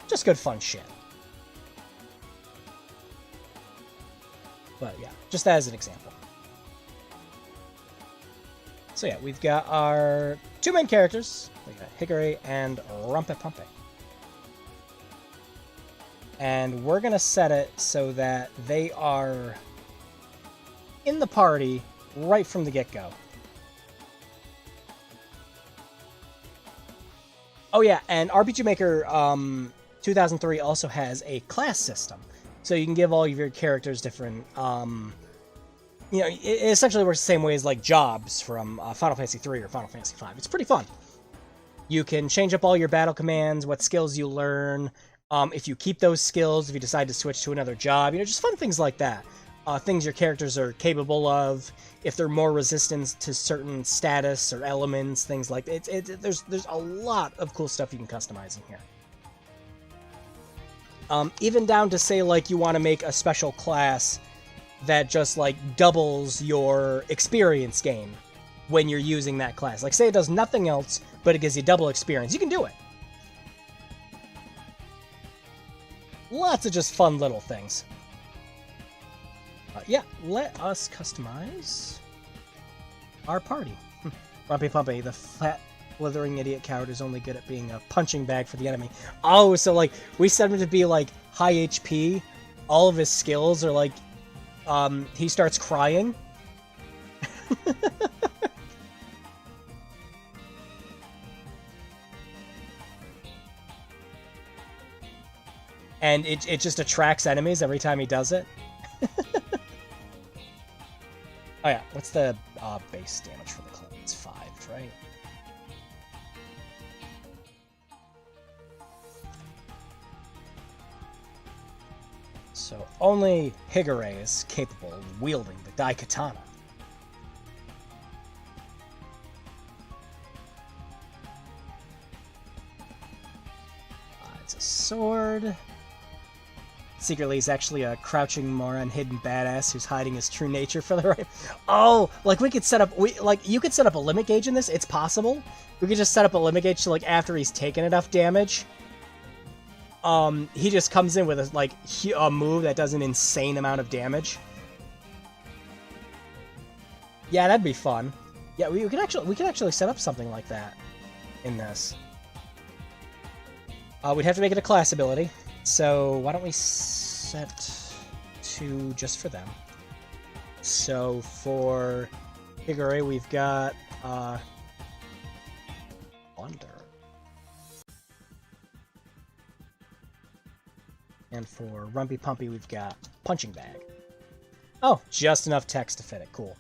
Just good fun shit. But yeah, just as an example. So yeah, we've got our two main characters. We got Higure and Rumpe Pumpe. And we're gonna set it so that they are in the party right from the get-go. Oh yeah, and RPG Maker 2003 also has a class system. So you can give all of your characters different, you know, it essentially works the same way as like jobs from Final Fantasy 3 or Final Fantasy 5. It's pretty fun. You can change up all your battle commands, what skills you learn, if you keep those skills, if you decide to switch to another job, you know, just fun things like that. Things your characters are capable of, if they're more resistant to certain status or elements, things like that. There's a lot of cool stuff you can customize in here. Even down to say, like, you want to make a special class that just, like, doubles your experience gain when you're using that class. Like, say it does nothing else, but it gives you double experience. You can do it. Lots of just fun little things. Yeah, let us customize our party. Rumpe Pumpe, the fat, blithering idiot coward is only good at being a punching bag for the enemy. Oh, so, like, we set him to be, like, high HP. All of his skills are, like, he starts crying. and it just attracts enemies every time he does it. Oh yeah, what's the base damage for the club? It's 5, right? So only Higure is capable of wielding the Daikatana. It's a sword. Secretly, he's actually a crouching moron, hidden badass who's hiding his true nature for the right. Oh, like we could set up, you could set up a limit gauge in this. It's possible. We could just set up a limit gauge so, like, after he's taken enough damage, he just comes in with a move that does an insane amount of damage. Yeah, that'd be fun. Yeah, we could actually set up something like that in this. We'd have to make it a class ability. So why don't we set 2 just for them? So for Higure, we've got Wonder. And for Rumpy Pumpy, we've got Punching Bag. Oh, just enough text to fit it. Cool.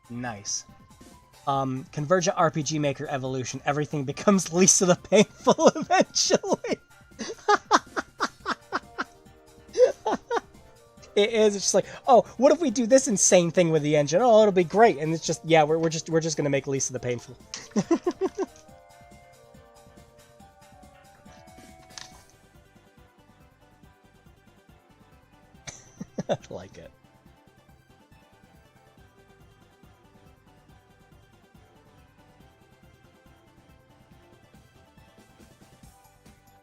Nice. Convergent RPG Maker Evolution. Everything becomes Lisa the Painful eventually. It is. It's just like, oh, what if we do this insane thing with the engine? Oh, it'll be great. And it's just, yeah, we're just gonna make Lisa the Painful. I like it.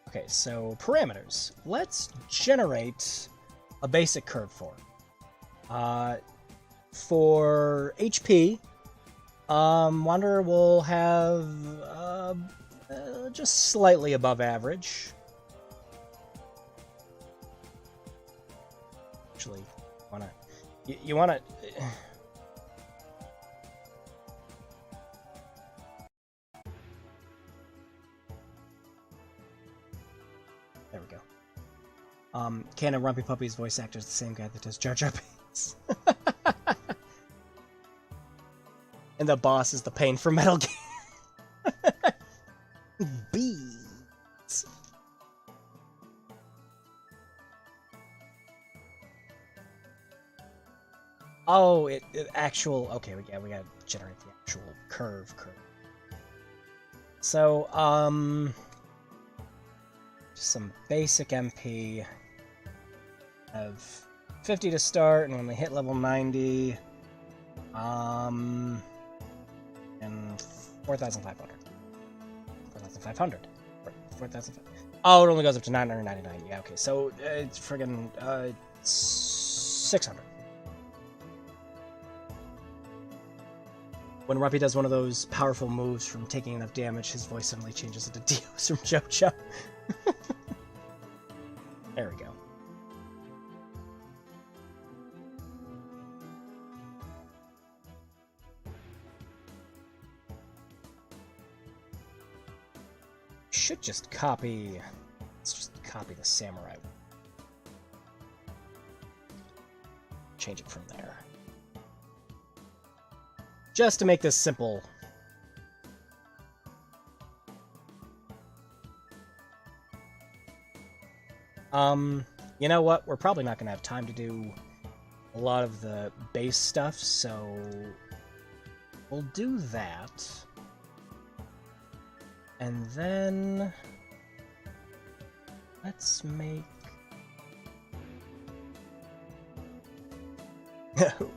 Okay, so parameters. Let's generate a basic curve for it. For HP, Wanderer will have just slightly above average. Actually, you wanna. There we go. Canon Rumpy Puppy's voice actor is the same guy that does Jar Jar Binks. And the boss is the Pain from Metal Gear. Beats. Oh, it actual. Okay, we gotta generate the actual curve. So, some basic MP. Have 50 to start, and when we hit level 90, and 4,500. 4,500. 4,000. Oh, it only goes up to 999. Yeah, okay, so it's friggin' 600. When Rumpy does one of those powerful moves from taking enough damage, his voice suddenly changes into Dio's from JoJo. There we go. Should just copy. Let's just copy the samurai. Change it from there. Just to make this simple. You know what? We're probably not going to have time to do a lot of the base stuff, so we'll do that. And then let's make...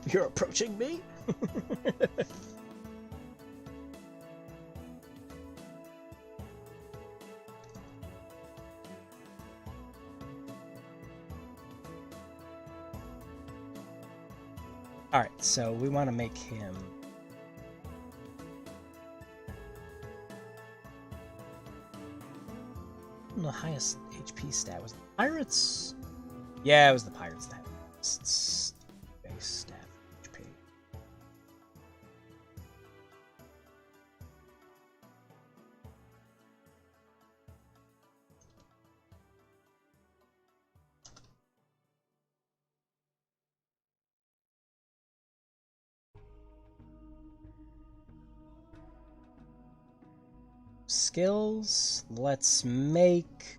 You're approaching me? Alright, so we want to make him... The highest HP stat was the pirates. Yeah, it was the pirates that had base stat HP. skills. Let's make...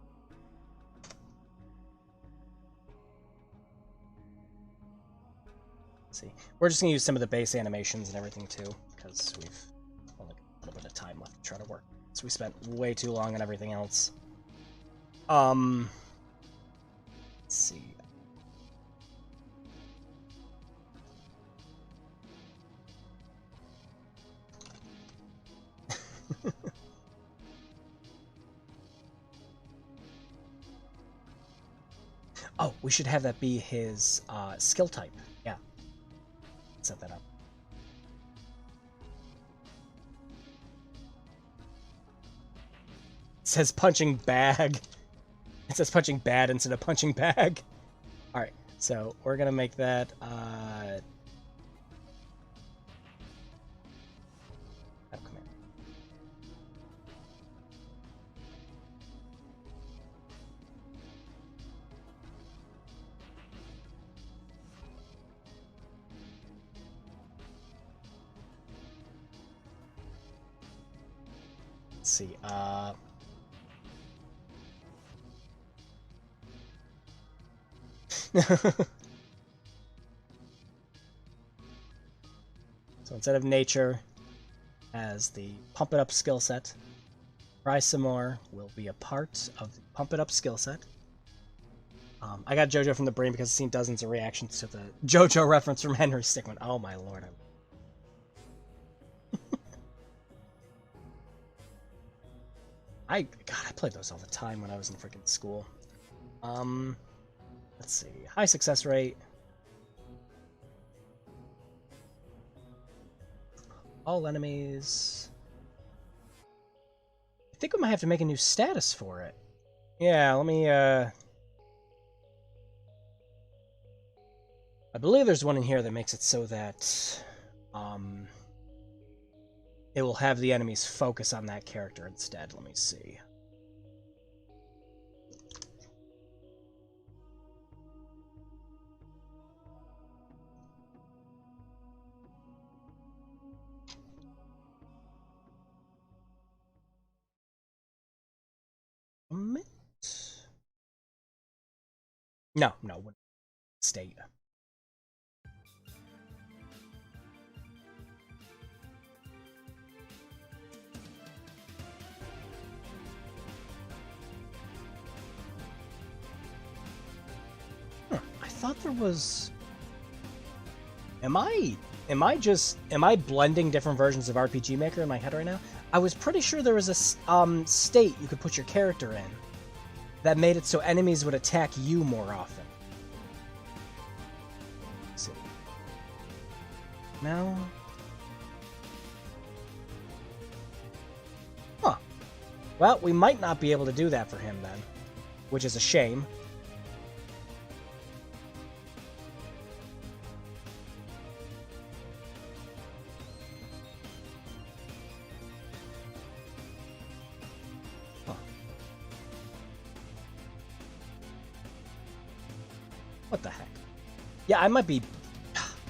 Let's see. We're just going to use some of the base animations and everything too, because we've only got a little bit of time left to try to work. So we spent way too long on everything else. Let's see. Oh, we should have that be his skill type. Yeah. Set that up. It says punching bag. It says punching bad instead of punching bag. Alright, so we're gonna make that oh, come here. Let's see, so instead of nature, as the pump it up skill set, try some more will be a part of the pump it up skill set. I got JoJo from the brain because I've seen dozens of reactions to the JoJo reference from Henry Stickmin. Oh my lord. God, I played those all the time when I was in freaking school. Let's see. High success rate. All enemies. I think we might have to make a new status for it. Yeah, let me, I believe there's one in here that makes it so that, it will have the enemies focus on that character instead. Let me see. No, state. I thought there was... Am I blending different versions of RPG Maker in my head right now? I was pretty sure there was a state you could put your character in that made it so enemies would attack you more often. Let's see. No. Huh. Well, we might not be able to do that for him then, which is a shame. What the heck? Yeah, I might be...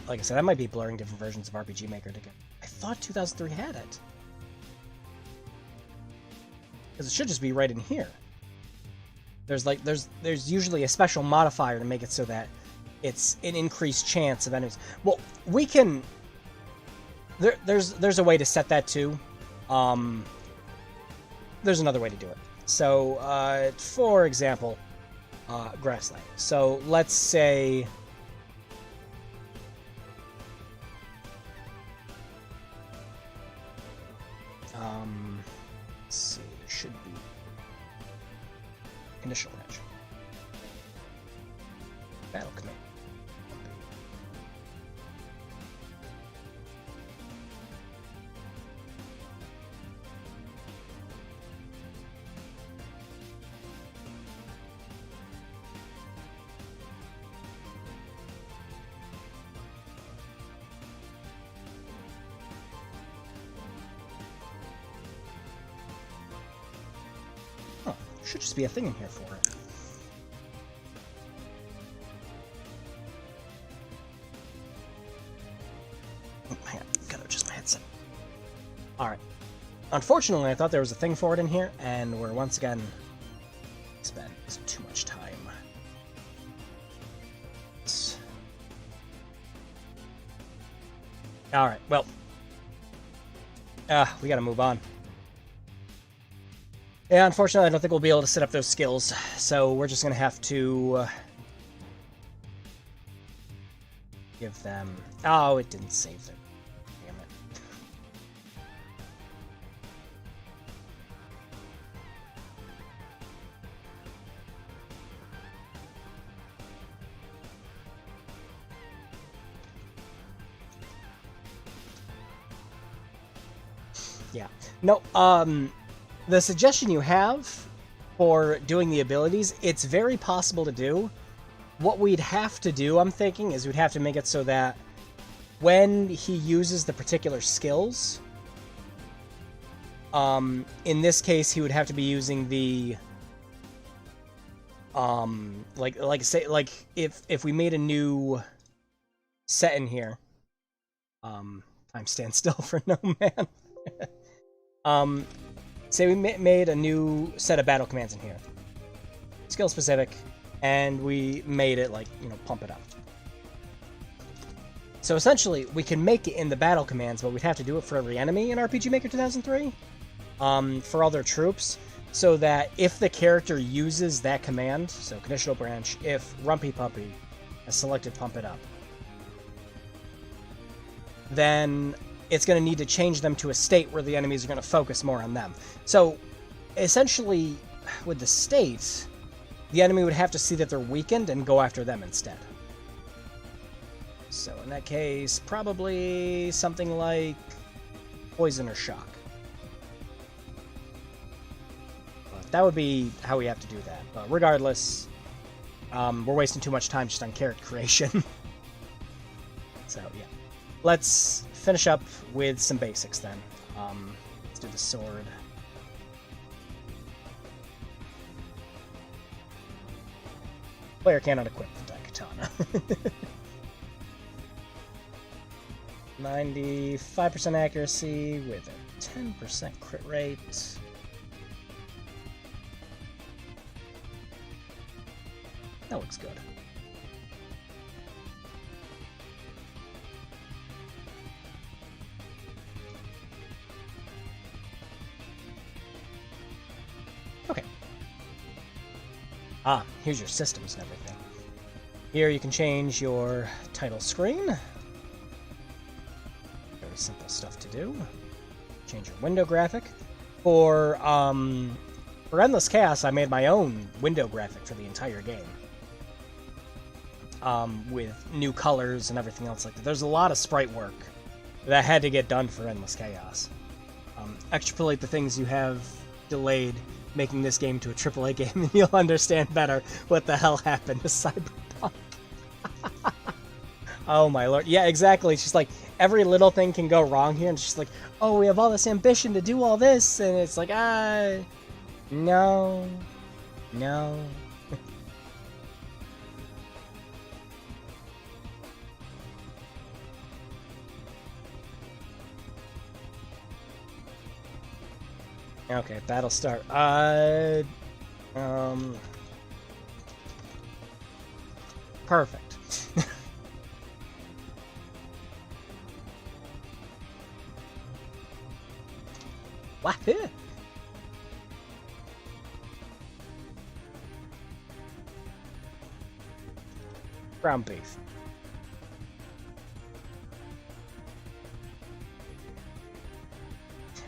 Like I said, I might be blurring different versions of RPG Maker together. I thought 2003 had it. Because it should just be right in here. There's usually a special modifier to make it so that it's an increased chance of enemies. Well, we can... There's a way to set that too. There's another way to do it. So, for example... grassland. So let's say let's see, there should be initial range. Battle command. Should just be a thing in here for it. Oh, hang on, gotta adjust my headset. Alright. Unfortunately, I thought there was a thing for it in here, and we're once again spent too much time. Alright, well. We gotta move on. Yeah, unfortunately, I don't think we'll be able to set up those skills, so we're just gonna have to give them... Oh, it didn't save it. Damn it. Yeah. No, the suggestion you have for doing the abilities, it's very possible to do. What we'd have to do, I'm thinking, is we'd have to make it so that when he uses the particular skills, in this case, he would have to be using the, like if we made a new set in here, time stands still for no man. Say we made a new set of battle commands in here, skill specific, and we made it, like, you know, pump it up. So essentially, we can make it in the battle commands, but we'd have to do it for every enemy in RPG Maker 2003, for all their troops, so that if the character uses that command, so conditional branch, if Rumpy Puppy has selected pump it up, then it's going to need to change them to a state where the enemies are going to focus more on them. So, essentially, with the state, the enemy would have to see that they're weakened and go after them instead. So, in that case, probably something like poison or shock. But that would be how we have to do that. But regardless, we're wasting too much time just on character creation. So, yeah. Let's finish up with some basics then. Let's do the sword. Player cannot equip the Daikatana. 95% accuracy with a 10% crit rate. That looks good. Okay. Here's your systems and everything. Here you can change your title screen. Very simple stuff to do. Change your window graphic. For Endless Chaos, I made my own window graphic for the entire game. With new colors and everything else like that. There's a lot of sprite work that had to get done for Endless Chaos. Extrapolate the things you have delayed making this game to a AAA game, and you'll understand better what the hell happened to Cyberpunk. Oh my lord. Yeah, exactly. It's just like, every little thing can go wrong here, and it's just like, oh, we have all this ambition to do all this, and it's like, no. No. Okay, battle start. Perfect. Wahoo! Ground beef.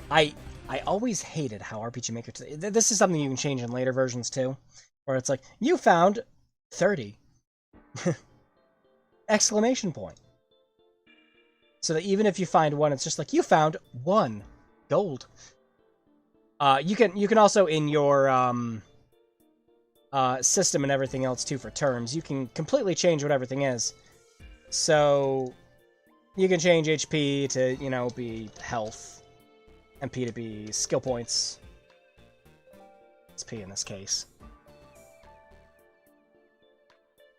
I always hated how RPG Maker... This is something you can change in later versions, too. Where it's like, you found 30. Exclamation point. So that even if you find one, it's just like, you found 1. Gold. You can also, in your system and everything else, too, for terms, you can completely change what everything is. So, you can change HP to, you know, be health. MP to be skill points. It's P in this case.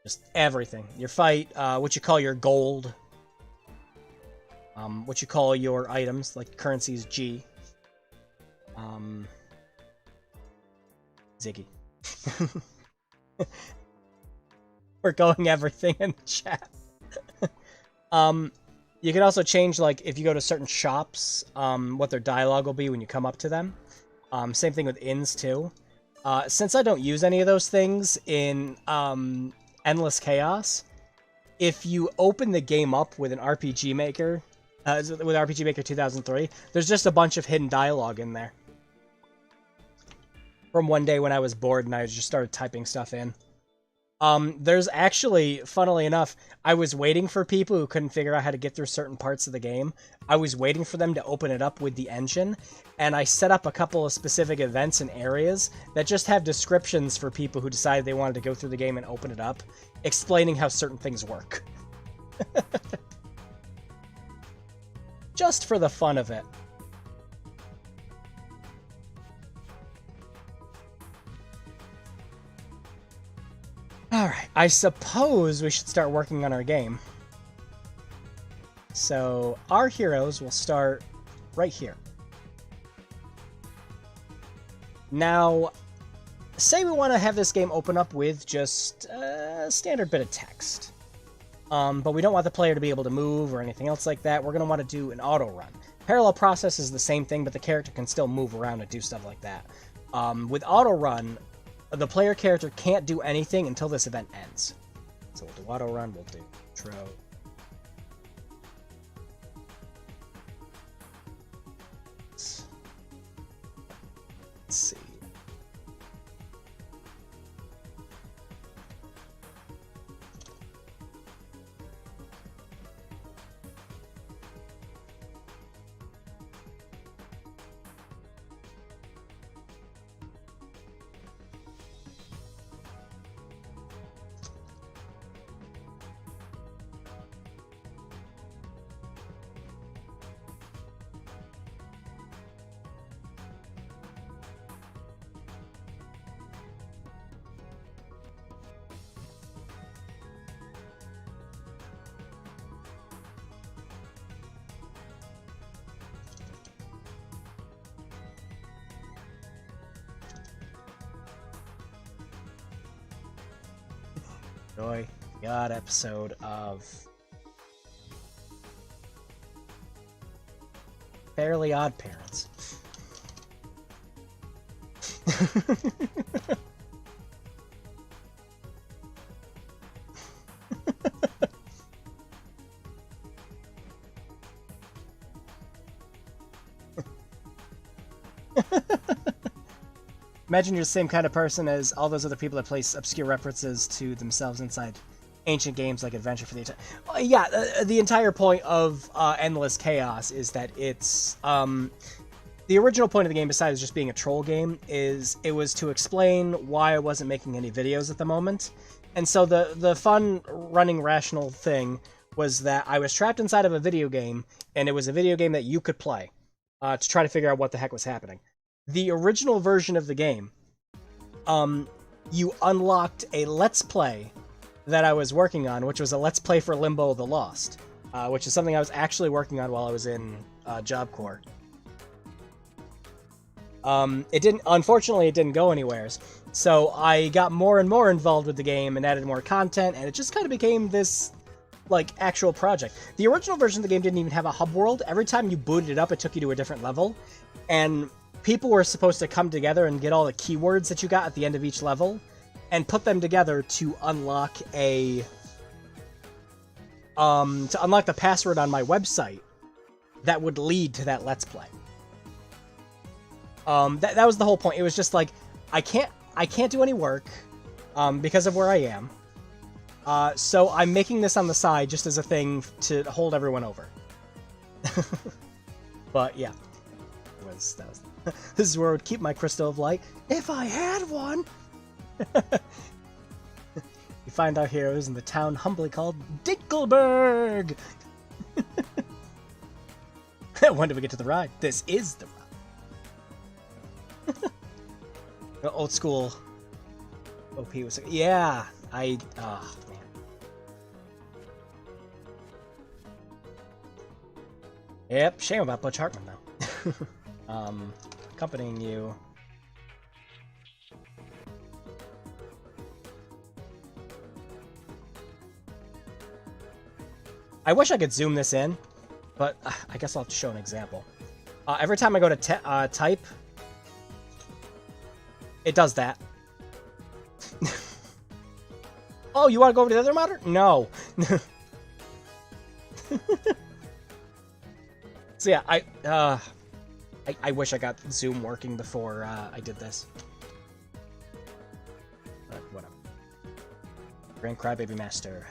Just everything. Your fight, what you call your gold. What you call your items, like currency is G. Ziggy. We're going everything in the chat. You can also change, like, if you go to certain shops, what their dialogue will be when you come up to them. Same thing with inns, too. Since I don't use any of those things in Endless Chaos, if you open the game up with an RPG Maker, with RPG Maker 2003, there's just a bunch of hidden dialogue in there. From one day when I was bored and I just started typing stuff in. There's actually, funnily enough, I was waiting for people who couldn't figure out how to get through certain parts of the game. I was waiting for them to open it up with the engine, and I set up a couple of specific events and areas that just have descriptions for people who decided they wanted to go through the game and open it up, explaining how certain things work. Just for the fun of it. Alright, I suppose we should start working on our game. So, our heroes will start right here. Now, say we want to have this game open up with just a standard bit of text. But we don't want the player to be able to move or anything else like that. We're going to want to do an auto run. Parallel process is the same thing, but the character can still move around and do stuff like that. With auto run, the player character can't do anything until this event ends. So we'll do auto run, we'll do intro. Let's see. Enjoy the odd episode of Fairly Odd Parents. Imagine you're the same kind of person as all those other people that place obscure references to themselves inside ancient games like Adventure for the Entire... yeah, the entire point of Endless Chaos is that it's... the original point of the game, besides just being a troll game, is it was to explain why I wasn't making any videos at the moment. And so the fun, running, rational thing was that I was trapped inside of a video game, and it was a video game that you could play to try to figure out what the heck was happening. The original version of the game, you unlocked a Let's Play that I was working on, which was a Let's Play for Limbo the Lost, which is something I was actually working on while I was in Job Corps. Unfortunately, it didn't go anywhere, so I got more and more involved with the game and added more content, and it just kind of became this, like, actual project. The original version of the game didn't even have a hub world. Every time you booted it up, it took you to a different level, and people were supposed to come together and get all the keywords that you got at the end of each level and put them together to unlock the password on my website that would lead to that Let's Play. That was the whole point. It was just like, I can't do any work because of where I am. So I'm making this on the side just as a thing to hold everyone over. But yeah, this is where I would keep my crystal of light if I had one. We find our heroes in the town humbly called Dinkelberg. When do we get to the ride? This is the ride. Old school OP was... Yeah, man. Yep, shame about Butch Hartman, though. accompanying you. I wish I could zoom this in, but I guess I'll show an example. Every time I go to type, it does that. Oh, you want to go over to the other monitor? No. So yeah, I wish I got Zoom working before I did this. But whatever. Grand Crybaby Master.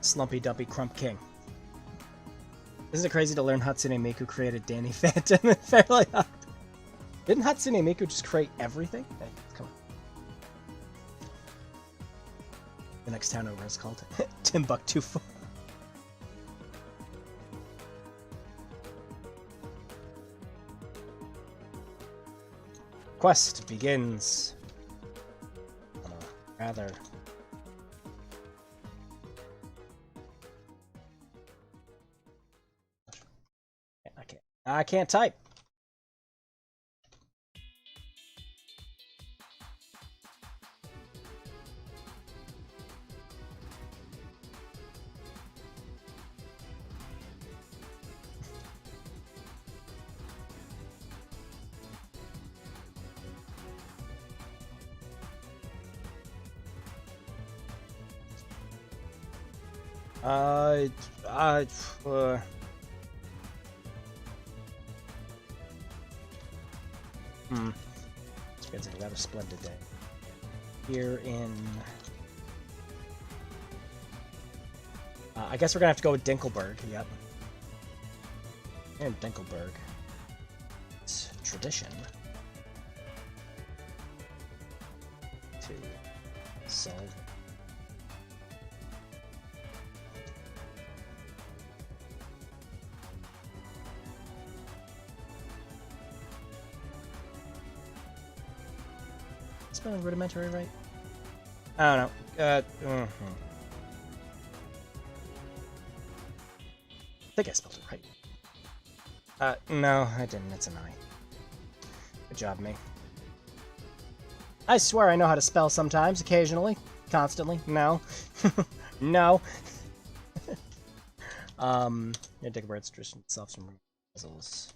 Slumpy Dumpy Crump King. Isn't it crazy to learn Hatsune Miku created Danny Phantom and Fairly Odd? Didn't Hatsune Miku just create everything? Hey, come on. The next town over is called Timbuktu. Quest begins. Rather. I can't type. It's a rather splendid day. Here in... I guess we're gonna have to go with Dinkelberg, yep. Here in Dinkelberg. It's tradition to solve. Spelling rudimentary right? I don't know. I think I spelled it right. No, I didn't. It's an I. Good job, me. I swear I know how to spell sometimes, occasionally, constantly. No. No. Yeah, Dickbird's tradition itself some puzzles.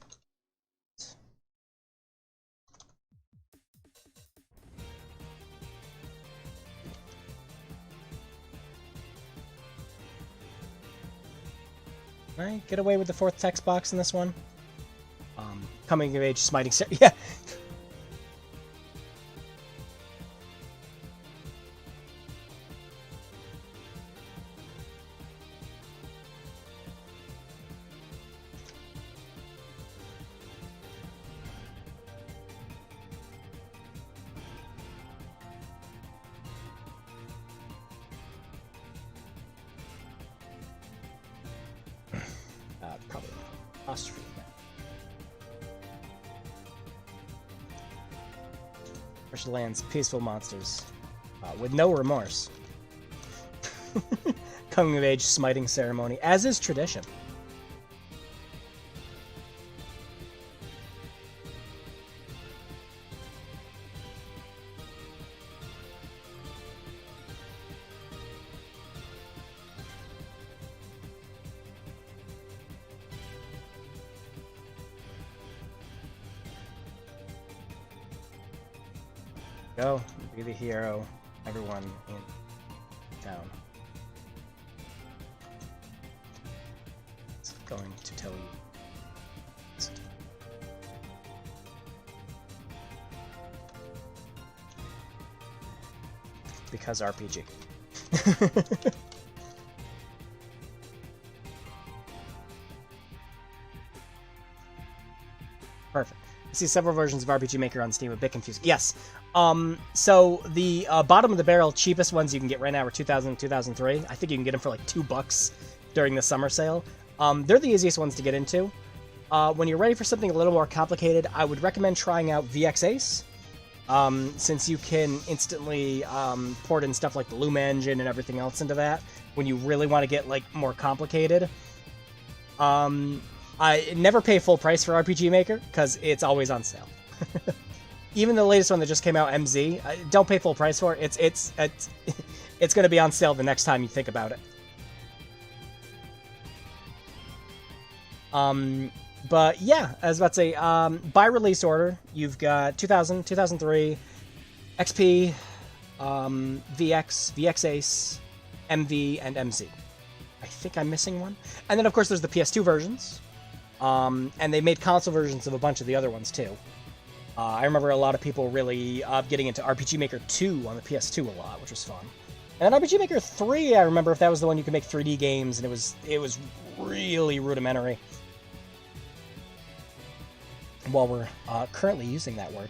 Right, get away with the fourth text box in this one. Coming of age smiting yeah. Probably apostrophe. Fresh lands, peaceful monsters, with no remorse. Coming of age smiting ceremony, as is tradition. Go, be the hero, everyone in town. It's going to tell you. Because RPG. Perfect. I see several versions of RPG Maker on Steam, a bit confusing. Yes. So the bottom of the barrel cheapest ones you can get right now are 2000 2003. I think you can get them for like $2 during the summer sale. They're the easiest ones to get into. When you're ready for something a little more complicated, I would recommend trying out VX Ace. Since you can instantly port in stuff like the Luma engine and everything else into that when you really want to get like more complicated. I never pay full price for RPG Maker because it's always on sale. Even the latest one that just came out, MZ, don't pay full price for it. It's going to be on sale the next time you think about it. But yeah, I was about to say, by release order, you've got 2000, 2003, XP, VX, VX Ace, MV, and MZ. I think I'm missing one. And then, of course, there's the PS2 versions. And they made console versions of a bunch of the other ones, too. I remember a lot of people really getting into RPG Maker 2 on the PS2 a lot, which was fun. And then RPG Maker 3, I remember if that was the one you could make 3D games, and it was really rudimentary. While we're currently using that word.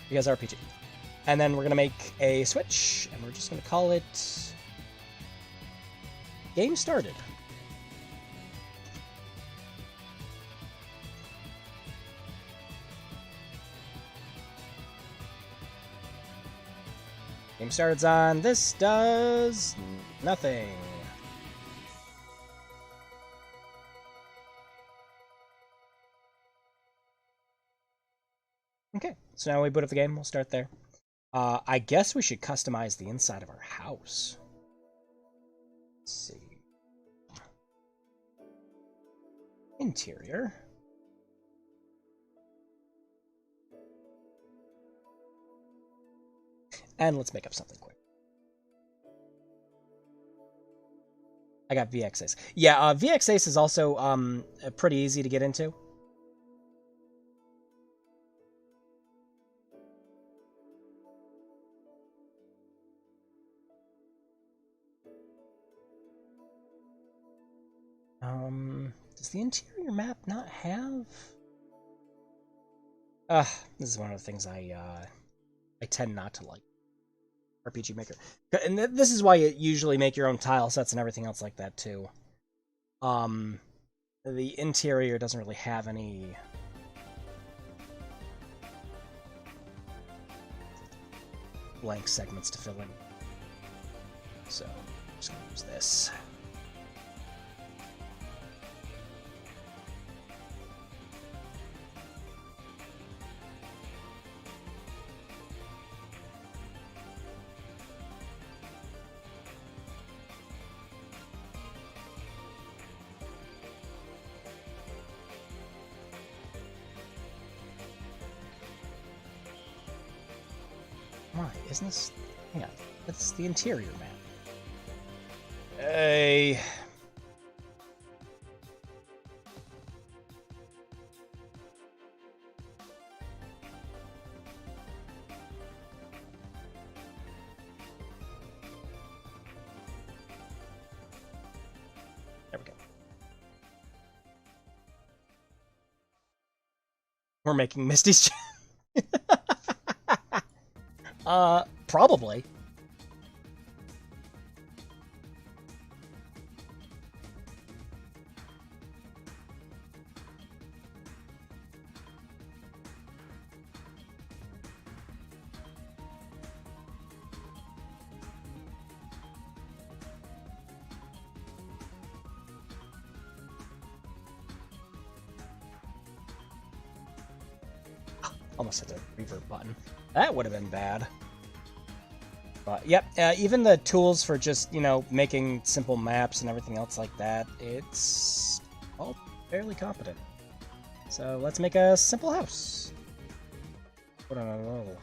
Because RPG. And then we're going to make a switch, and we're just going to call it Game Started. Game Started's on. This does nothing. Okay, so now we boot up the game. We'll start there. I guess we should customize the inside of our house. Let's see. Interior. And let's make up something quick. I got VX Ace. Yeah, VX Ace is also pretty easy to get into. Does the interior map not have? This is one of the things I tend not to like. RPG Maker. And this is why you usually make your own tile sets and everything else like that, too. The interior doesn't really have any blank segments to fill in. So, I'm just going to use this. Why? Isn't this... Hang on. That's the interior map. Hey... There we go. We're making Misty's... Probably. Almost hit the revert button. That would have been bad. But, yep, even the tools for just, you know, making simple maps and everything else like that, it's all fairly competent. So, let's make a simple house. Put in a little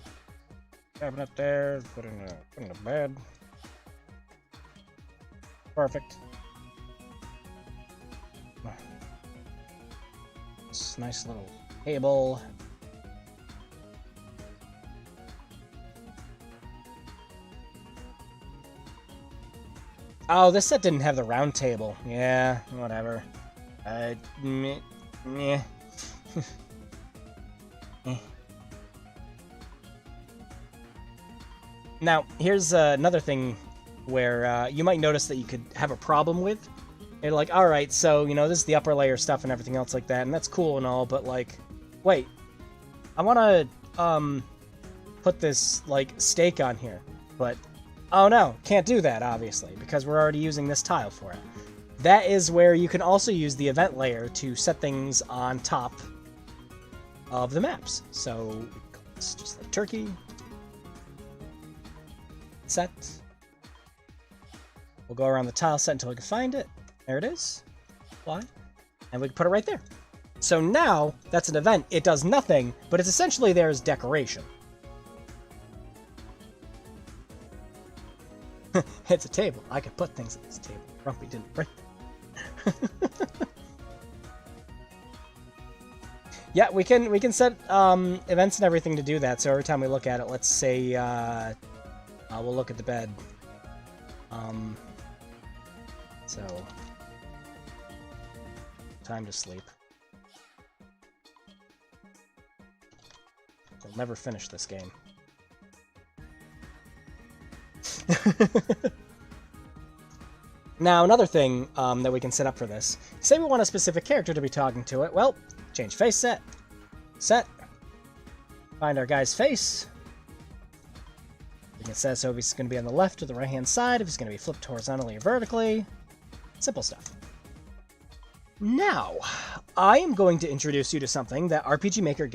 cabinet there, put in a bed. Perfect. This nice little table. Oh, this set didn't have the round table. Yeah, whatever. Yeah. Now, here's another thing where you might notice that you could have a problem with. You're like, alright, so, you know, this is the upper layer stuff and everything else like that, and that's cool and all, but, like, wait. I want to, put this, like, stake on here, but, oh no, can't do that, obviously, because we're already using this tile for it. That is where you can also use the event layer to set things on top of the maps. So, it's just like turkey. Set. We'll go around the tile set until we can find it. There it is. Apply. And we can put it right there. So now, that's an event. It does nothing, but it's essentially there as decoration. It's a table. I could put things at this table. Grumpy didn't break it. Yeah, we can set events and everything to do that. So every time we look at it, let's say we'll look at the bed. So time to sleep. We'll never finish this game. Now, another thing that we can set up for this. Say we want a specific character to be talking to it. Well, change face set. Set. Find our guy's face. We can set so if he's going to be on the left or the right-hand side, if he's going to be flipped horizontally or vertically. Simple stuff. Now, I am going to introduce you to something that RPG Maker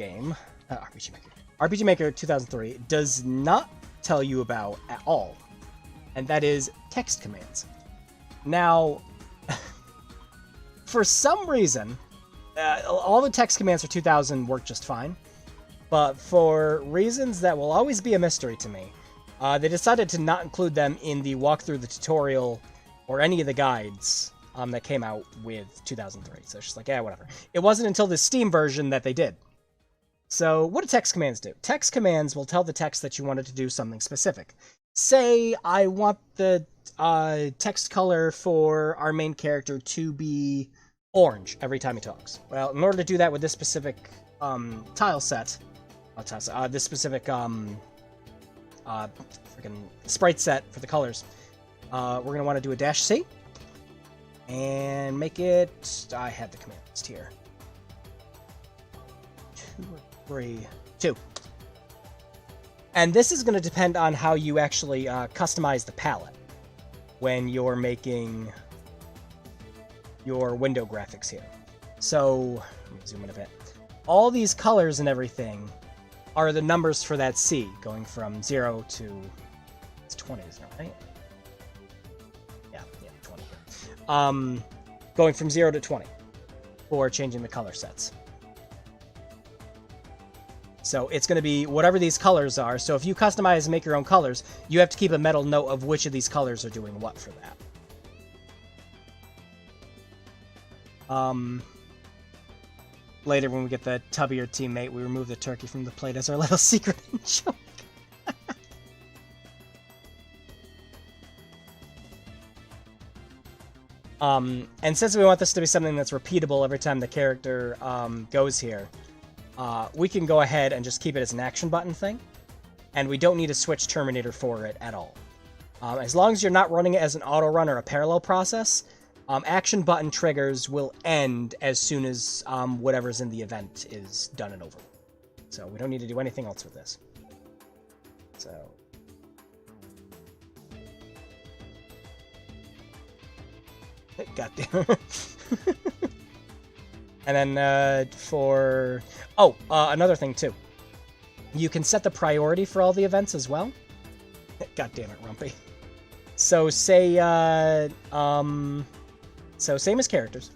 2003 does not tell you about at all, and that is text commands. Now, for some reason, all the text commands for 2000 work just fine, but for reasons that will always be a mystery to me, they decided to not include them in the walkthrough, the tutorial, or any of the guides that came out with 2003. So it's just like, yeah, whatever. It wasn't until the Steam version that they did. So what do text commands do? Text commands will tell the text that you wanted to do something specific. Say I want the text color for our main character to be orange every time he talks. Well, in order to do that with this specific tile set, this specific freaking sprite set for the colors, we're going to want to do a -C and make it... I had the command list here. 2 or 3... 2. And this is going to depend on how you actually customize the palette when you're making your window graphics here. So, let me zoom in a bit. All these colors and everything are the numbers for that C, going from 0 to... It's 20, isn't it, right? Yeah, 20. Going from 0 to 20 for changing the color sets. So it's going to be whatever these colors are. So if you customize and make your own colors, you have to keep a mental note of which of these colors are doing what for that. Later, when we get the tubbier teammate, we remove the turkey from the plate as our little secret joke. And since we want this to be something that's repeatable every time the character goes here, we can go ahead and just keep it as an action button thing, and we don't need to switch Terminator for it at all. As long as you're not running it as an auto run or a parallel process, action button triggers will end as soon as whatever's in the event is done and over. So we don't need to do anything else with this. So... Goddamn. And then for... Oh, another thing too. You can set the priority for all the events as well. God damn it, Rumpy. So say, so same as characters.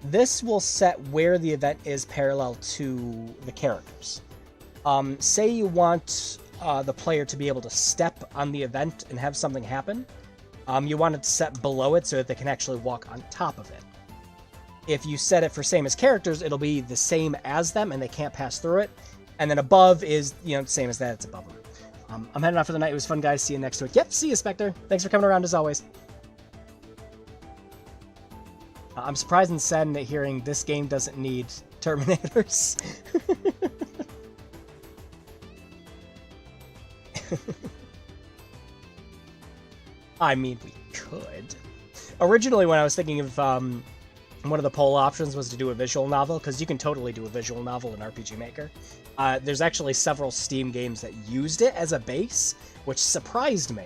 This will set where the event is parallel to the characters. Say you want the player to be able to step on the event and have something happen. You want it to set below it so that they can actually walk on top of it. If you set it for same as characters, it'll be the same as them and they can't pass through it. And then above is, you know, same as that, it's above them. I'm heading off for the night. It was fun, guys. See you next week. Yep, see you, Spectre. Thanks for coming around as always. I'm surprised and saddened at hearing this game doesn't need Terminators. I mean, we could. Originally, when I was thinking of one of the poll options was to do a visual novel, because you can totally do a visual novel in RPG Maker. There's actually several Steam games that used it as a base, which surprised me.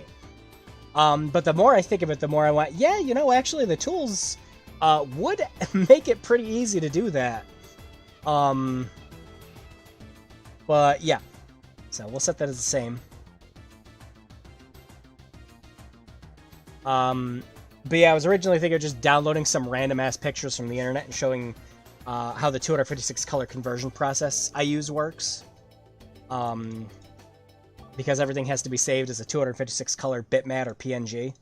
But the more I think of it, the more I went, yeah, you know, actually the tools would make it pretty easy to do that. But yeah, so we'll set that as the same. But yeah, I was originally thinking of just downloading some random-ass pictures from the internet and showing how the 256 color conversion process I use works. Because everything has to be saved as a 256 color bitmap or PNG.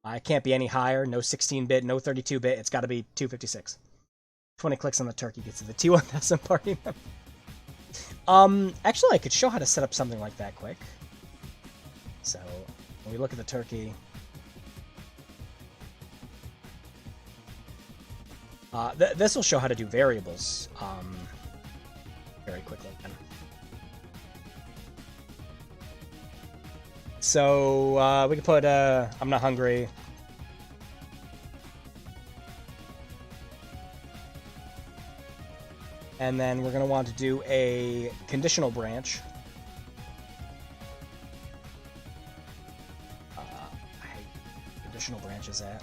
It can't be any higher, no 16-bit, no 32-bit, it's gotta be 256. 20 clicks on the turkey gets to the T1000 party member. Actually, I could show how to set up something like that quick. So, when we look at the turkey... this will show how to do variables very quickly. So we can put I'm not hungry. And then we're going to want to do a conditional branch. Conditional branch is that.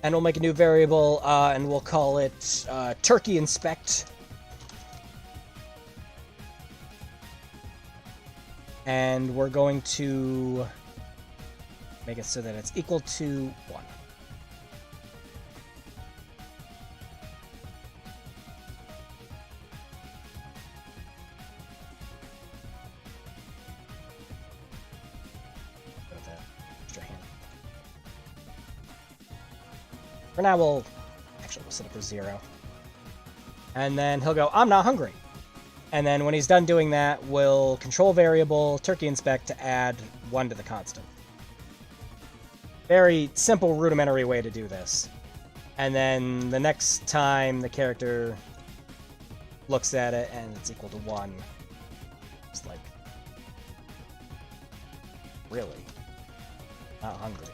And we'll make a new variable, and we'll call it turkey inspect. And we're going to make it so that it's equal to 1. Put that extra hand. For now, we'll set up a 0. And then he'll go, I'm not hungry. And then when he's done doing that, we'll control variable turkey inspect to add 1 to the constant. Very simple, rudimentary way to do this. And then the next time the character looks at it and it's equal to 1, it's like, really? Not hungry.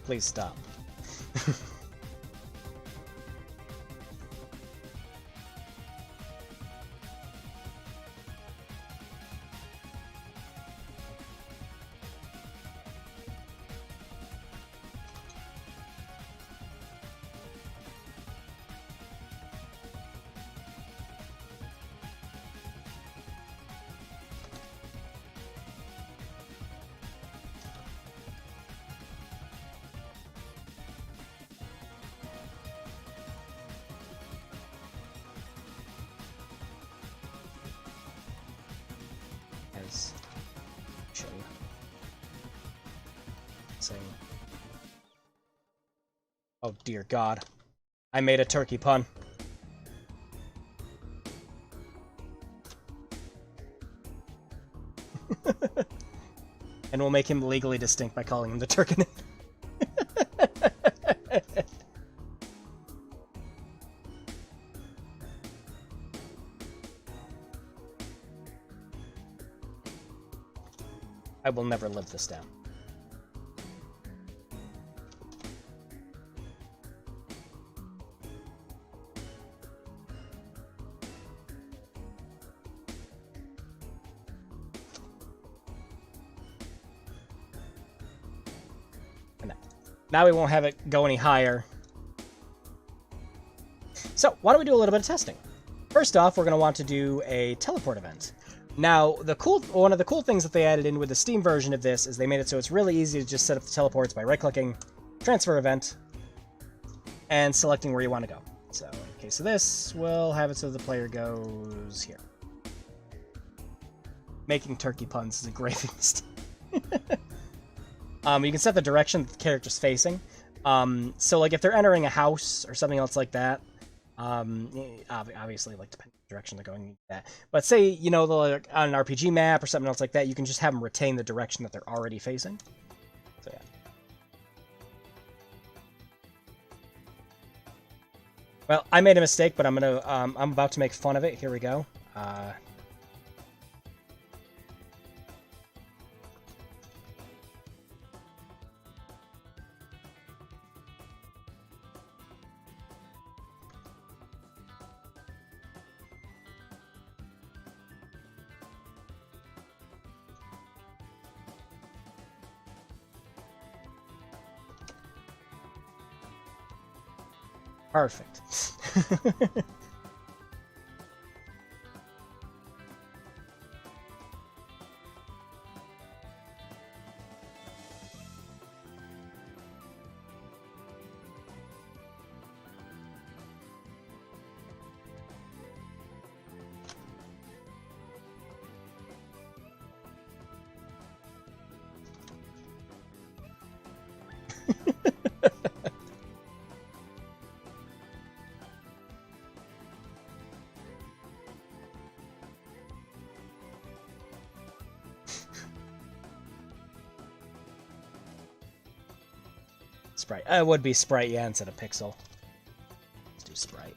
Please stop. Oh dear God. I made a turkey pun. And we'll make him legally distinct by calling him the Turkinator. I will never live this down. Now we won't have it go any higher. So, why don't we do a little bit of testing? First off, we're going to want to do a teleport event. Now, one of the cool things that they added in with the Steam version of this is they made it so it's really easy to just set up the teleports by right-clicking, transfer event, and selecting where you want to go. So, in the case of this, we'll have it so the player goes here. Making turkey puns is a great thing to do. You can set the direction that the character's facing. So like if they're entering a house or something else like that, obviously like depending on the direction they're going, that. But say like on an RPG map or something else like that, you can just have them retain the direction that they're already facing. So yeah. Well, I made a mistake, but I'm about to make fun of it. Here we go. Perfect. Sprite. It would be Sprite, yeah, instead of Pixel. Let's do Sprite.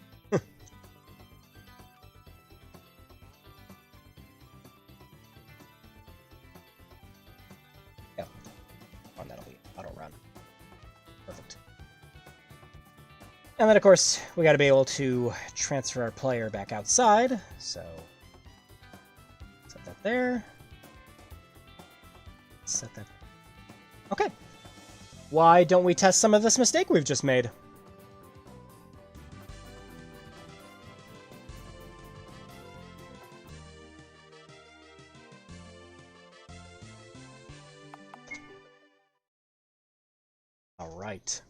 Yep. Oh, that'll be auto run. Perfect. And then, of course, we got to be able to transfer our player back outside. So, set that there. Set that. Okay. Why don't we test some of this mistake we've just made? Alright.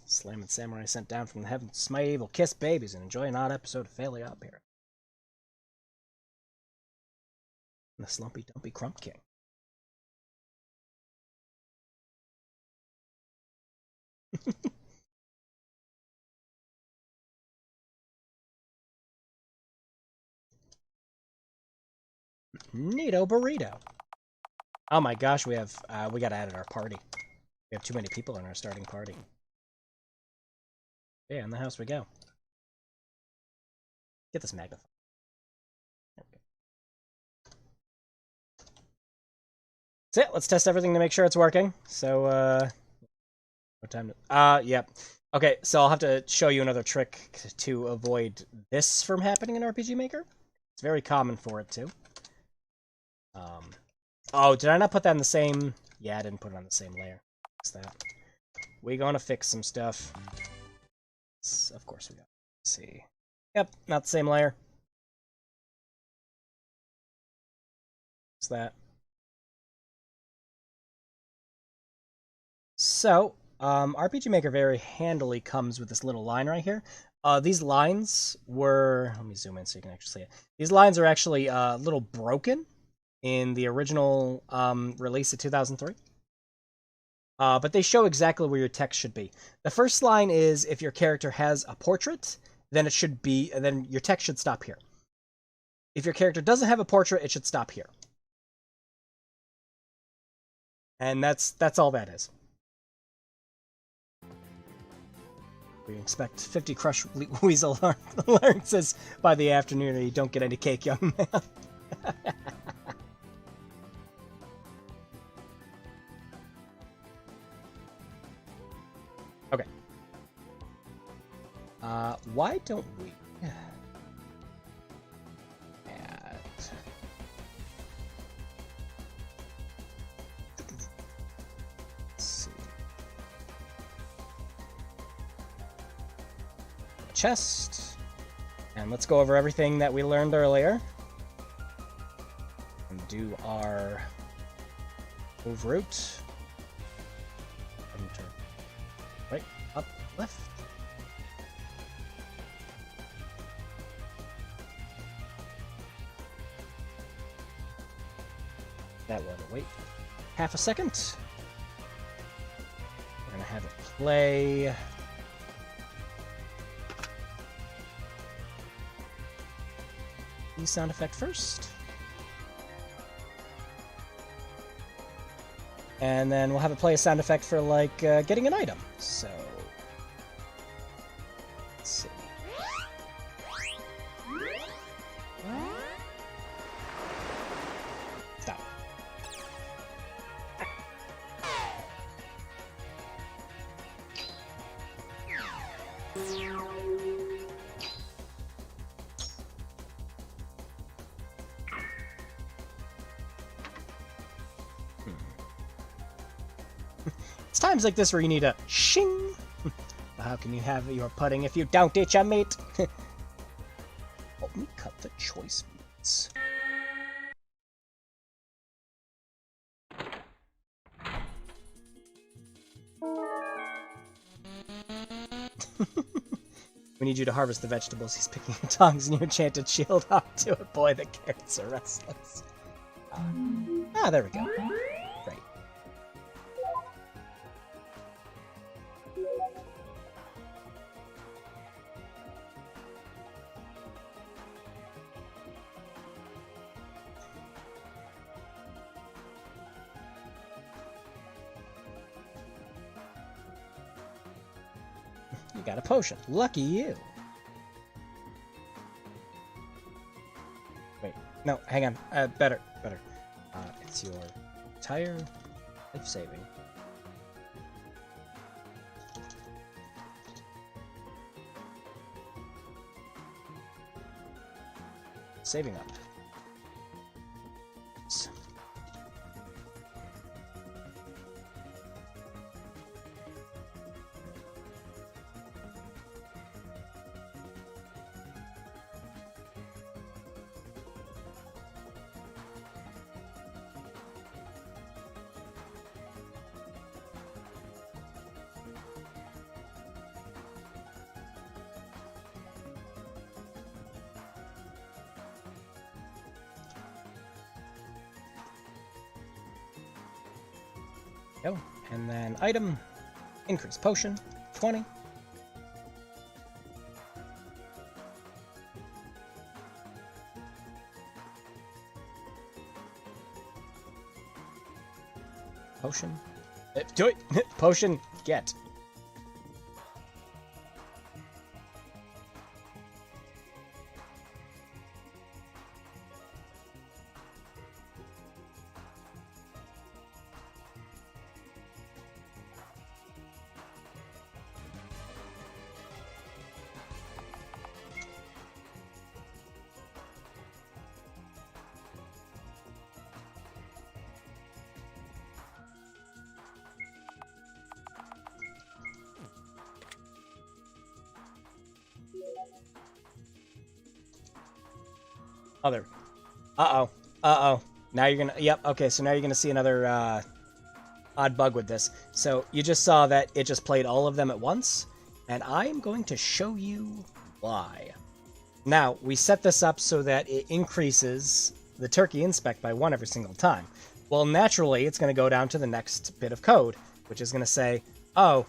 Slam and Samurai sent down from the heavens to smite evil, kiss babies, and enjoy an odd episode of Failure Up here. And the Slumpy Dumpy Crump King. Neato burrito. Oh my gosh, we gotta add our party. We have too many people in our starting party. Yeah, in the house we go. Get this magnified. That's it. Let's test everything to make sure it's working. So, what time? Yep. Okay, so I'll have to show you another trick to avoid this from happening in RPG Maker. It's very common for it too. Oh, did I not put that in the same? Yeah, I didn't put it on the same layer. Fix that. We're gonna fix some stuff. Of course we got. Let's see. Yep, not the same layer. What's that? So, RPG Maker very handily comes with this little line right here. These lines were... Let me zoom in so you can actually see it. These lines are actually a little broken in the original release of 2003. But they show exactly where your text should be. The first line is if your character has a portrait, then it should be... Then your text should stop here. If your character doesn't have a portrait, it should stop here. And that's all that is. We expect 50 Crush Weasel larynxes by the afternoon, or you don't get any cake, young man. Okay. Why don't we add... Let's see. Chest. And let's go over everything that we learned earlier. And do our move route. Right, up, left. That will wait half a second. We're gonna have it play. The sound effect first. And then we'll have it play a sound effect for, like, getting an item. So... let's see. Stop. It's times like this where you need a shing. How can you have your pudding if you don't eat your meat? Help me cut the choice meats. We need you to harvest the vegetables. He's picking the tongs and your enchanted shield onto it. Boy, the carrots are restless. There we go. Great. You got a potion. Lucky you. Wait, no, hang on. Better. It's your entire life saving. Saving up. Go. And then item, increase potion, 20. Potion. Do it! Potion, get. Other. Uh-oh. Now you're gonna... Yep, okay, so now you're gonna see another, odd bug with this. So, you just saw that it just played all of them at once, and I'm going to show you why. Now, we set this up so that it increases the turkey inspect by 1 every single time. Well, naturally, it's gonna go down to the next bit of code, which is gonna say, oh,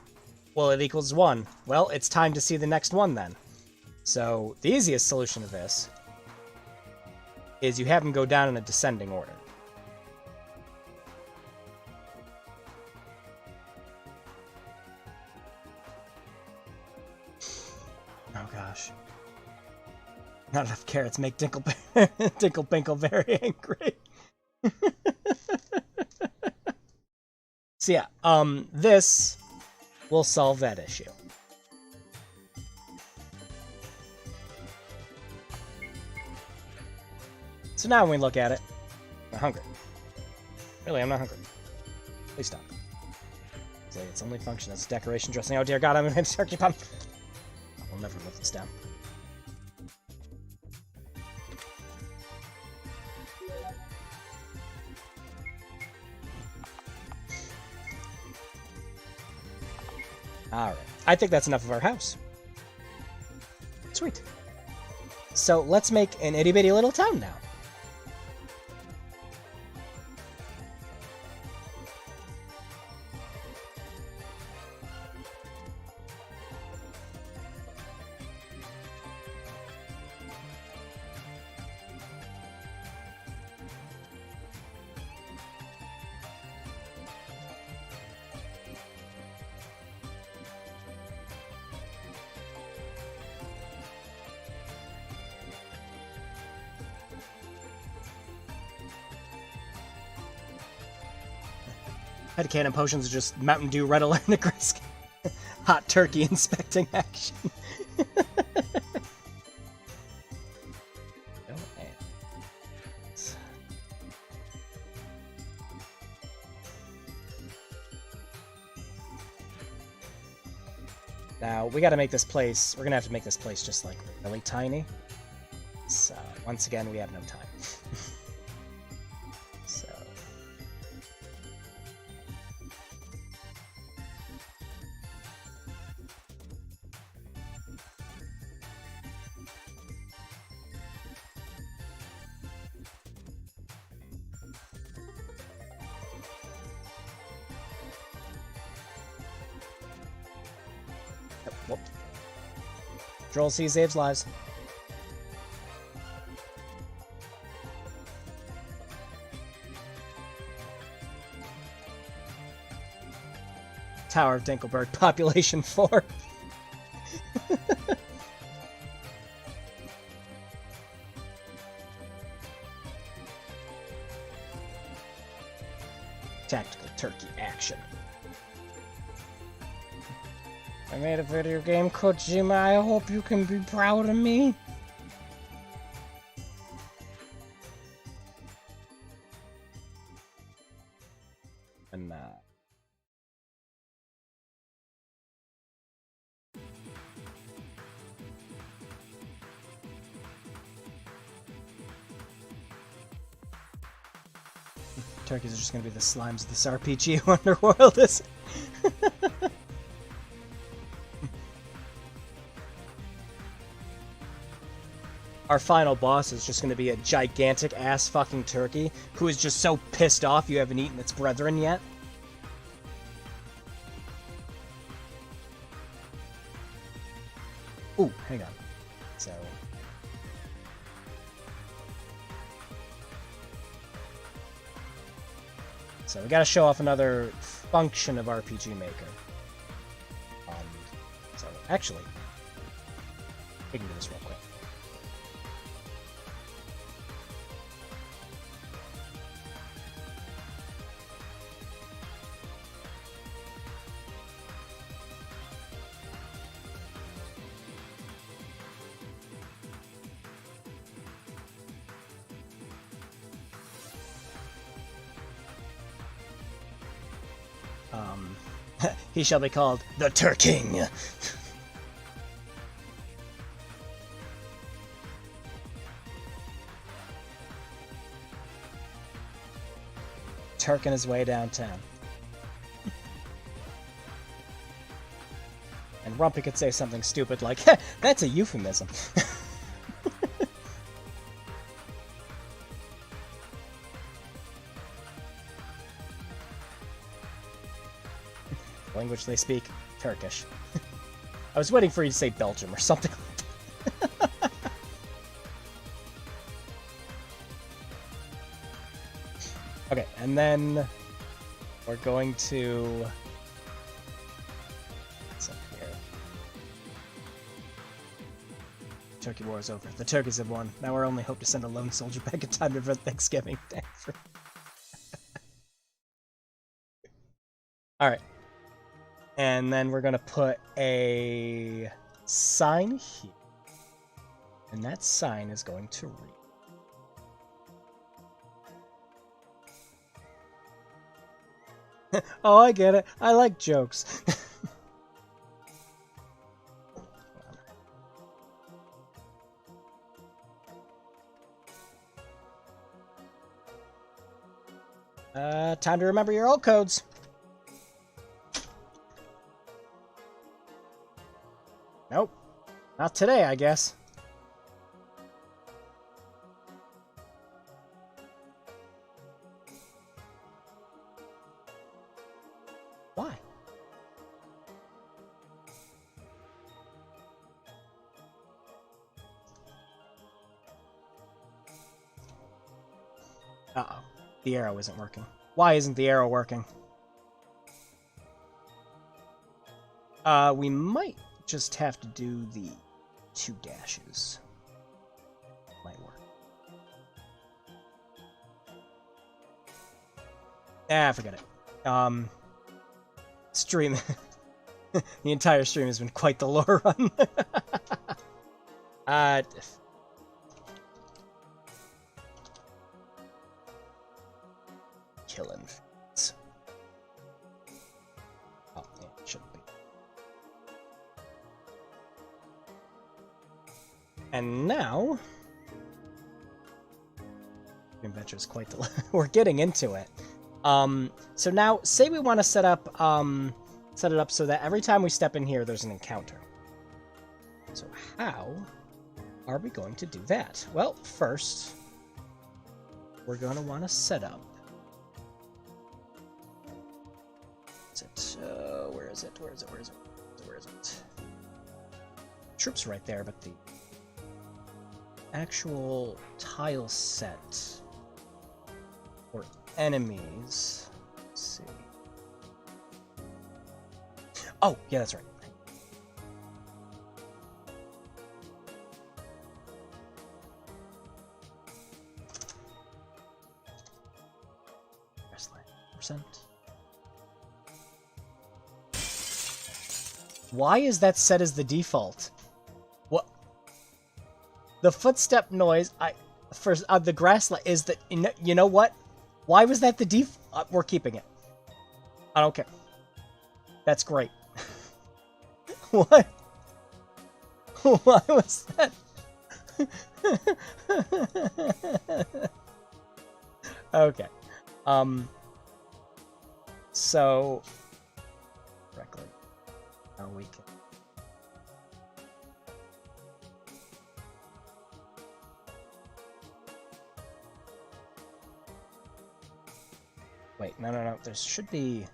well, it equals 1. Well, it's time to see the next one then. So, the easiest solution to this is you have them go down in a descending order. Oh gosh. Not enough carrots make Dinklebinkle very angry. So yeah, this will solve that issue. So now when we look at it, I'm hungry. Really, I'm not hungry. Please stop. Say its only function as decoration dressing. Oh dear God, I'm in turkey pump. I'll never live this down. Alright, I think that's enough of our house. Sweet. So let's make an itty bitty little town now. Headcanon potions are just Mountain Dew Red Alert Nagrisk. Hot turkey inspecting action. Now, we gotta make this place, we're gonna have to make this place just, like, really tiny. So, once again, we have no time. So... Whoop. Control C saves lives. Tower of Dinkelberg, population 4. Tactical turkey action. I made a video game, Kojima. I hope you can be proud of me. And turkeys are just gonna be the slimes of this RPG Underworld is. Our final boss is just going to be a gigantic ass fucking turkey who is just so pissed off you haven't eaten its brethren yet. Ooh, hang on. So we gotta show off another function of RPG Maker. So actually, we can do this real quick. He shall be called the Turking. Turking his way downtown. And Rumpy could say something stupid like, that's a euphemism. Language they speak, Turkish. I was waiting for you to say Belgium or something like that. Okay, and then we're going to... What's up here? Turkey war is over. The turkeys have won. Now our only hope to send a lone soldier back in time for Thanksgiving. Alright. And then we're going to put a sign here. And that sign is going to read. Oh, I get it. I like jokes. Time to remember your old codes. Nope. Not today, I guess. Why? Uh-oh. The arrow isn't working. Why isn't the arrow working? We might just have to do the 2 dashes. Might work. Ah, forget it. stream. The entire stream has been quite the lore run. Killing. Oh, yeah, it shouldn't be. And now, Adventure is quite the. We're getting into it. So now, say we want to set it up so that every time we step in here, there's an encounter. So how are we going to do that? Well, first, we're going to want to set up. Where is it? Troops right there, but the actual tile set for enemies. Let's see. Oh, yeah, that's right. Percent. Why is that set as the default? What? The footstep noise. The grassland is that. You know what? Why was that the default? We're keeping it. I don't care. That's great. What? Why was that? Okay. So correctly. Now we can. Wait, no. There should be.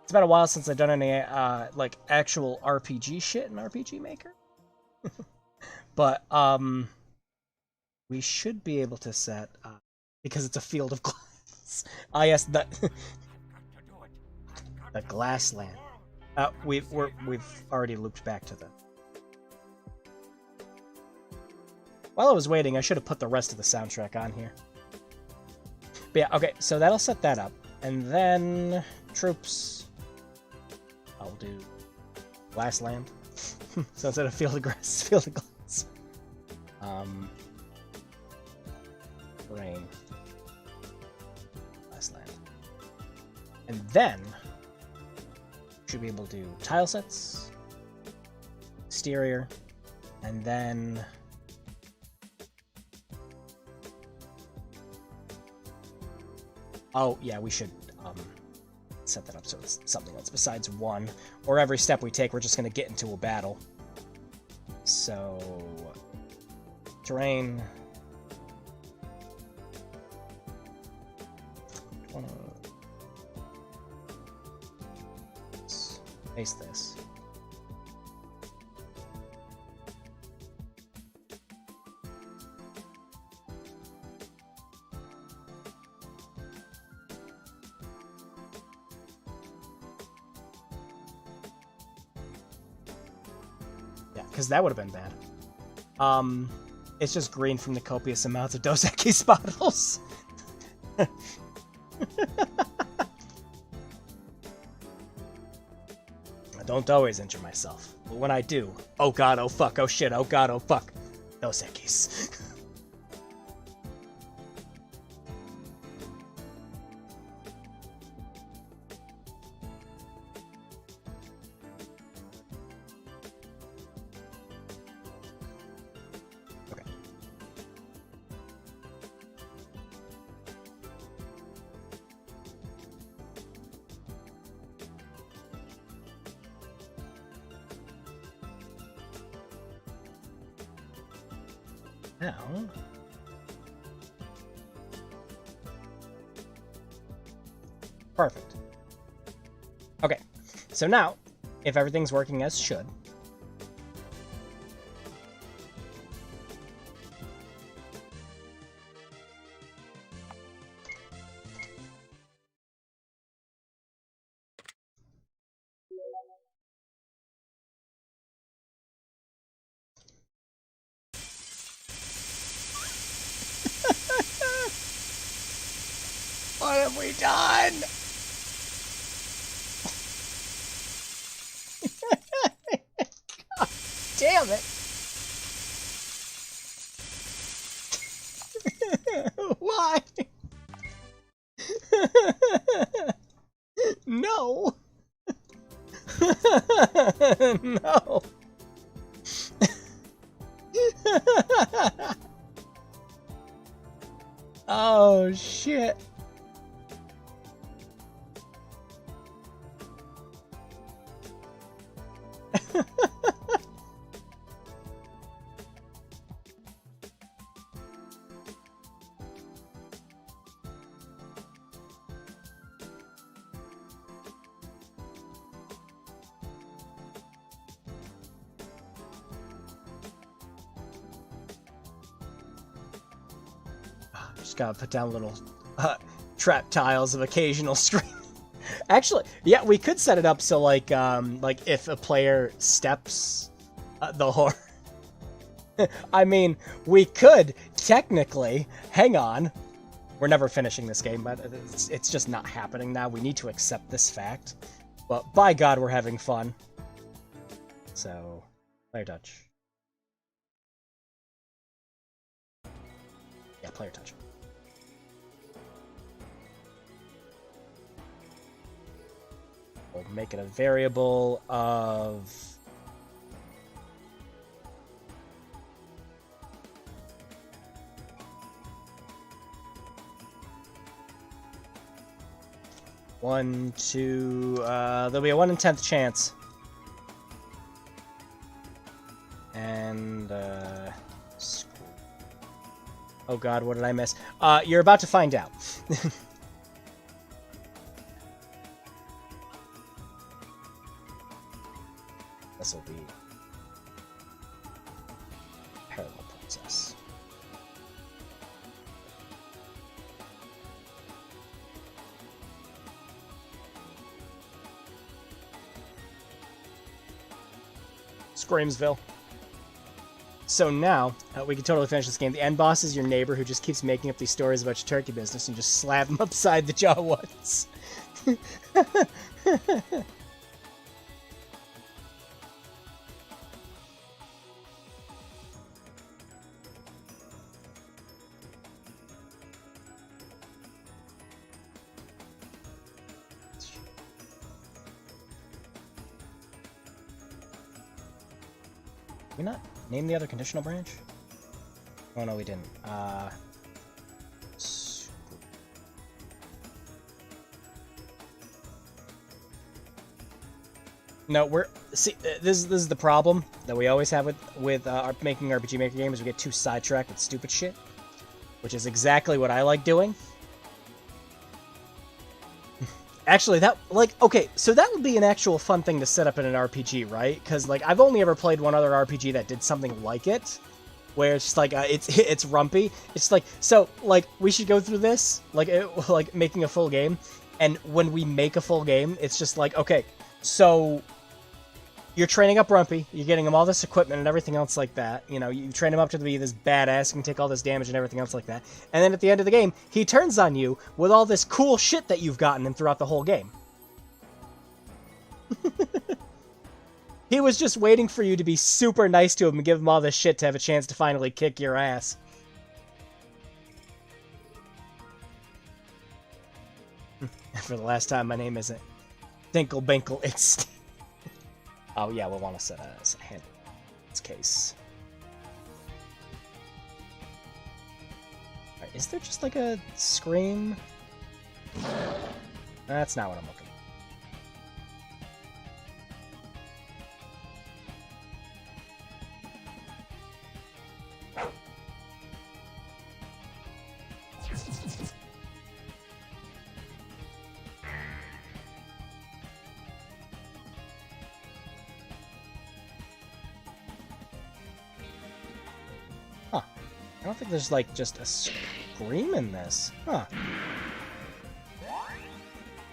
It's been a while since I've done any like actual RPG shit in RPG Maker. But we should be able to set because it's a field of glass. Yes, the glass land. We've already looped back to them. While I was waiting, I should have put the rest of the soundtrack on here. But yeah, okay, so that'll set that up, and then troops. I'll do glass land. So instead of field of grass, field of glass. Rain. Glass land. And then should be able to do tile sets, exterior, and then oh yeah, we should set that up so it's something that's besides one, or every step we take we're just going to get into a battle. So terrain, let's paste this. Because that would have been bad. It's just green from the copious amounts of Dos Equis bottles. I don't always injure myself, but when I do, oh god, oh fuck, oh shit, oh god, oh fuck, Dos Equis. Now, perfect. Okay, so now, if everything's working as should, have we done? God damn it. Why? No. No. Oh shit. Just gotta put down little trap tiles of occasional stream. Actually, yeah, we could set it up so like if a player steps the horror. I mean, we could technically. Hang on, we're never finishing this game, but it's just not happening now. We need to accept this fact. But by God, we're having fun. So, player touch. Yeah, player touch. We'll make it a variable of... One, two, there'll be a 1 in 10th chance. And, oh god, what did I miss? You're about to find out. This will be parallel process. Screamsville. So now, we can totally finish this game. The end boss is your neighbor who just keeps making up these stories about your turkey business and just slap him upside the jaw once. Did we not name the other conditional branch? Oh no, we didn't. No, this is the problem that we always have with making RPG Maker games. We get too sidetracked with stupid shit, which is exactly what I like doing. Actually, okay, so that would be an actual fun thing to set up in an RPG, right? Because, like, I've only ever played one other RPG that did something like it, where it's just, like, it's rumpy. It's like, so, like, we should go through this, like making a full game, and when we make a full game, it's just like, okay, so you're training up Rumpy, you're getting him all this equipment and everything else like that, you know, you train him up to be this badass, he can take all this damage and everything else like that, and then at the end of the game, he turns on you with all this cool shit that you've gotten him throughout the whole game. He was just waiting for you to be super nice to him and give him all this shit to have a chance to finally kick your ass. For the last time, my name isn't Dinkle Binkle, it's... Oh yeah, we'll want to set a handle in this case. Alright, is there just like a scream? That's not what I'm looking I don't think there's, like, just a scream in this. Huh.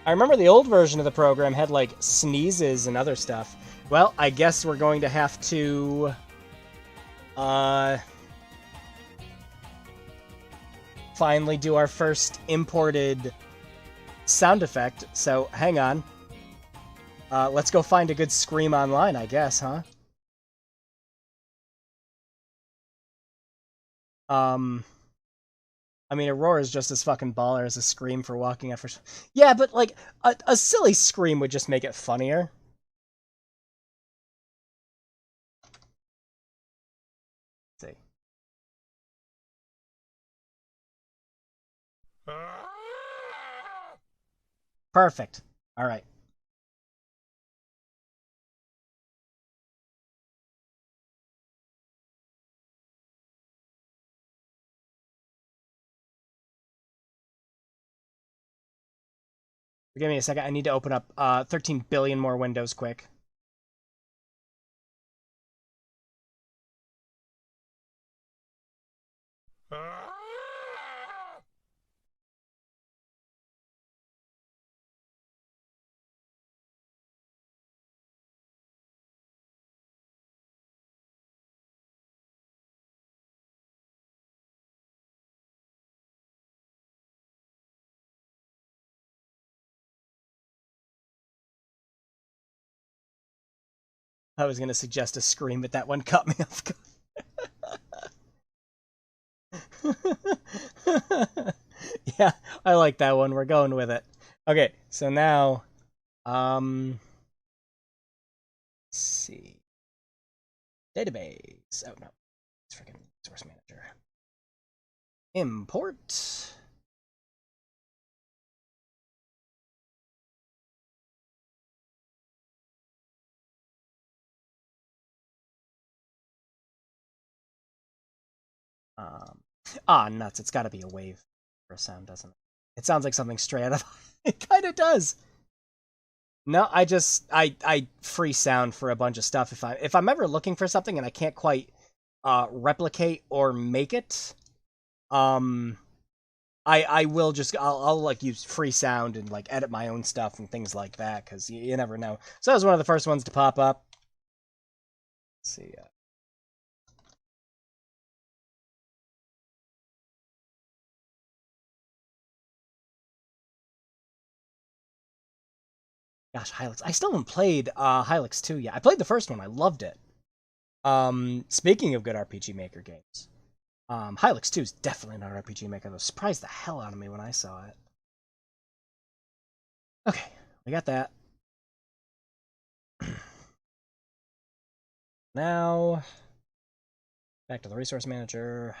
I remember the old version of the program had, like, sneezes and other stuff. Well, I guess we're going to have to... finally do our first imported sound effect, so hang on. Let's go find a good scream online, I guess, huh? I mean, a roar is just as fucking baller as a scream for walking after. Yeah, but like a silly scream would just make it funnier. Let's see. Perfect. All right. Give me a second. I need to open up 13 billion more windows quick. I was going to suggest a scream, but that one cut me off guard. Yeah, I like that one. We're going with it. Okay, so now, let's see. Database. Oh, no. It's freaking source manager. Import. Nuts. It's got to be a wave for a sound, doesn't it? It sounds like something straight out of. It kind of does. No, I free sound for a bunch of stuff if I'm ever looking for something and I can't quite replicate or make it. I will just I'll like use free sound and like edit my own stuff and things like that because you never know. So that was one of the first ones to pop up. Let's see. Gosh, Hylics. I still haven't played Hylics 2 yet. I played the first one. I loved it. Speaking of good RPG Maker games, Hylics 2 is definitely not an RPG Maker. That surprised the hell out of me when I saw it. Okay, we got that. Now, back to the resource manager.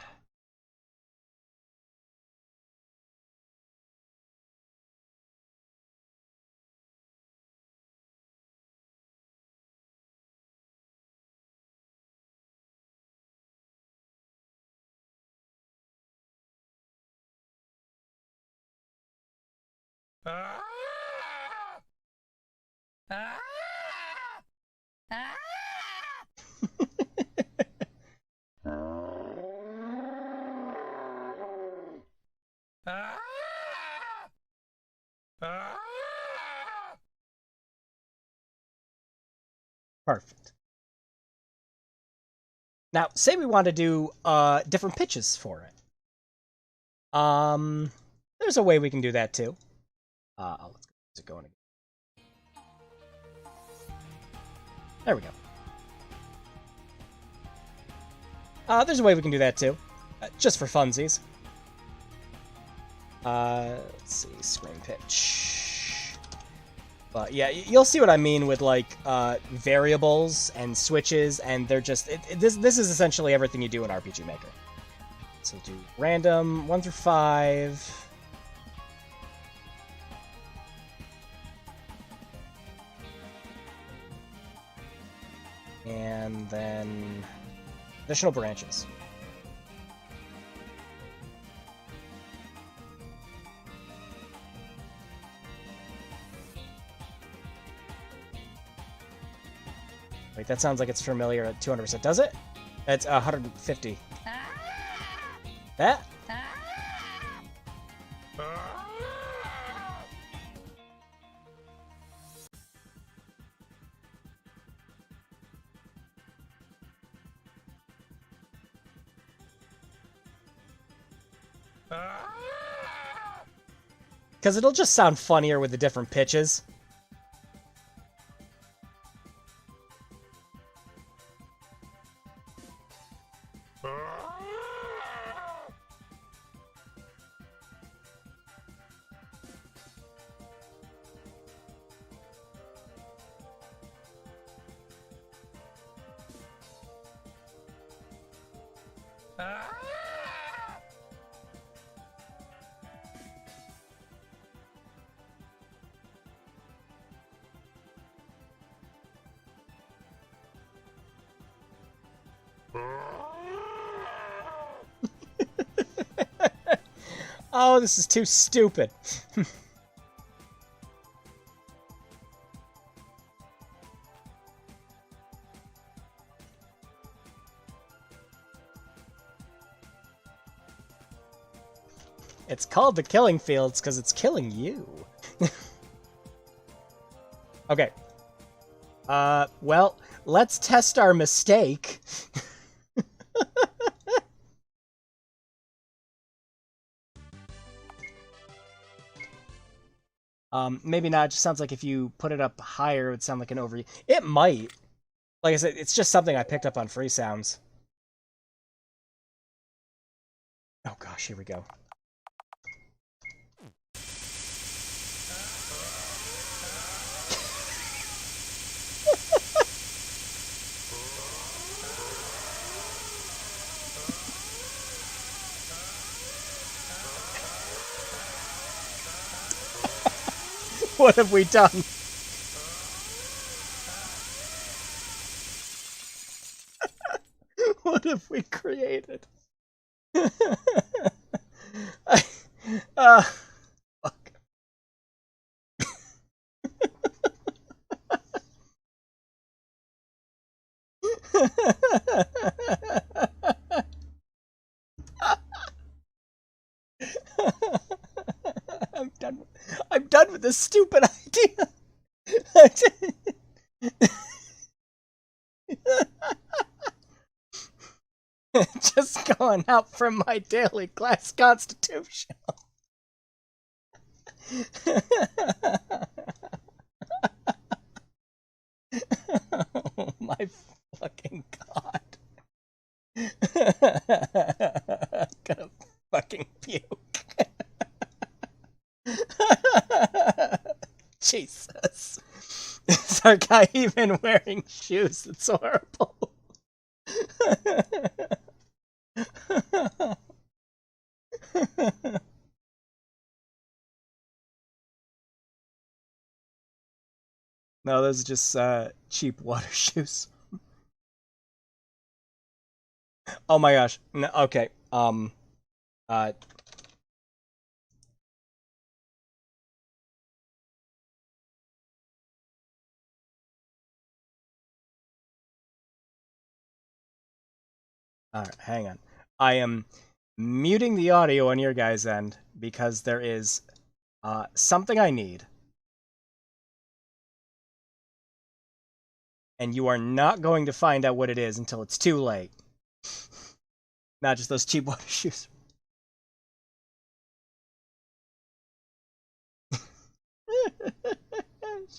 Perfect. Now, say we want to do different pitches for it. There's a way we can do that too. Let's get it going again. There we go. There's a way we can do that too, just for funsies. Let's see, screen pitch. But yeah, you'll see what I mean with like variables and switches, and they're just this is essentially everything you do in RPG Maker. So do random 1 through 5. And then additional branches. Wait, that sounds like it's familiar at 200%. Does it? It's 150. That? Because it'll just sound funnier with the different pitches. Oh, this is too stupid. It's called the Killing Fields because it's killing you. Okay. Well, let's test our mistake. Maybe not. It just sounds like if you put it up higher, it would sound like an over... It might. Like I said, it's just something I picked up on Free Sounds. Oh gosh, here we go. What have we done? What have we created? Fuck. I'm done with this stupid idea. Just going out from my daily class constitution. Oh my fucking god. I'm gonna fucking puke. Jesus. Is our guy even wearing shoes? It's horrible. No, those are just cheap water shoes. Oh my gosh. No, okay. Uh Alright, hang on. I am muting the audio on your guys' end because there is something I need. And you are not going to find out what it is until it's too late. Not just those cheap water shoes.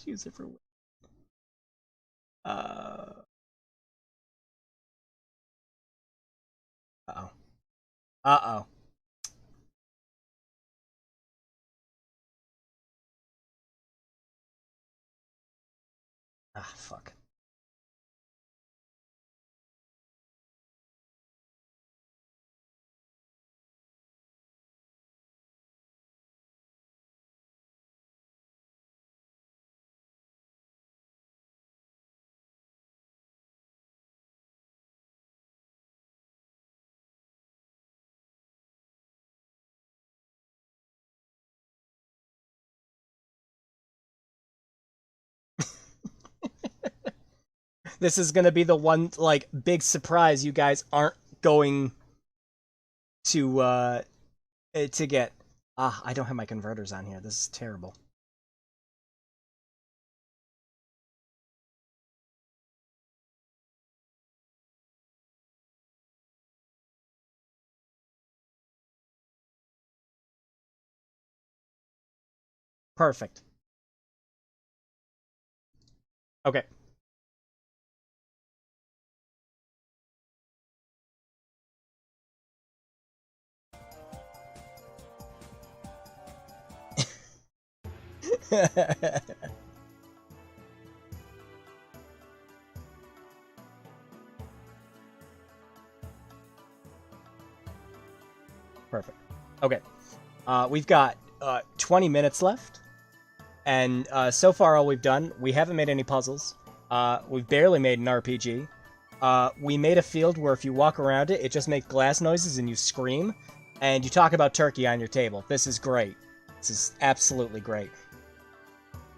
Shoes are for... Uh-oh. Uh-oh. Ah, fuck. This is gonna be the one, like, big surprise you guys aren't going to get. Ah, I don't have my converters on here. This is terrible. Perfect. Okay. Perfect. Okay. We've got 20 minutes left, and so far all we've done, we haven't made any puzzles. We've barely made an RPG. We made a field where if you walk around it, it just makes glass noises and you scream, and you talk about turkey on your table. This is great. This is absolutely great.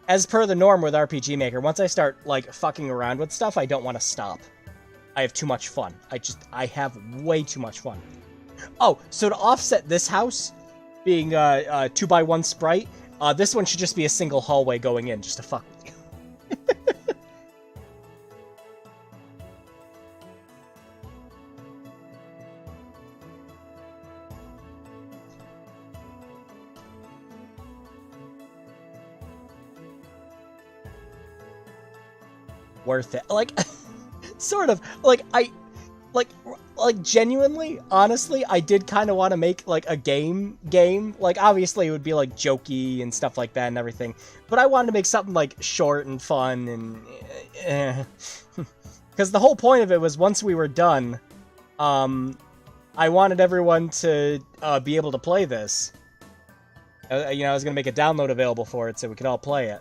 As per the norm with RPG Maker, once I start, like, fucking around with stuff, I don't want to stop. I have too much fun. I have way too much fun. Oh, so to offset this house being 2x1 sprite, this one should just be a single hallway going in, just to fuck with you. Worth it. Like, sort of. Like, like genuinely, honestly, I did kind of want to make, like, a game. Like, obviously it would be, like, jokey and stuff like that and everything, but I wanted to make something, like, short and fun and... Because the whole point of it was once we were done, I wanted everyone to be able to play this. You know, I was going to make a download available for it so we could all play it.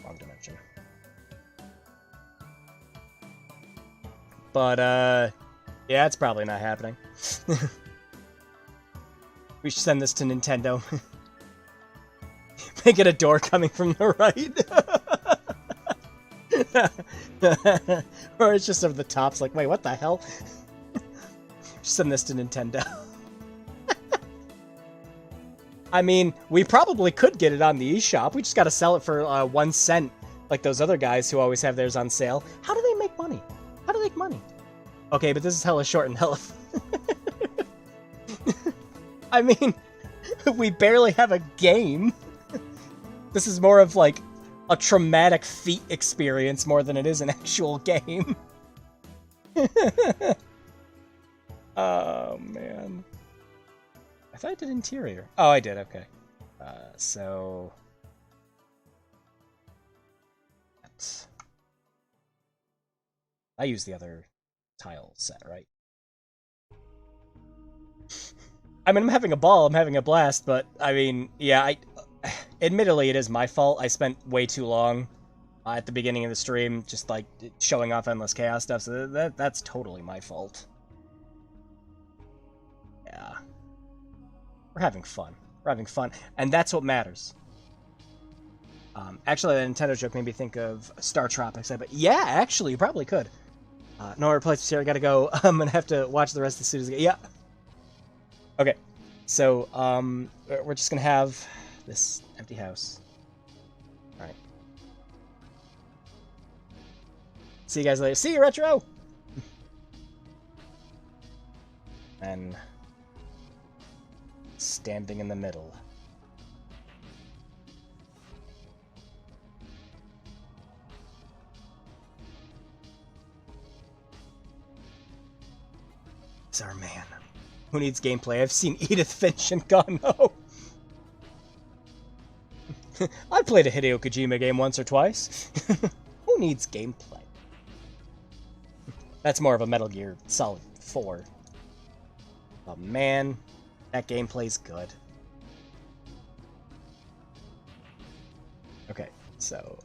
Wrong dimension. But, yeah, it's probably not happening. We should send this to Nintendo. Make it a door coming from the right. Or it's just over the top's like, wait, what the hell? Send this to Nintendo. I mean, we probably could get it on the eShop. We just gotta sell it for 1 cent, like those other guys who always have theirs on sale. How do they make money? How do they make money? Okay, but this is hella short and hella... I mean, we barely have a game. This is more of, like, a traumatic feat experience more than it is an actual game. Oh, man. I thought I did interior. Oh, I did, okay. So... I used the other tile set, right? I mean, I'm having a ball, I'm having a blast, but, I mean, yeah, admittedly, it is my fault. I spent way too long at the beginning of the stream just, like, showing off Endless Chaos stuff, so that's totally my fault. Yeah. We're having fun. We're having fun, and that's what matters. Actually, the Nintendo joke made me think of Star Tropics. But yeah, actually, you probably could. No replacements here. I gotta go. I'm gonna have to watch the rest of the series again. Yeah. Okay. So, we're just gonna have this empty house. All right. See you guys later. See you, Retro. And standing in the middle. It's our man. Who needs gameplay? I've seen Edith Finch and gone, no. I played a Hideo Kojima game once or twice. Who needs gameplay? That's more of a Metal Gear Solid 4. Oh man, that gameplay's good. Okay, so...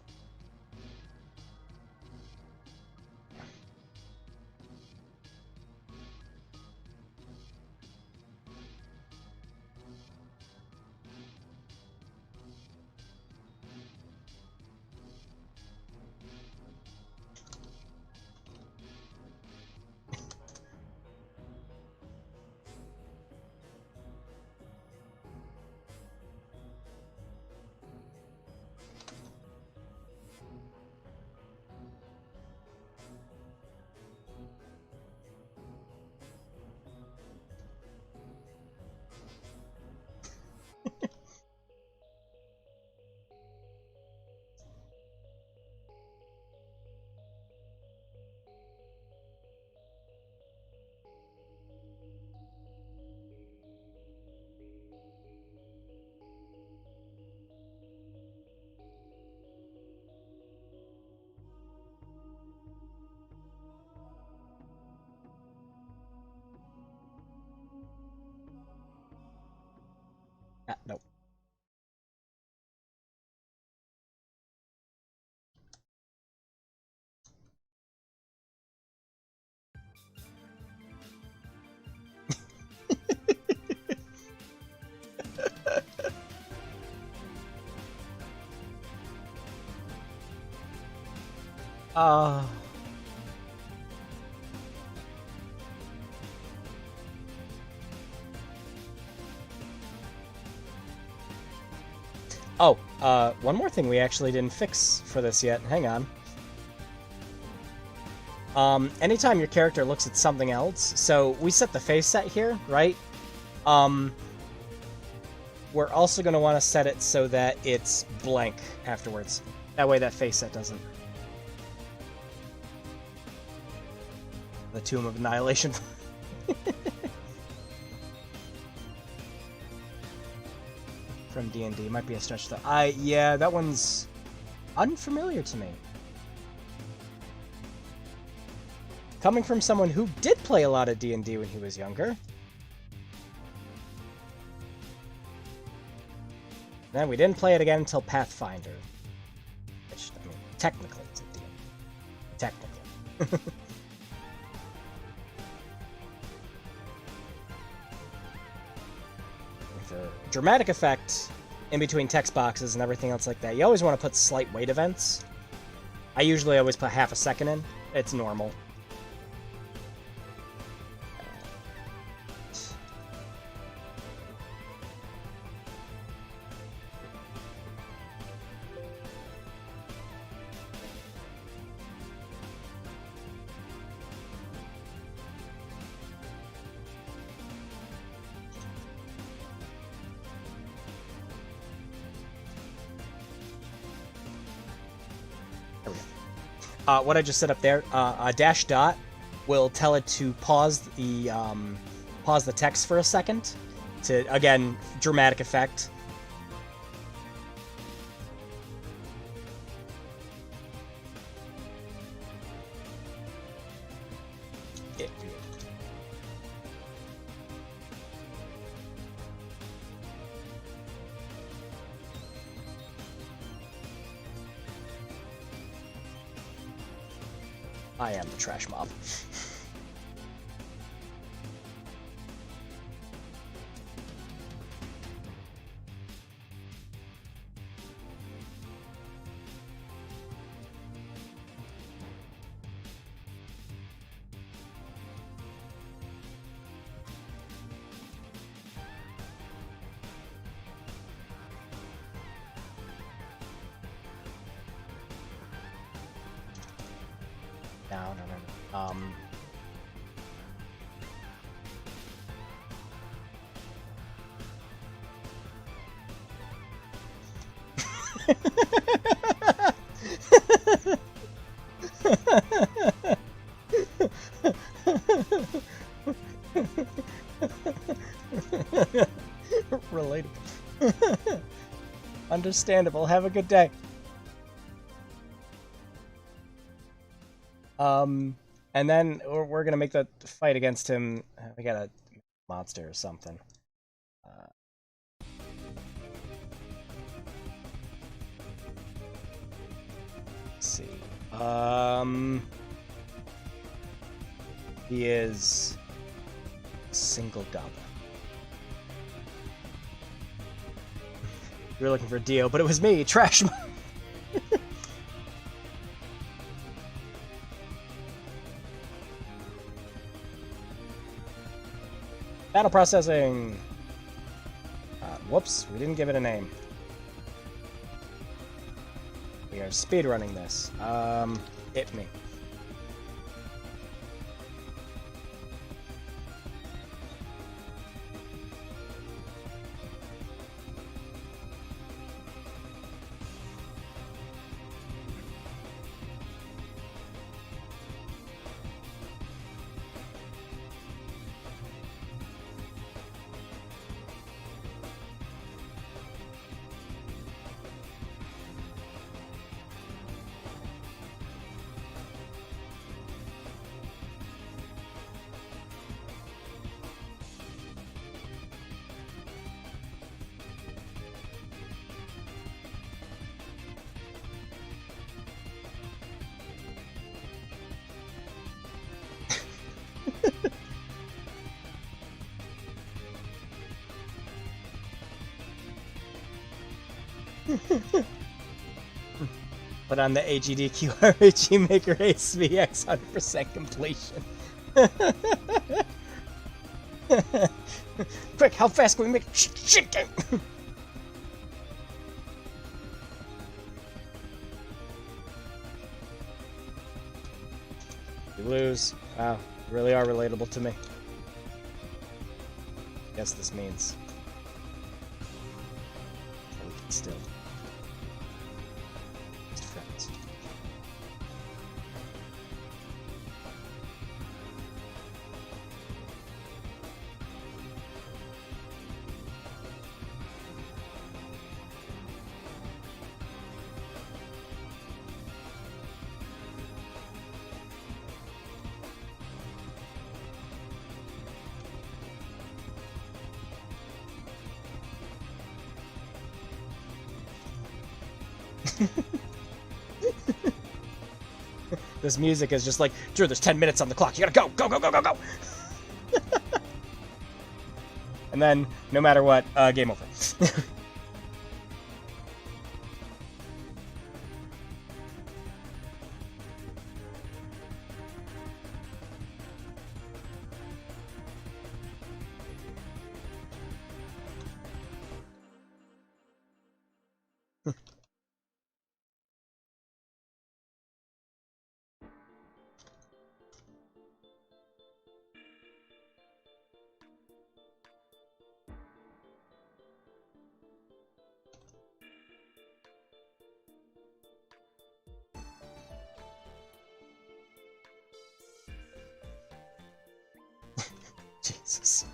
Uh... Oh, one more thing we actually didn't fix for this yet. Hang on. Anytime your character looks at something else, so we set the face set here, right? We're also going to want to set it so that it's blank afterwards. That way that face set doesn't. The Tomb of Annihilation. From D&D. Might be a stretch though. Yeah, that one's unfamiliar to me. Coming from someone who did play a lot of D&D when he was younger. Then we didn't play it again until Pathfinder. Which, I mean, technically it's a D&D. Technically. For dramatic effect, in between text boxes and everything else like that, you always want to put slight wait events. I usually always put half a second in. It's normal. What I just set up there, a dash dot will tell it to pause the text for a second to, again, dramatic effect. I am the trash mob. No. Relatable. Understandable. Have a good day. And then we're gonna make the fight against him. We got a monster or something. Let's see. He is single goblin. You were looking for Dio, but it was me, Trash. Battle processing. Whoops, we didn't give it a name. We are speedrunning this. Hit me. Put on the AGDQ RPG Maker Ace VX 100% completion. Quick, how fast can we make shit game? You lose. Wow, you really are relatable to me. Guess this means that we can still just friends. This music is just like, Drew, there's 10 minutes on the clock. You gotta go, go, go, go, go, go. And then, no matter what, game over. Jesus.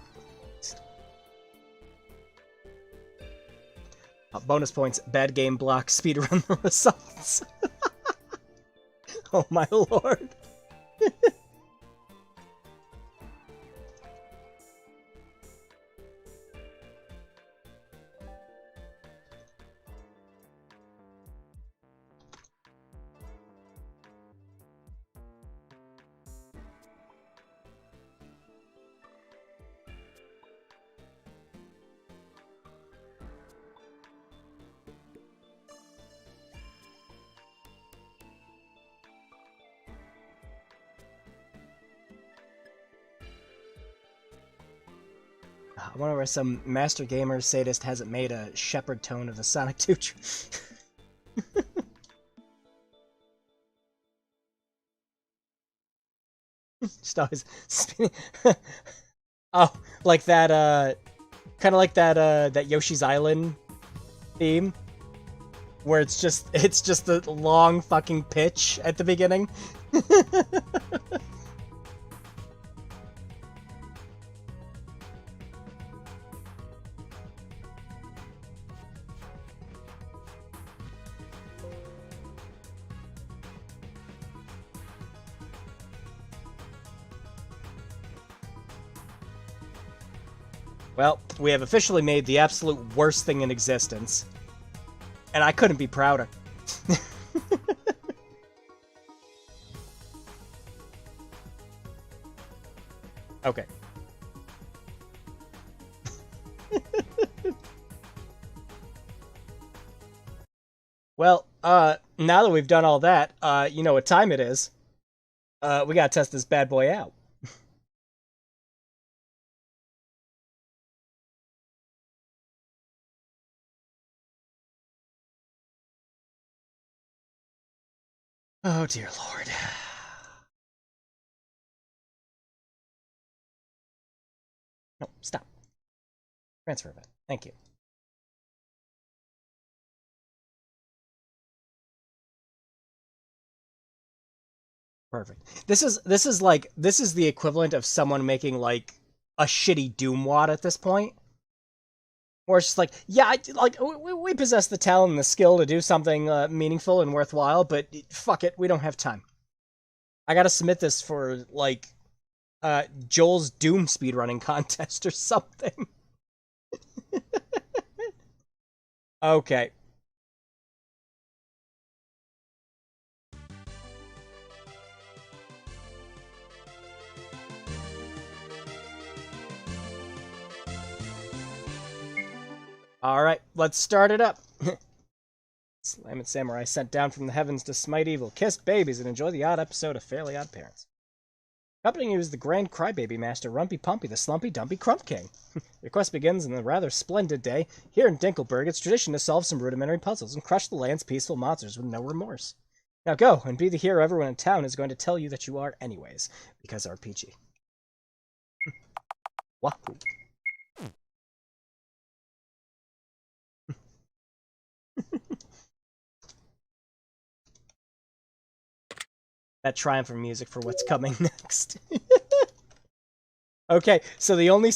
Bonus points, bad game block, speedrun the results. Oh my lord. I wonder where some master gamer sadist hasn't made a Shepherd tone of the Sonic 2. Just always spinning. Oh, like that, kind of like that Yoshi's Island theme, where it's just the long fucking pitch at the beginning. Well, we have officially made the absolute worst thing in existence. And I couldn't be prouder. Okay. Well, now that we've done all that, you know what time it is. We gotta test this bad boy out. Oh, dear Lord. No, stop. Transfer event. Thank you. Perfect. This is the equivalent of someone making like a shitty Doom wad at this point. Or it's just like, yeah, we possess the talent and the skill to do something meaningful and worthwhile, but fuck it, we don't have time. I gotta submit this for, like, Joel's Doom speedrunning contest or something. Okay. Alright, let's start it up. Slam Samurai sent down from the heavens to smite evil, kiss babies, and enjoy the odd episode of Fairly Odd Parents. Accompanying you is the Grand Crybaby Master, Rumpy Pumpy, the Slumpy Dumpy Crump King. Your quest begins in a rather splendid day. Here in Dinkelberg, it's tradition to solve some rudimentary puzzles and crush the land's peaceful monsters with no remorse. Now go, and be the hero everyone in town is going to tell you that you are anyways, because RPG. Wahoo. That triumphant music for what's coming next. Okay, so the only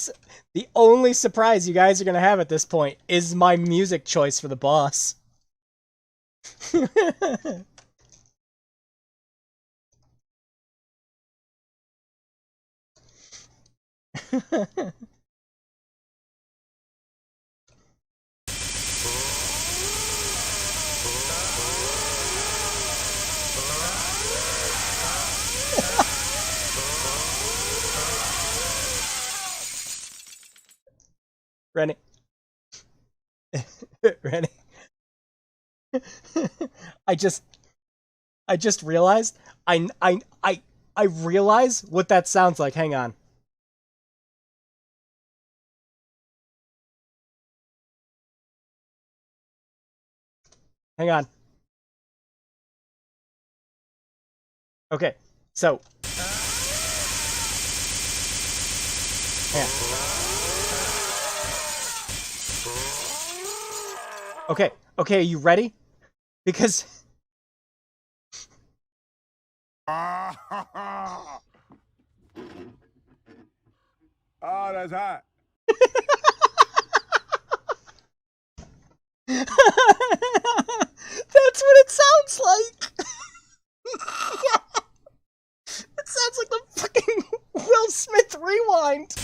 surprise you guys are gonna have at this point is my music choice for the boss. Rennie. Rennie. I just realized I realize what that sounds like. Hang on. Hang on. Okay, so yeah. Okay, are you ready? Because Oh, that's hot. that's what it sounds like. It sounds like the fucking Will Smith rewind.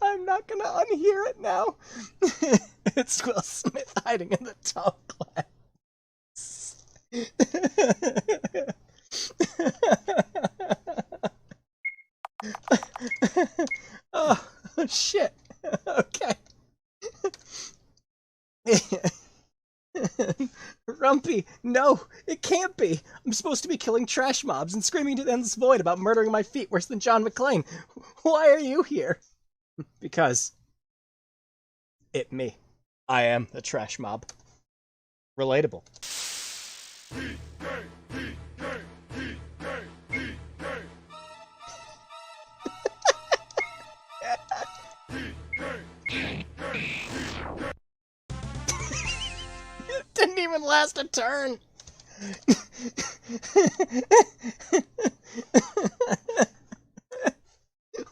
I'm not gonna unhear it now. It's Will Smith hiding in the tall glass. Oh, shit. Okay. Rumpy, no, it can't be. I'm supposed to be killing trash mobs and screaming to the endless void about murdering my feet worse than John McClane. Why are you here? Because me. I am the trash mob. Relatable. It didn't even last a turn.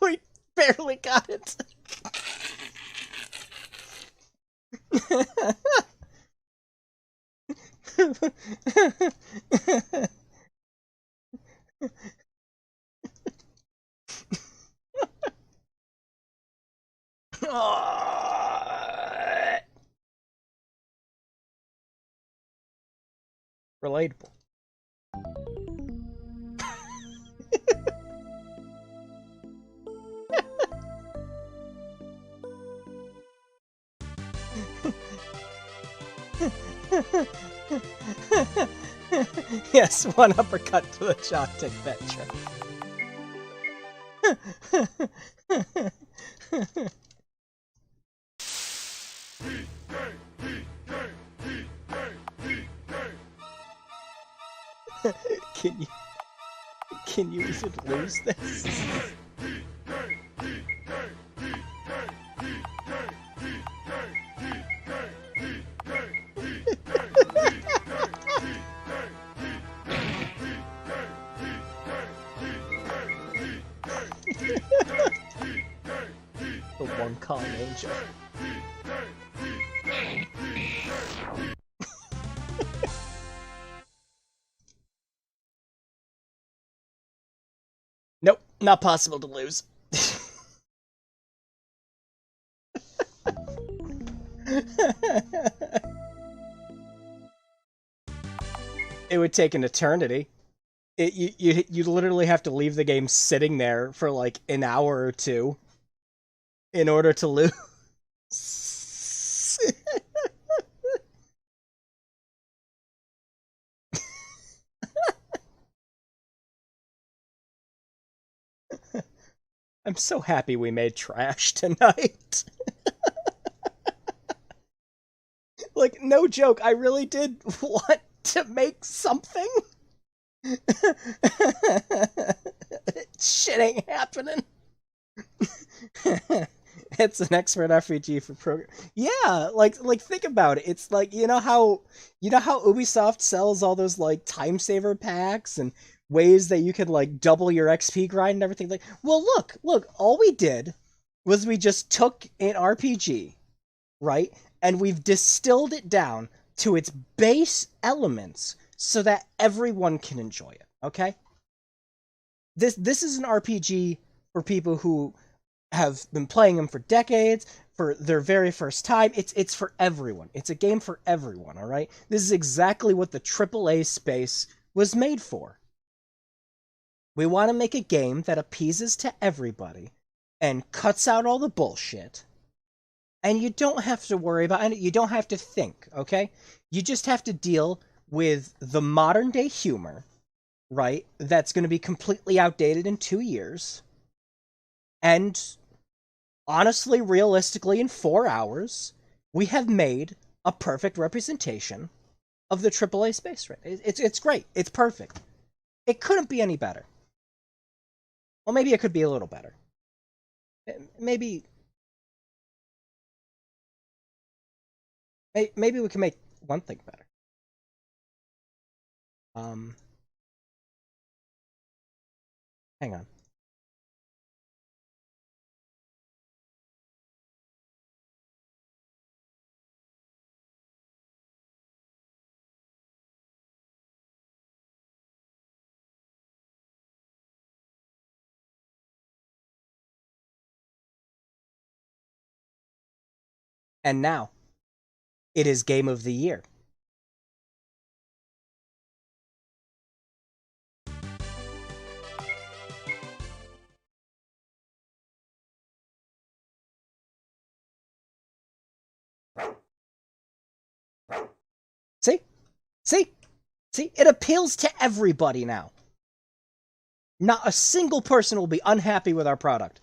We barely got it. Relatable. Yes, one uppercut to the Jotic Venture. Can you even lose this? The one calm angel. Nope, not possible to lose. It would take an eternity. You literally have to leave the game sitting there for like an hour or two in order to lose. I'm so happy we made trash tonight. Like, no joke, I really did want to make something. Shit ain't happening. It's an expert RPG for program. Yeah, like think about it. It's like you know how Ubisoft sells all those like time saver packs and ways that you can like double your XP grind and everything. Like, well, look, all we did was we just took an RPG, right, and we've distilled it down to its base elements so that everyone can enjoy it. Okay, this is an RPG for people who have been playing them for decades, for their very first time. It's for everyone. It's a game for everyone, all right? This is exactly what the AAA space was made for. We want to make a game that appeases to everybody and cuts out all the bullshit. And you don't have to worry about it. You don't have to think, okay? You just have to deal with the modern day humor, right? That's going to be completely outdated in 2 years. And honestly, realistically, in 4 hours, we have made a perfect representation of the AAA space. Right? It's great. It's perfect. It couldn't be any better. Well, maybe it could be a little better. Maybe we can make one thing better. Hang on. And now, it is Game of the Year. See? See? See? It appeals to everybody now. Not a single person will be unhappy with our product.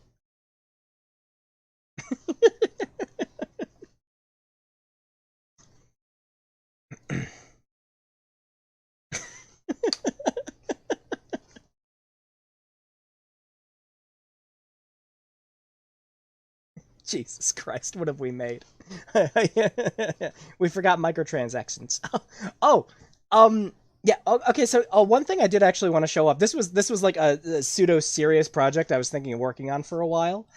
Jesus Christ, what have we made? We forgot microtransactions. Yeah. Okay. So, one thing I did actually want to show up. This was like a pseudo serious project I was thinking of working on for a while.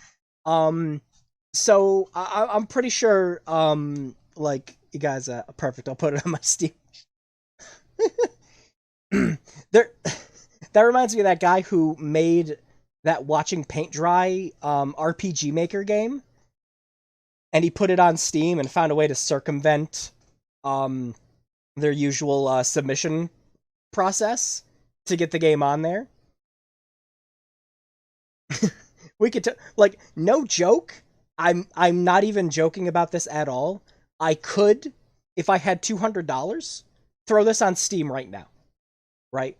So I'm pretty sure. Like you guys, perfect. I'll put it on my Steam. There, that reminds me of that guy who made that watching paint dry RPG Maker game, and he put it on Steam and found a way to circumvent their usual submission process to get the game on there. We could like, no joke. I'm not even joking about this at all. I could, if I had $200, throw this on Steam right now, right?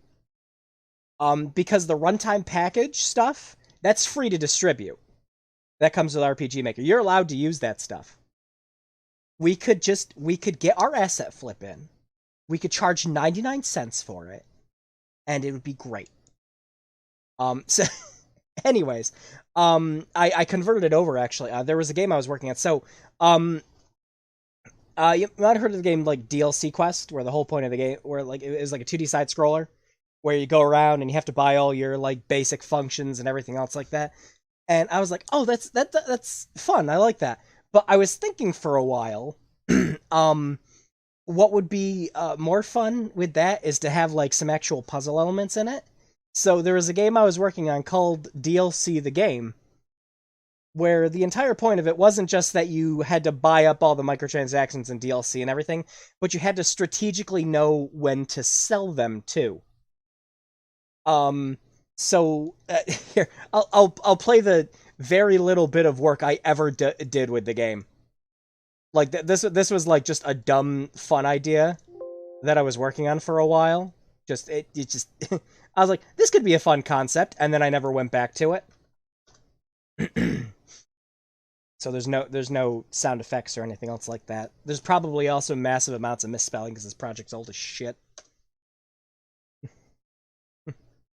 Because the runtime package stuff, that's free to distribute. That comes with RPG Maker. You're allowed to use that stuff. We could get our asset flip in. We could charge 99 cents for it, and it would be great. So anyways, I converted it over actually. There was a game I was working at. So, you might have heard of the game like DLC Quest, where the whole point of the game, where like it was like a 2D side scroller, where you go around and you have to buy all your like basic functions and everything else like that. And I was like, oh, that's fun. I like that. But I was thinking for a while, what would be more fun with that is to have like some actual puzzle elements in it. So there was a game I was working on called DLC the Game, where the entire point of it wasn't just that you had to buy up all the microtransactions and DLC and everything, but you had to strategically know when to sell them too. So here I'll play the very little bit of work I ever did with the game. Like this was like just a dumb fun idea that I was working on for a while. It just I was like, this could be a fun concept, and then I never went back to it. So there's no sound effects or anything else like that. There's probably also massive amounts of misspelling because this project's old as shit.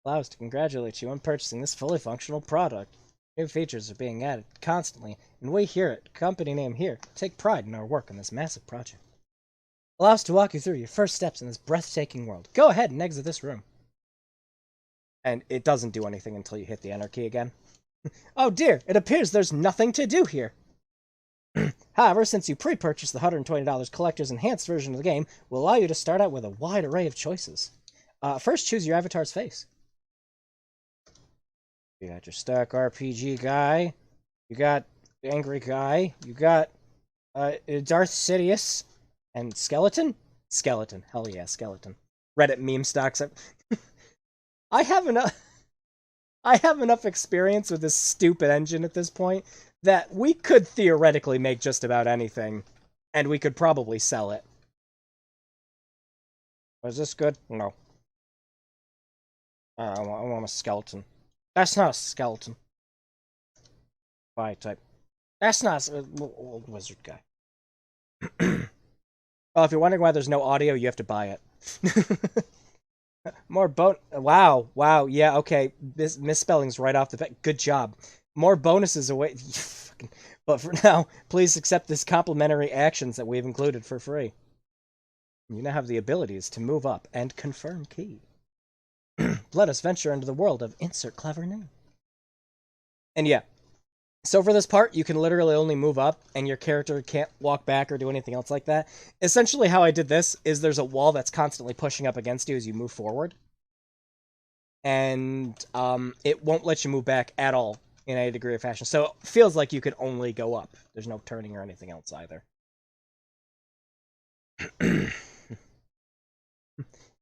Allow us to congratulate you on purchasing this fully functional product. New features are being added constantly, and we here at company name here take pride in our work on this massive project. Allow us to walk you through your first steps in this breathtaking world. Go ahead and exit this room. And it doesn't do anything until you hit the enter key again. Oh dear, it appears there's nothing to do here. However, since you pre-purchased the $120 Collector's Enhanced version of the game, will allow you to start out with a wide array of choices. First, choose your avatar's face. You got your Stark RPG guy. You got the Angry guy. You got Darth Sidious. And Skeleton? Skeleton. Hell yeah, Skeleton. Reddit meme stocks. I have enough experience with this stupid engine at this point that we could theoretically make just about anything, and we could probably sell it. Was this good? No. I want a skeleton. That's not a skeleton. Bye type. That's not a wizard guy. Oh, if you're wondering why there's no audio, you have to buy it. More Wow, yeah, okay. Misspellings right off the bat. Good job. More bonuses away. But for now, please accept this complimentary actions that we've included for free. You now have the abilities to move up and confirm key. Let us venture into the world of insert clever name. And yeah. So for this part, you can literally only move up, and your character can't walk back or do anything else like that. Essentially, how I did this is there's a wall that's constantly pushing up against you as you move forward. And it won't let you move back at all in any degree or fashion. So it feels like you could only go up. There's no turning or anything else either. It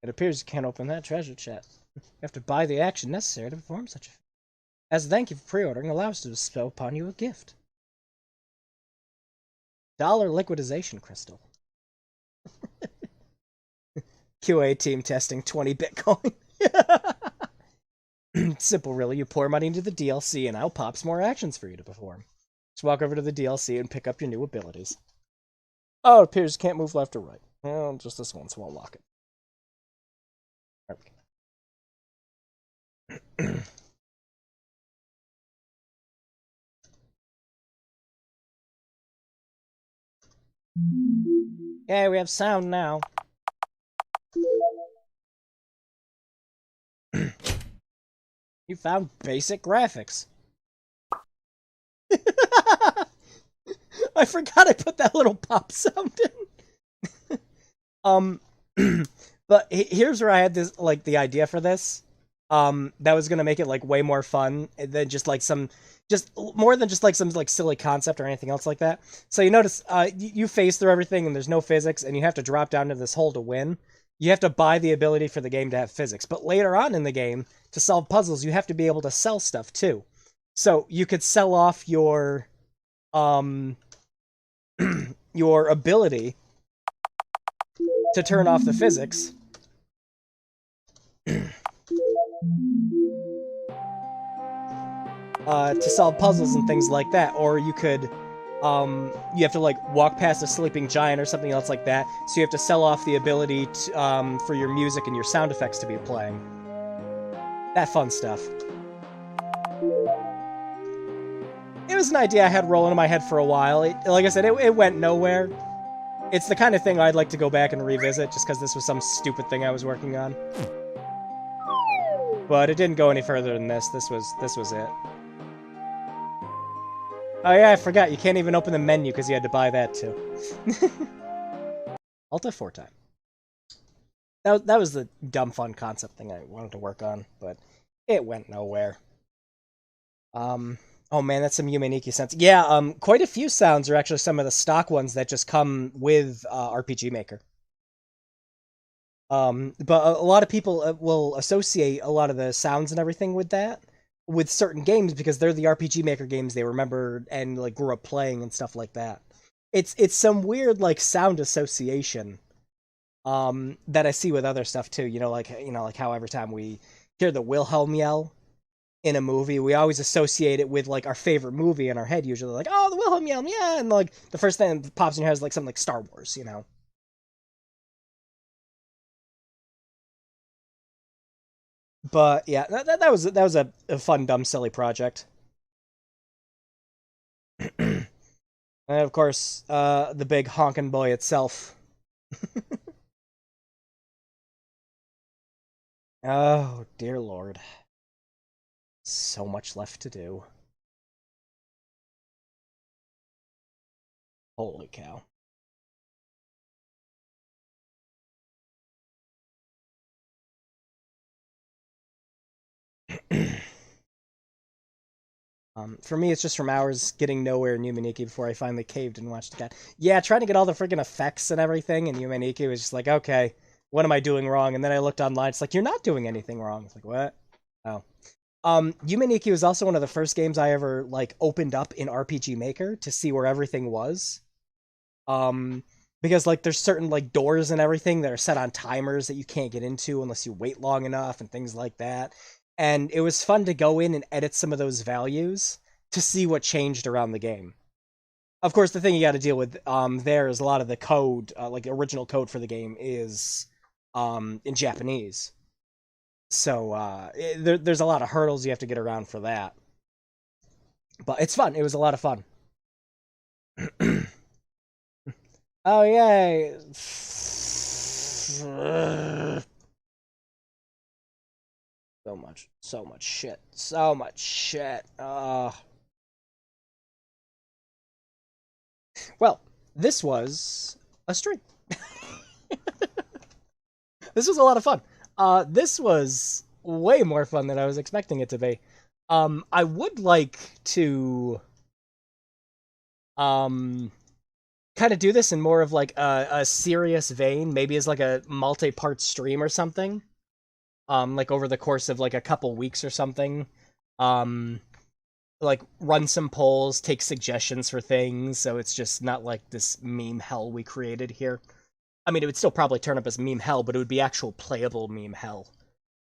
appears you can't open that treasure chest. You have to buy the action necessary to perform such a... As a thank you for pre-ordering, allow us to bestow upon you a gift. $1 liquidization crystal. QA team testing 20 Bitcoin. Simple, really. You pour money into the DLC, and out pops more actions for you to perform. Just walk over to the DLC and pick up your new abilities. Oh, it appears you can't move left or right. Well, just this one, so I'll lock it. Okay. Yeah, we have sound now. You found basic graphics. I forgot I put that little pop sound in. But here's where I had this, like, the idea for this. That was gonna make it, like, way more fun than just, like, more than just, like, some, like, silly concept or anything else like that. So you notice, you phase through everything and there's no physics, and you have to drop down to this hole to win. You have to buy the ability for the game to have physics. But later on in the game, to solve puzzles, you have to be able to sell stuff, too. So you could sell off your, your ability to turn off the physics. To solve puzzles and things like that. Or you could, you have to, like, walk past a sleeping giant or something else like that, so you have to sell off the ability to, for your music and your sound effects to be playing. That fun stuff. It was an idea I had rolling in my head for a while. Like I said, it went nowhere. It's the kind of thing I'd like to go back and revisit, just because this was some stupid thing I was working on. But it didn't go any further than this. This was it. Oh yeah, I forgot. You can't even open the menu because you had to buy that too. Alt F4 time. That was the dumb fun concept thing I wanted to work on, but it went nowhere. Oh man, that's some Yume sounds. Yeah, quite a few sounds are actually some of the stock ones that just come with RPG Maker. But a lot of people will associate a lot of the sounds and everything with that, with certain games because they're the RPG Maker games they remember and like grew up playing and stuff like that. It's some weird like sound association that I see with other stuff too. Like how every time we hear the Wilhelm yell in a movie, we always associate it with like our favorite movie in our head. Usually, like, oh, the Wilhelm yell, yeah, and like the first thing that pops in your head is like something like Star Wars, you know. But yeah, that was a fun, dumb, silly project. And of course, the big honkin' boy itself. Oh dear lord, so much left to do. Holy cow. For me, it's just from hours getting nowhere in Yumeniki before I finally caved and watched again. Yeah, trying to get all the freaking effects and everything in Yumeniki was just like, okay, what am I doing wrong? And then I looked online, it's like, you're not doing anything wrong. It's like, what? Oh. Yumeniki was also one of the first games I ever, like, opened up in RPG Maker to see where everything was. Because, like, there's certain, like, doors and everything that are set on timers that you can't get into unless you wait long enough and things like that. And it was fun to go in and edit some of those values to see what changed around the game. Of course, the thing you got to deal with there is a lot of the code, like original code for the game, is in Japanese. So there's a lot of hurdles you have to get around for that. But it's fun. It was a lot of fun. Oh yay! So much shit, so much shit. Well, this was a stream. This was a lot of fun. This was way more fun than I was expecting it to be. I would like to kind of do this in more of like a serious vein, maybe as like a multi-part stream or something. Like over the course of like a couple weeks or something. Like run some polls, take suggestions for things, so it's just not like this meme hell we created here. I mean, it would still probably turn up as meme hell, but it would be actual playable meme hell.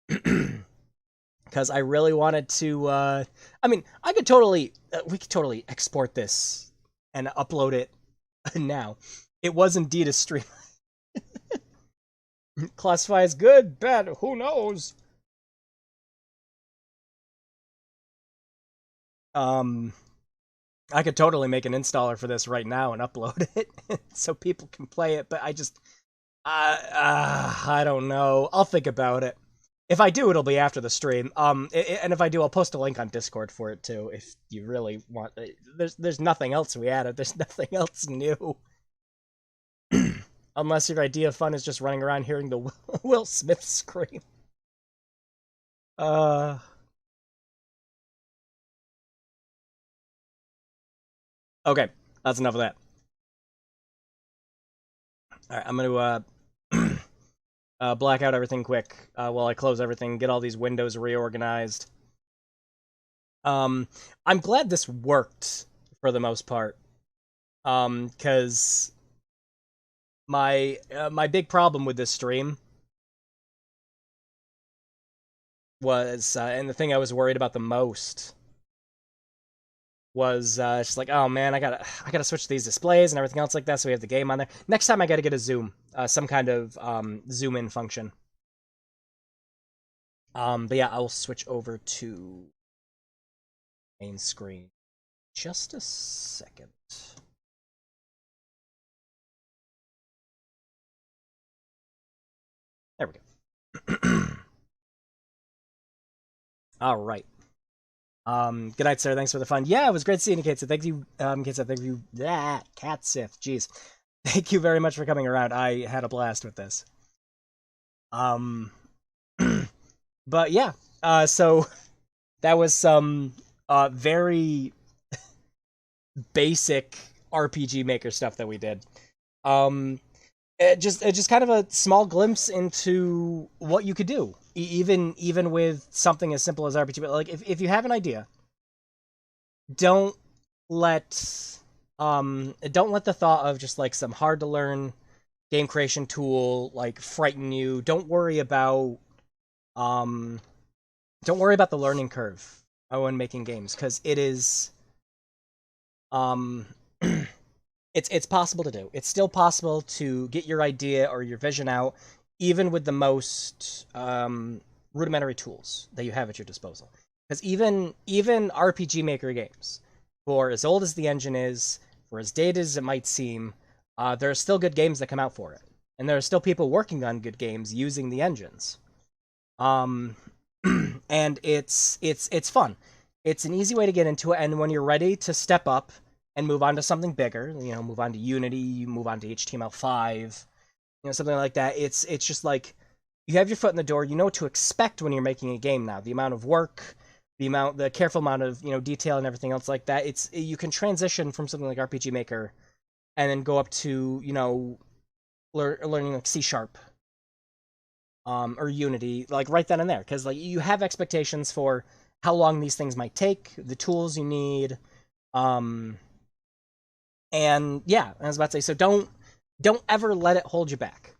Because I really wanted to, I mean, I could totally, we could totally export this and upload it now. It was indeed a stream. Classify as good, bad, who knows? I could totally make an installer for this right now and upload it so people can play it, but I don't know. I'll think about it. If I do, it'll be after the stream. And if I do, I'll post a link on Discord for it too. If you really want, there's nothing else we added. There's nothing else new. Unless your idea of fun is just running around hearing the Will Smith scream. Okay, that's enough of that. All right, I'm gonna black out everything quick while I close everything, get all these windows reorganized. I'm glad this worked for the most part, because my big problem with this stream was, and the thing I was worried about the most was just like, oh man, I gotta switch these displays and everything else like that, so we have the game on there. Next time I gotta get a zoom, some kind of zoom in function. But yeah, I'll switch over to main screen. Just a second. There we go. All right. Good night, sir. Thanks for the fun. Yeah, it was great seeing you, Kate. So thank you, Kate. So thank you. Cat Sith. Jeez. Thank you very much for coming around. I had a blast with this. But yeah. So that was some very basic RPG Maker stuff that we did. It just kind of a small glimpse into what you could do, even with something as simple as RPG. But like, if you have an idea, don't let the thought of just like some hard to learn game creation tool like frighten you. Don't worry about the learning curve when making games, because it is it's possible to do. It's still possible to get your idea or your vision out, even with the most rudimentary tools that you have at your disposal. Because even RPG Maker games, for as old as the engine is, for as dated as it might seem, there are still good games that come out for it, and there are still people working on good games using the engines. And it's fun. It's an easy way to get into it, and when you're ready to step up and move on to something bigger, move on to Unity, move on to HTML5, something like that. It's just like you have your foot in the door. You know what to expect when you're making a game now. The amount of work, the careful amount of detail and everything else like that. You can transition from something like RPG Maker, and then go up to learning like C#, or Unity, like right then and there, because like you have expectations for how long these things might take, the tools you need. And yeah, I was about to say, so don't ever let it hold you back.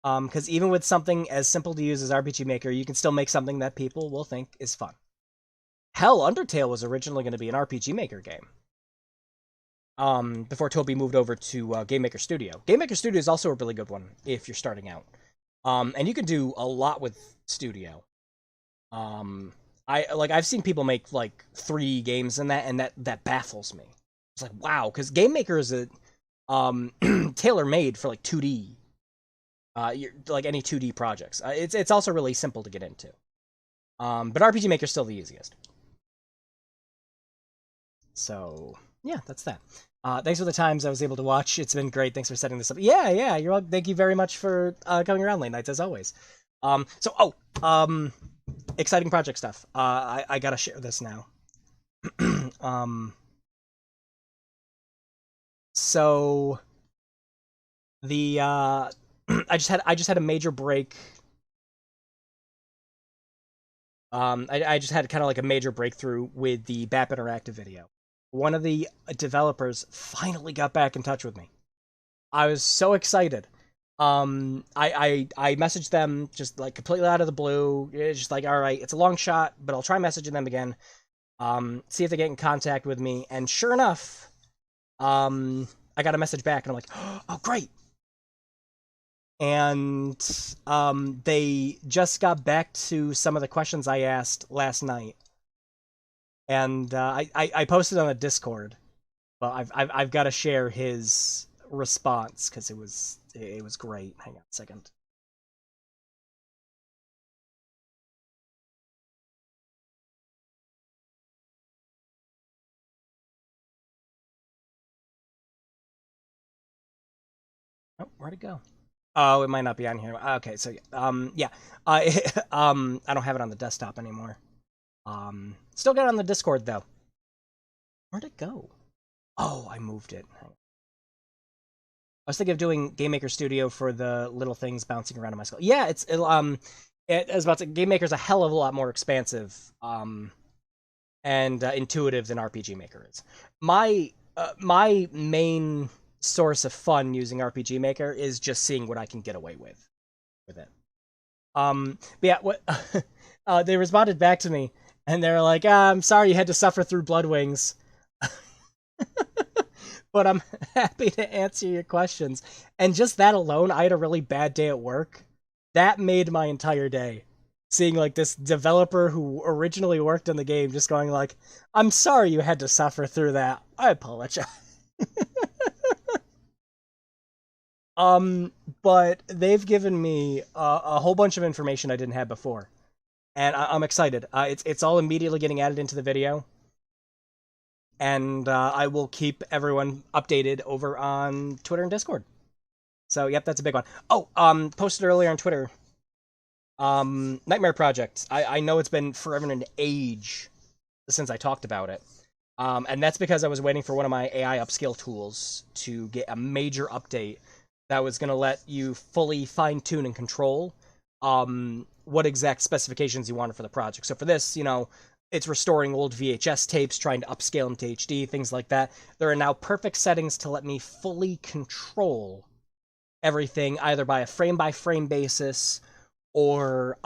Because even with something as simple to use as RPG Maker, you can still make something that people will think is fun. Hell, Undertale was originally going to be an RPG Maker game. Before Toby moved over to Game Maker Studio. Game Maker Studio is also a really good one if you're starting out. And you can do a lot with Studio. I've seen people make like 3 games in that, and that baffles me. It's like, wow, because Game Maker is a tailor-made for like 2D, like any 2D projects. It's also really simple to get into. But RPG Maker's still the easiest. So yeah, that's that. Thanks for the times I was able to watch. It's been great. Thanks for setting this up. Yeah, you're welcome. Thank you very much for coming around late nights as always. Exciting project stuff. I gotta share this now. So the I just had a major break. I just had kind of like a major breakthrough with the BAP Interactive video. One of the developers finally got back in touch with me. I was so excited. I messaged them just like completely out of the blue. It's just like, all right, it's a long shot, but I'll try messaging them again. See if they get in contact with me. And sure enough, I got a message back, and I'm like, oh, great. And they just got back to some of the questions I asked last night. And I posted on a Discord. Well, I've got to share his response because it was great. Hang on a second. Oh, where'd it go? Oh, it might not be on here. Okay, so yeah, I don't have it on the desktop anymore. Still got it on the Discord though. Where'd it go? Oh, I moved it. I was thinking of doing Game Maker Studio for the little things bouncing around in my skull. Yeah, I was about to. Game Maker's a hell of a lot more expansive, and intuitive than RPG Maker is. My main source of fun using RPG Maker is just seeing what I can get away with it. But yeah, what they responded back to me, and they're like, "I'm sorry you had to suffer through Bloodwings." But I'm happy to answer your questions. And just that alone, I had a really bad day at work. That made my entire day. Seeing like this developer who originally worked on the game just going like, I'm sorry you had to suffer through that. I apologize. But they've given me a whole bunch of information I didn't have before. And I'm excited. It's all immediately getting added into the video. And I will keep everyone updated over on Twitter and Discord. So, yep, that's a big one. Oh, posted earlier on Twitter. Nightmare Project. I know it's been forever and an age since I talked about it. And that's because I was waiting for one of my AI upscale tools to get a major update that was going to let you fully fine-tune and control what exact specifications you wanted for the project. So for this, it's restoring old VHS tapes, trying to upscale them to HD, things like that. There are now perfect settings to let me fully control everything, either by a frame-by-frame basis or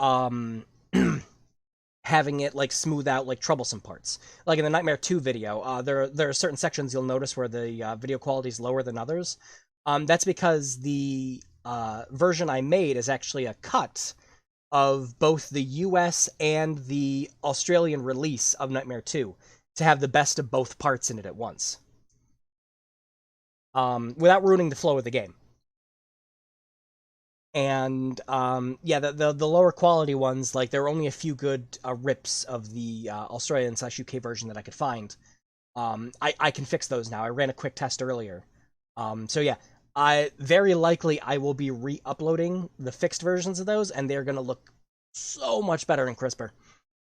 having it like smooth out like troublesome parts. Like in the Nightmare 2 video, there are certain sections you'll notice where the video quality is lower than others. That's because the version I made is actually a cut of both the US and the Australian release of Nightmare 2 to have the best of both parts in it at once. Without ruining the flow of the game. And yeah, the lower quality ones, like there were only a few good rips of the Australian/UK version that I could find. I can fix those now. I ran a quick test earlier. So yeah, very likely I will be re-uploading the fixed versions of those, and they're gonna look so much better and crisper.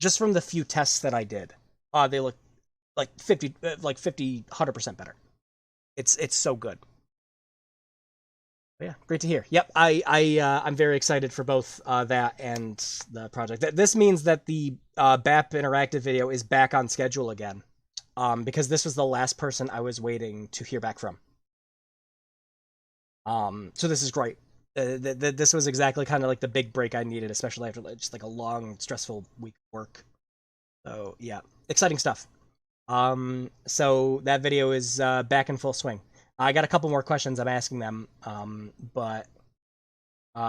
Just from the few tests that I did, they look like 100% better. It's so good. Yeah, great to hear. Yep, I'm very excited for both that and the project. This means that the BAP Interactive video is back on schedule again, because this was the last person I was waiting to hear back from. So this is great. This was exactly kind of like the big break I needed, especially after just like a long, stressful week of work. So yeah, exciting stuff. So that video is back in full swing. I got a couple more questions I'm asking them, but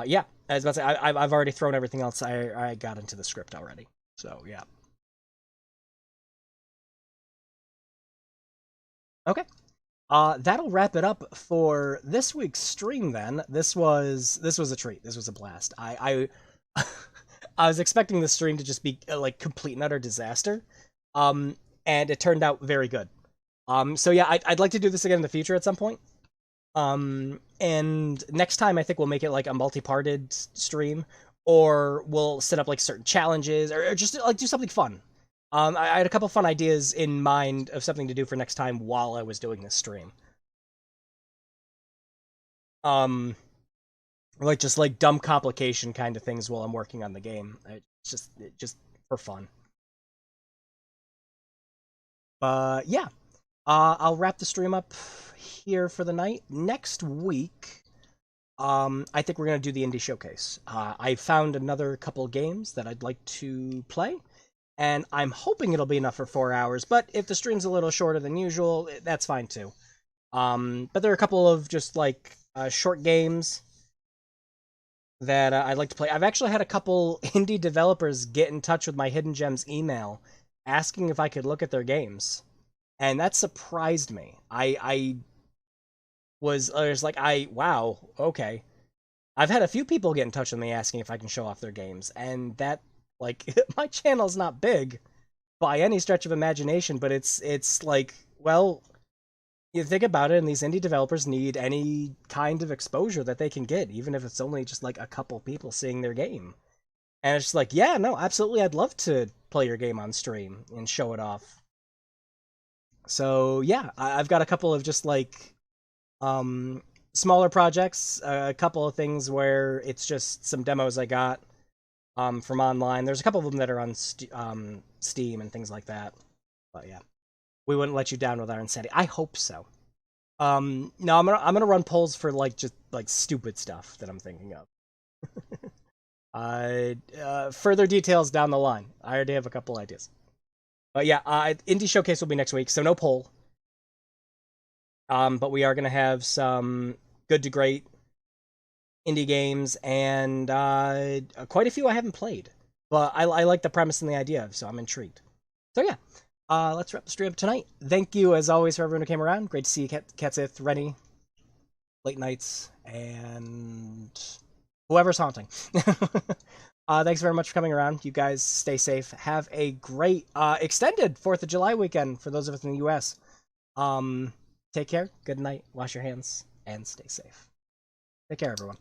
yeah, I was about to say, I've already thrown everything else I got into the script already. So yeah. Okay. That'll wrap it up for this week's stream then. This was a treat. This was a blast. I was expecting the stream to just be like complete and utter disaster. And it turned out very good. So yeah, I'd like to do this again in the future at some point. And next time I think we'll make it like a multi-parted stream, or we'll set up like certain challenges, or just like do something fun. I had a couple fun ideas in mind of something to do for next time while I was doing this stream. Like just like dumb complication kind of things while I'm working on the game. It's just for fun. Yeah. I'll wrap the stream up here for the night. Next week, I think we're gonna do the indie showcase. I found another couple games that I'd like to play, and I'm hoping it'll be enough for 4 hours, but if the stream's a little shorter than usual, that's fine too. But there are a couple of just like short games that I'd like to play. I've actually had a couple indie developers get in touch with my Hidden Gems email asking if I could look at their games. And that surprised me. I was like, wow, okay. I've had a few people get in touch with me asking if I can show off their games, and that, like, my channel's not big by any stretch of imagination, but it's like, well, you think about it, and these indie developers need any kind of exposure that they can get, even if it's only just like a couple people seeing their game. And it's just like, yeah, no, absolutely, I'd love to play your game on stream and show it off. So yeah, I've got a couple of just like smaller projects, a couple of things where it's just some demos I got from online. There's a couple of them that are on Steam and things like that. But yeah, we wouldn't let you down with our insanity. I hope so. No, I'm gonna run polls for like just like stupid stuff that I'm thinking of. Further details down the line. I already have a couple ideas. But yeah, Indie Showcase will be next week, so no poll. But we are going to have some good to great indie games, and quite a few I haven't played. But I like the premise and the idea, so I'm intrigued. So yeah, let's wrap the stream up tonight. Thank you, as always, for everyone who came around. Great to see you, Katsith, Rennie, Late Nights, and whoever's haunting. Thanks very much for coming around. You guys stay safe. Have a great extended 4th of July weekend for those of us in the US. Take care. Good night. Wash your hands and stay safe. Take care, everyone.